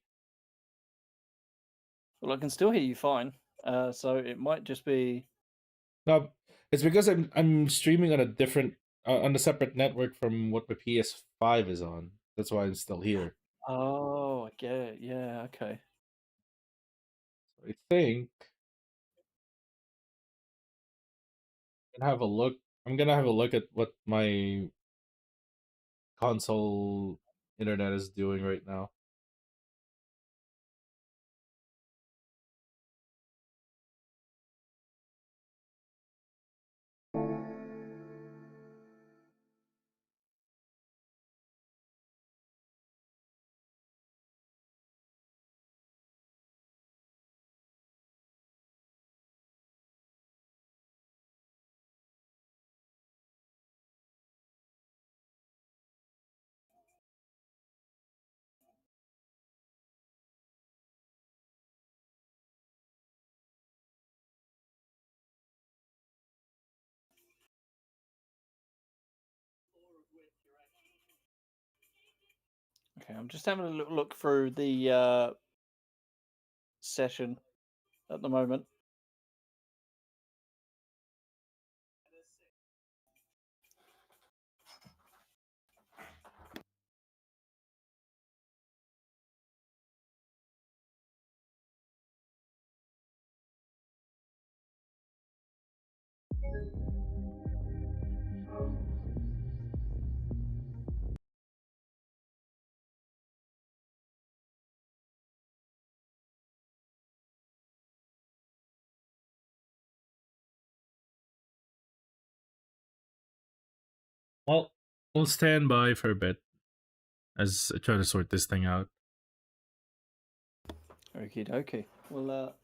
Well, I can still hear you fine. So it might just be. No, it's because I'm streaming on a different on a separate network from what my PS5 is on. That's why I'm still here. Oh, I get it. Yeah. Okay. So I think have a look. I'm gonna have a look at what my console internet is doing right now. Okay, I'm just having a little look through the session at the moment. Well, we'll stand by for a bit as I try to sort this thing out. Okie dokie. Well,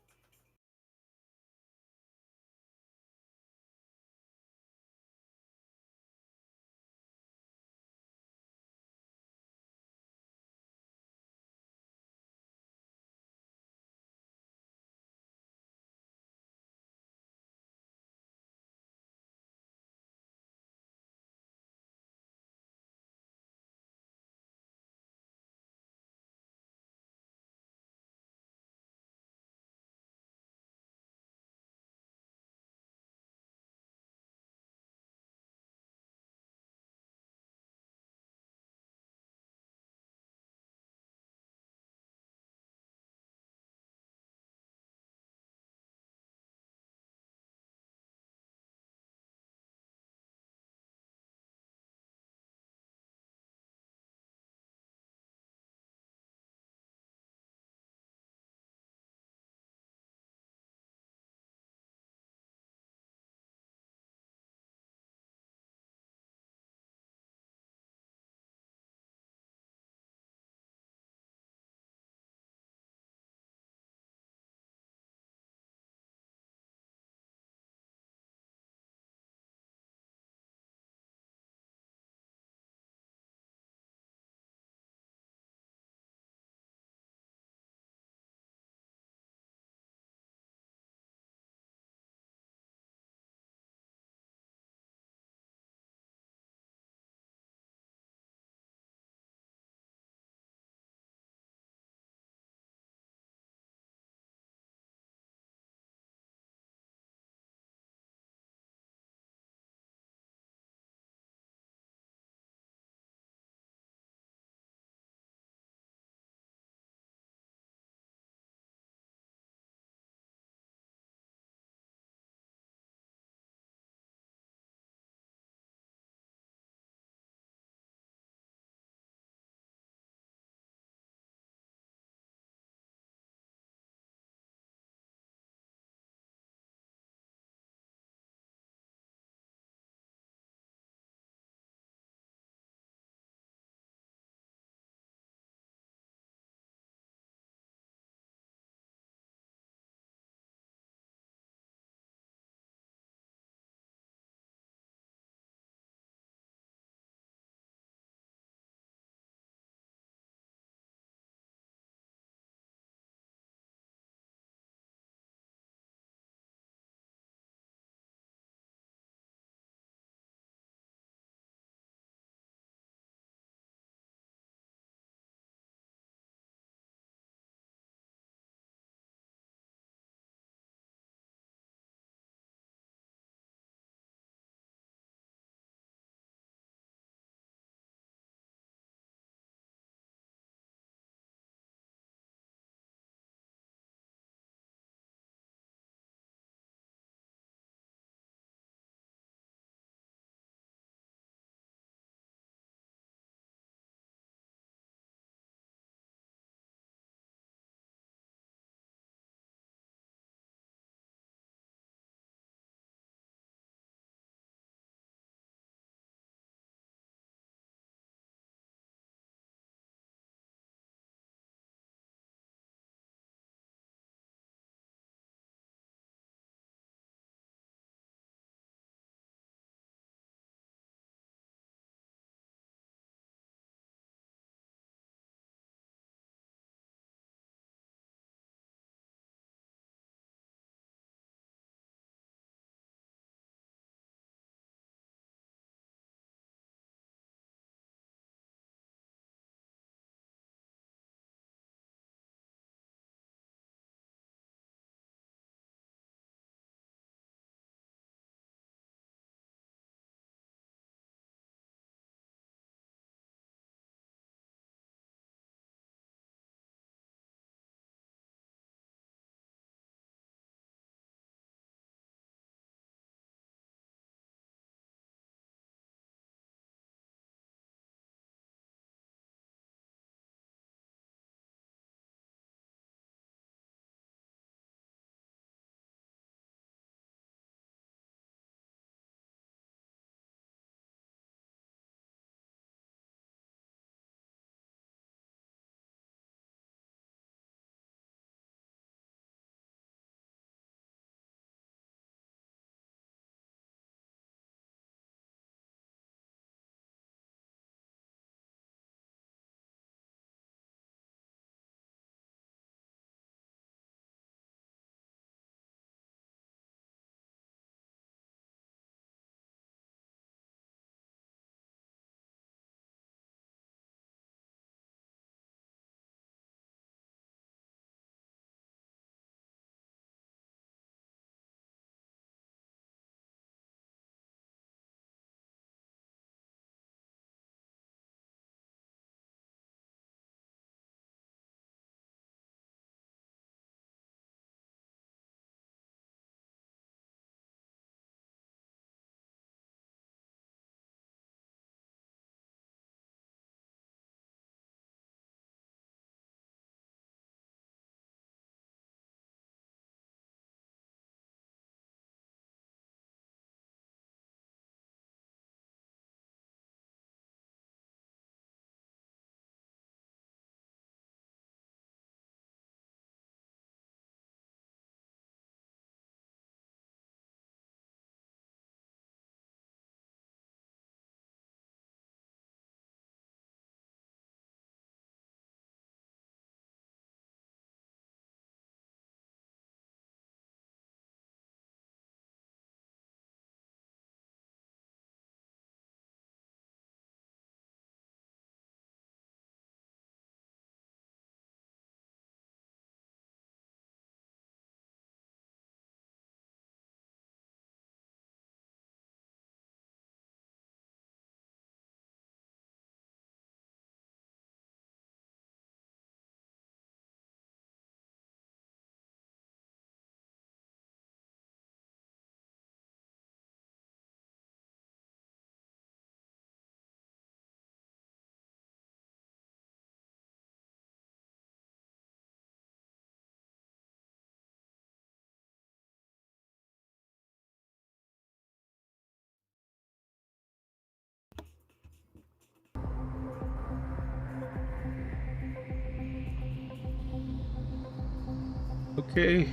Okay.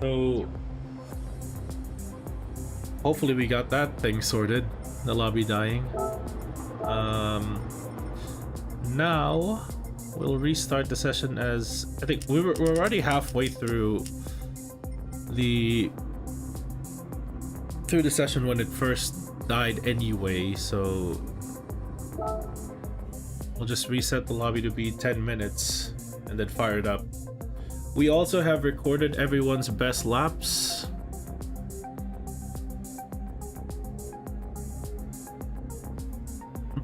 So hopefully we got that thing sorted. The lobby dying. Now we'll restart the session as I think we're already halfway through the session when it first died anyway, so we'll just reset the lobby to be 10 minutes and then fire it up. We also have recorded everyone's best laps.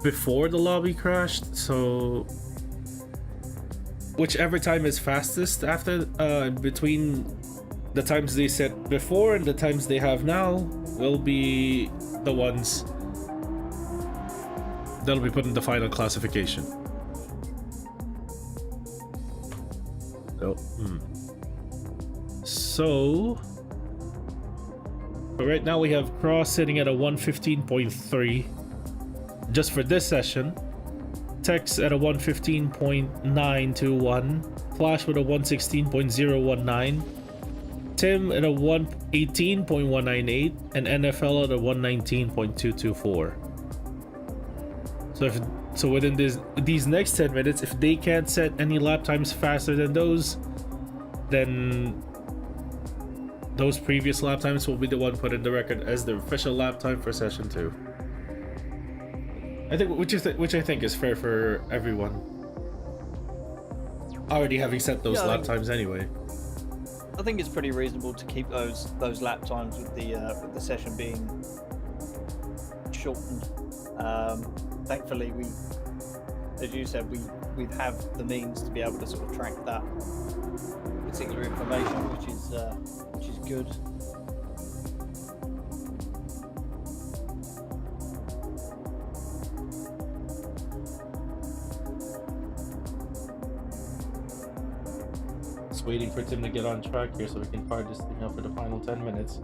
Before the lobby crashed, so whichever time is fastest after between the times they set before and the times they have now will be the ones that'll be put in the final classification. So right now we have Cross sitting at a 115.3 just for this session, Tex at a 115.921, Flash with a 116.019, Tim at a 118.198, and NFL at a 119.224. So within these next 10 minutes, if they can't set any lap times faster than those, then those previous lap times will be the one put in the record as the official lap time for session 2. I think which I think is fair for everyone. Already having set those lap times anyway. I think it's pretty reasonable to keep those lap times with the session being shortened. Thankfully, we, as you said, we have the means to be able to sort of track that particular information, which is good. Just waiting for Tim to get on track here so we can fire this thing up for the final 10 minutes.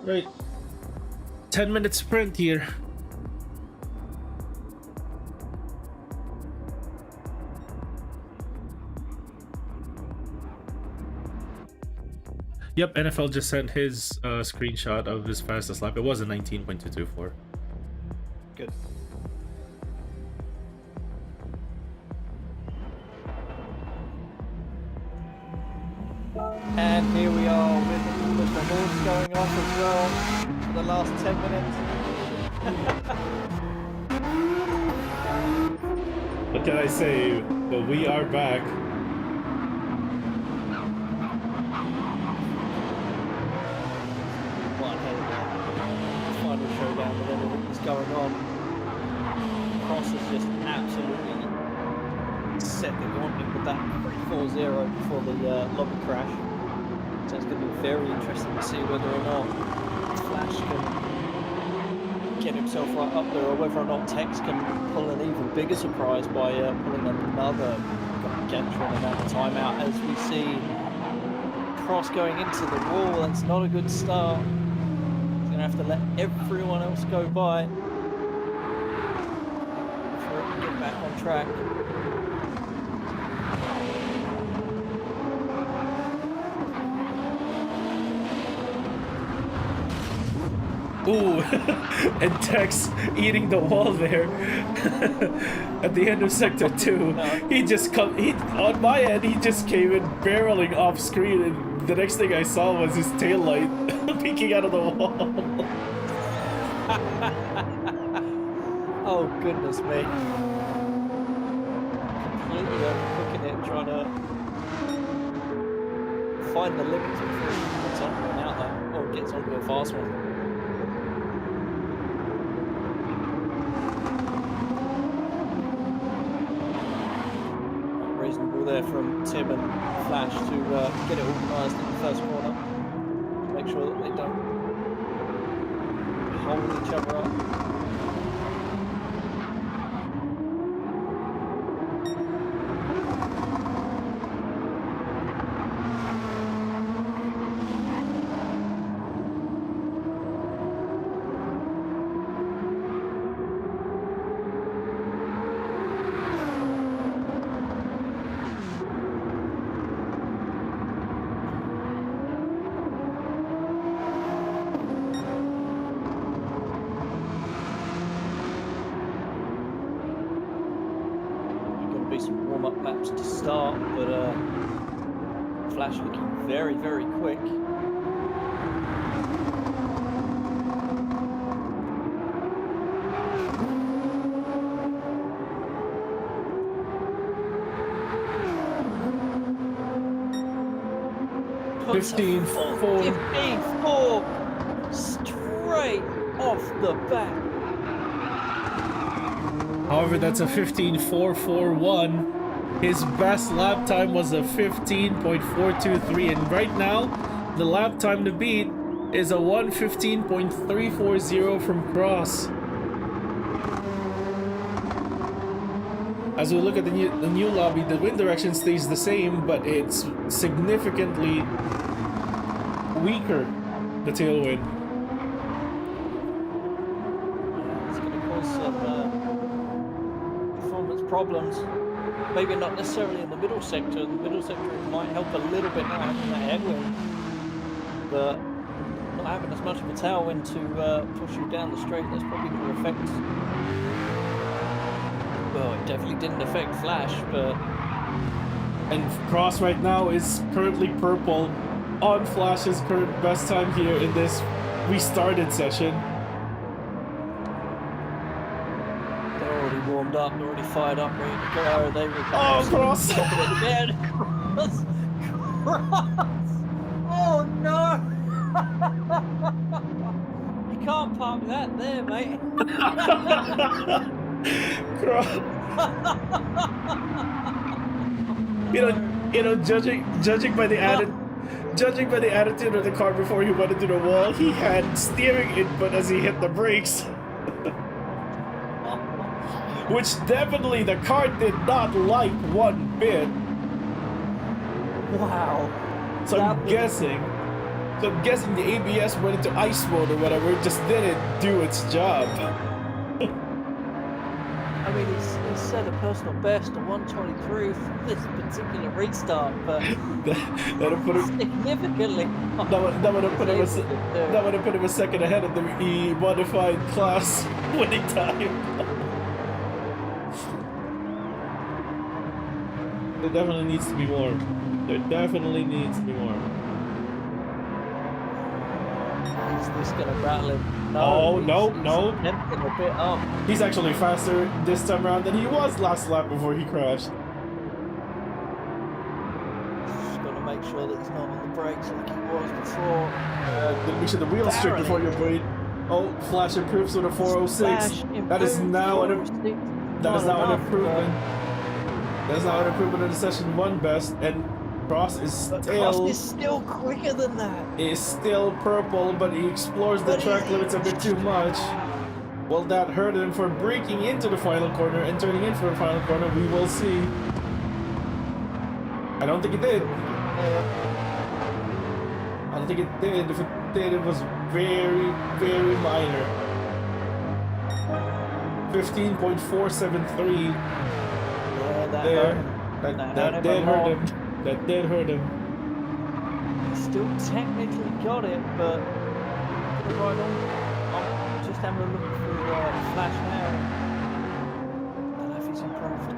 Right, 10-minute sprint here. Yep, NFL just sent his screenshot of his fastest lap. It was a 19.224. Good. And here we are with the horse going off as well for the last 10 minutes. What can I say? But we are back. One hell of a final showdown with everything that's going on. Cross has just absolutely set the gauntlet with that 4-0 before the lobby crash. So it's going to be very interesting to see whether or not Flash can get himself right up there, or whether or not Tex can pull an even bigger surprise by pulling another gargantuan amount of time out. As we see Cross going into the wall, that's not a good start. He's going to have to let everyone else go by before he can get back on track. Ooh, and Tex eating the wall there at the end of sector 2. He on my end, he just came in barreling off screen, and the next thing I saw was his tail light peeking out of the wall. Oh goodness me. Completely overcooking it, trying to find the limits before he gets onto an outlet or gets onto a fast one. there from Tim and Flash to get it organised in the first corner. Make sure that they don't hold each other up. Some warm-up laps to start, but Flash looking very, very quick. Puts 15-4. 15-4 straight off the bat. However, that's a 15.441. His best lap time was a 15.423, and right now, the lap time to beat is a 1:15.340 from Cross. As we look at the new lobby, the wind direction stays the same, but it's significantly weaker, the tailwind. It's going to cause some performance problems. Maybe not necessarily in the middle sector. The middle sector might help a little bit not having that headwind, but not having as much of a tailwind to push you down the straight, that's probably going to affect. Well, it definitely didn't affect Flash, but. And Cross right now is currently purple on Flash's current best time here in this restarted session. Warmed up, already fired up, ready to go. They were Cross! Again. Cross! Oh no! You can't park that there, mate. Cross. You know, judging by the attitude of the car before he went into the wall, he had steering input as he hit the brakes. Which definitely the car did not like one bit. Wow. So I'm guessing the ABS went into ice mode or whatever. It just didn't do its job. I mean, he's set a personal best of 123 for this particular restart, but that'll put him significantly. That would have put him a second ahead of the modified class winning time. There definitely needs to be more. There definitely needs to be more. Is this gonna rattle him? No, no. He's a bit up. He's actually faster this time around than he was last lap before he crashed. Just gotta make sure that he's not on the brakes like he was before. Make sure the wheels straight before your brake. Oh, Flash improves with a 406. That is now an improvement. That's now an improvement in the session 1 best, and Cross is still quicker than that. Is still purple, but he explores the track limits a bit too much. Will that hurt him for braking into the final corner and turning in for the final corner? We will see. I don't think it did. I don't think it did. If it did, it was very, very minor. 15.473. That did hurt him. That did hurt him. He still technically got it, but right on. I'm just having a look through Flash now. I don't know if he's improved.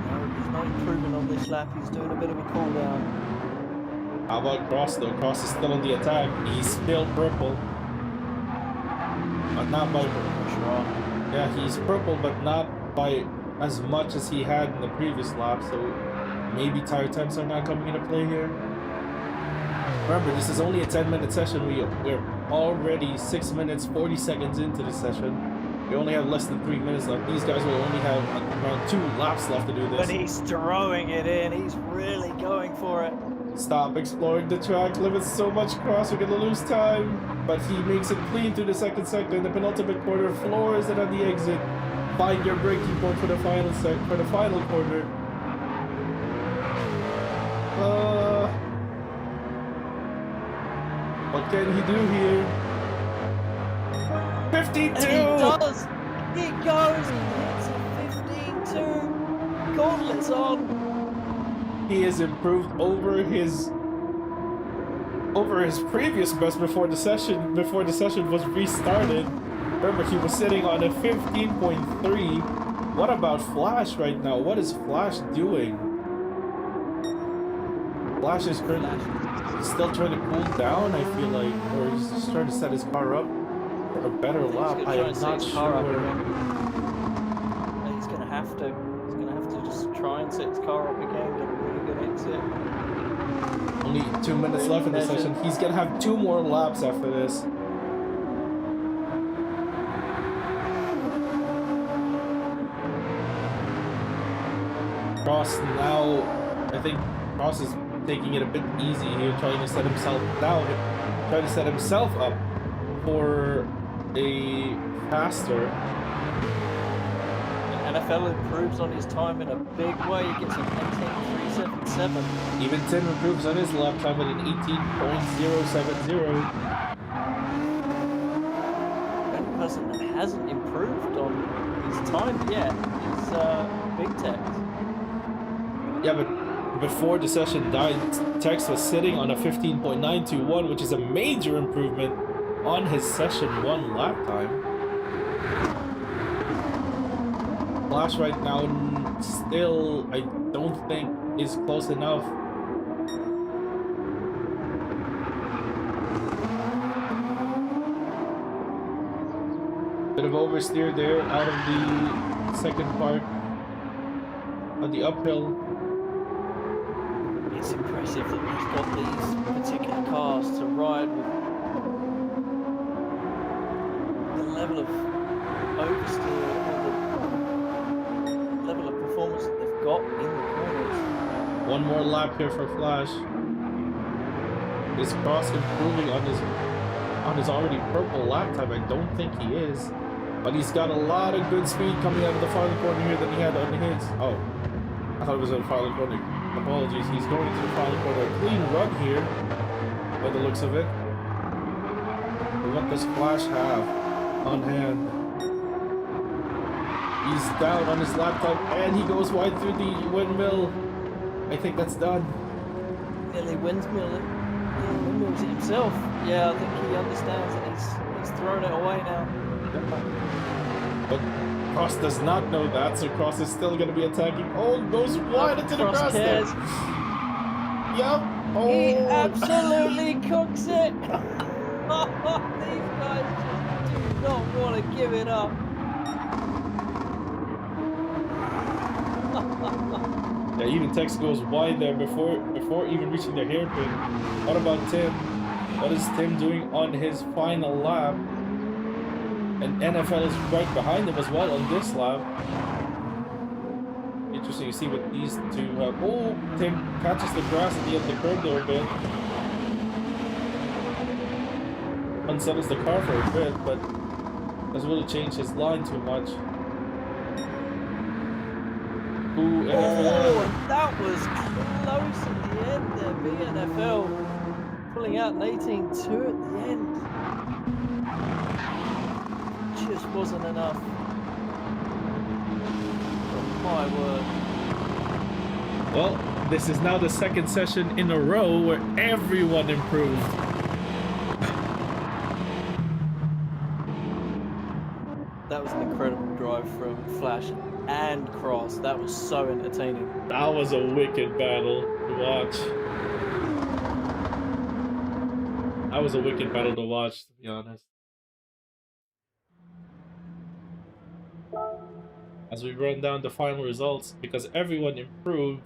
No, he's not improving on this lap. He's doing a bit of a cool down. How about Cross though? Cross is still on the attack. He's still purple. But not by... Yeah, he's purple, but not by as much as he had in the previous lap, so maybe tire temps are not coming into play here. Remember, this is only a 10-minute session. We're already 6 minutes 40 seconds into the session. We only have less than 3 minutes left. These guys will only have around 2 laps left to do But this. he's throwing it in. He's really going for it. Stop exploring the track. Limits so much cross. We're gonna lose time. But he makes it clean through the second sector. The penultimate corner floors it on the exit. Find your braking point for the final corner. What can he do here? 52! And he does! He goes! He hits a 15-2! Gauntlets on! He has improved over his previous best before the session was restarted. Remember, he was sitting on a 15.3. What about Flash right now? What is Flash doing? Flash is currently still trying to cool down, I feel like, or he's just trying to set his car up for a better lap. I am not sure. He's gonna have to. He's gonna have to just try and set his car up again, get a really good exit. Only 2 minutes left in the session. He's gonna have 2 more laps after this. Cross now, I think Cross is taking it a bit easy here, trying to set himself up for a faster. NFL improves on his time in a big way. He gets an 18.377. Even Tim improves on his lap time at an 18.070. The only person that hasn't improved on his time yet is Big Tex. Yeah, but before the session died, Tex was sitting on a 15.921, which is a major improvement on his session 1 lap time. Flash right now still, I don't think, is close enough. Bit of oversteer there out of the second part on the uphill. It's impressive that he's got these particular cars to ride with the level of oversteer or the level of performance that they've got in the corners. 1 more lap here for Flash. Is Cross improving on his already purple lap time? I don't think he is. But he's got a lot of good speed coming out of the final corner here than he had on his. Oh, I thought it was on the final corner. Apologies, he's going into the final corner. A clean run here, by the looks of it. But what does Flash have on hand? He's down on his laptop, and he goes wide through the windmill. I think that's done. Nearly windmills it himself. Yeah, I think he understands that he's thrown it away now. But Cross does not know that, so Cross is still going to be attacking. Oh, goes wide into the grass there. Yep. Oh. He absolutely cooks it. These guys just do not want to give it up. Yeah, even Tex goes wide there before even reaching the hairpin. What about Tim? What is Tim doing on his final lap? And NFL is right behind him as well on this lap. Interesting to see what these two have. Oh, Tim catches the grass at the end of the curb there a bit. Unsettles the car for a bit, but doesn't really change his line too much. Ooh, NFL. And that was close at the end there. BNFL pulling out an 18.2 at the end. Just wasn't enough. Oh my word. Well, this is now the second session in a row where everyone improved. That was an incredible drive from Flash and Cross. That was so entertaining. That was a wicked battle to watch. That was a wicked battle to watch, to be honest. As we run down the final results, because everyone improved,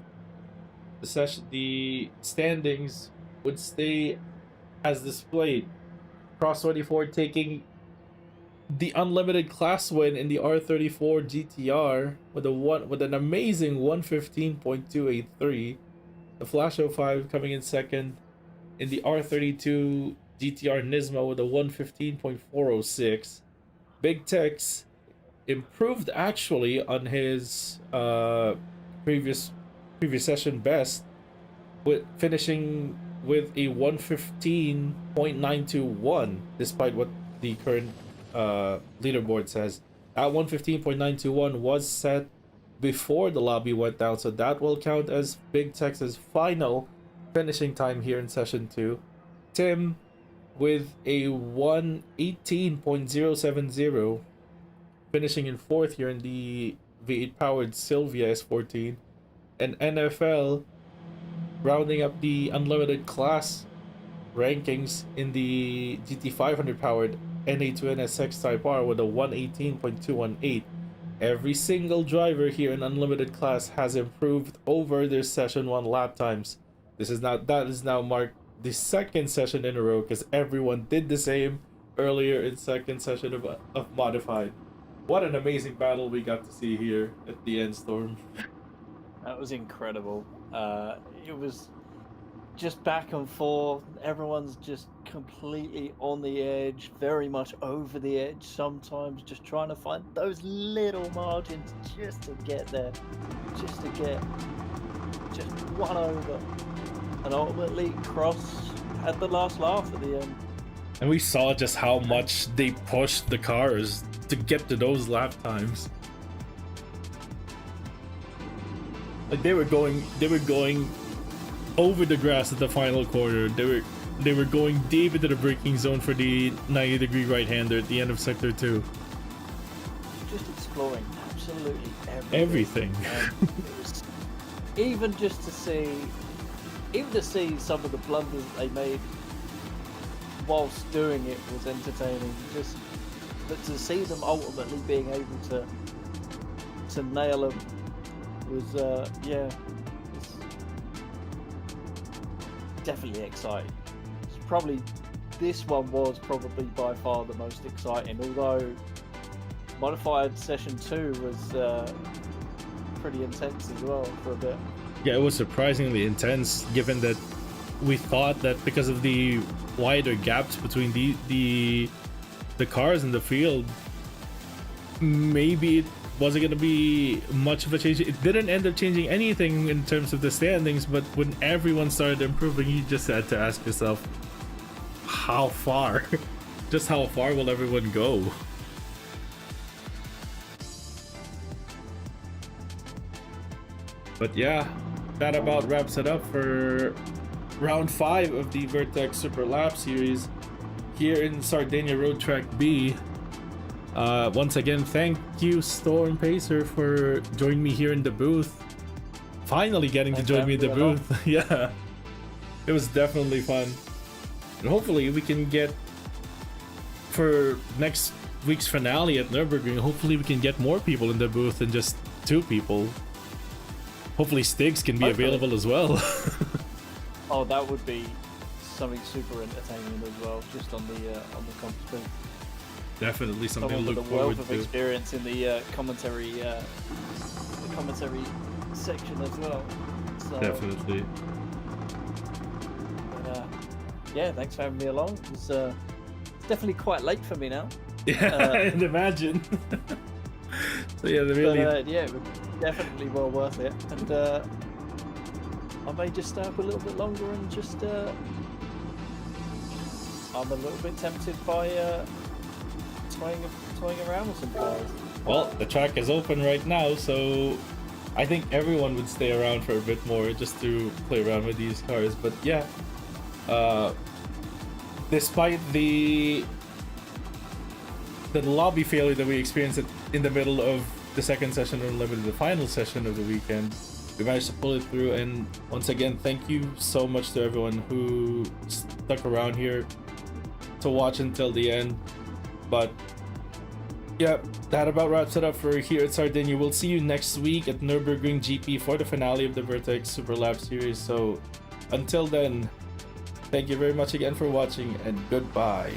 the standings would stay as displayed. Cross 24 taking the unlimited class win in the R34 GTR with an amazing 115.283. The Flash 05 coming in second in the R32 GTR Nismo with a 115.406. Big Tex improved actually on his previous session best, with finishing with a 115.921, despite what the current leaderboard says. That 115.921 was set before the lobby went down, so that will count as Big Tex's final finishing time here in session 2. Tim with a 118.070, finishing in 4th here in the V8 powered Sylvia S14. And NFL rounding up the unlimited class rankings in the GT500 powered NA2NSX Type R with a 118.218. Every single driver here in unlimited class has improved over their session 1 lap times. That is now marked the second session in a row, because everyone did the same earlier in second session of modified. What an amazing battle we got to see here at the end, Storm. That was incredible. It was just back and forth. Everyone's just completely on the edge, very much over the edge sometimes, just trying to find those little margins just to get there, just to get just one over. And ultimately, Cross had the last laugh at the end. And we saw just how much they pushed the cars to get to those lap times. Like they were going over the grass at the final quarter. They were going deep into the braking zone for the 90-degree right-hander at the end of sector 2. Just exploring absolutely everything. It was, even to see some of the blunders that they made whilst doing it was entertaining. But to see them ultimately being able to nail them was definitely exciting. This one was probably by far the most exciting, although modified session 2 was pretty intense as well for a bit. Yeah, it was surprisingly intense, given that we thought that because of the wider gaps between the cars in the field, maybe it wasn't going to be much of a change. It didn't end up changing anything in terms of the standings, but when everyone started improving, you just had to ask yourself, how far? Just how far will everyone go? But yeah, that about wraps it up for round 5 of the Vertex Super Lap Series here in Sardegna Road Track B. Once again, thank you, Storm Pacer, for joining me here in the booth. Finally getting to join me in the booth. Yeah, it was definitely fun. And hopefully we can get, for next week's finale at Nürburgring, hopefully we can get more people in the booth than just 2 people. Hopefully Stiggs can be available as well. Oh, that would be something super entertaining as well, just on the comp booth. Definitely something to look forward to. forward The wealth to. of experience in the commentary section as well. So, Definitely. But, yeah, thanks for having me along. It's definitely quite late for me now. Yeah, I'd imagine. So yeah, really. Yeah, it was definitely well worth it. And I may just stay up a little bit longer and just. I'm a little bit tempted by toying around with some cars. Well, the track is open right now, so I think everyone would stay around for a bit more just to play around with these cars. But yeah, despite the lobby failure that we experienced in the middle of the second session of Unlimited, the final session of the weekend, we managed to pull it through. And once again, thank you so much to everyone who stuck around here to watch until the end. But yeah, that about wraps it up for here at Sardegna. We'll see you next week at Nürburgring GP for the finale of the Vertex Super Lap Series. So until then, thank you very much again for watching, and goodbye.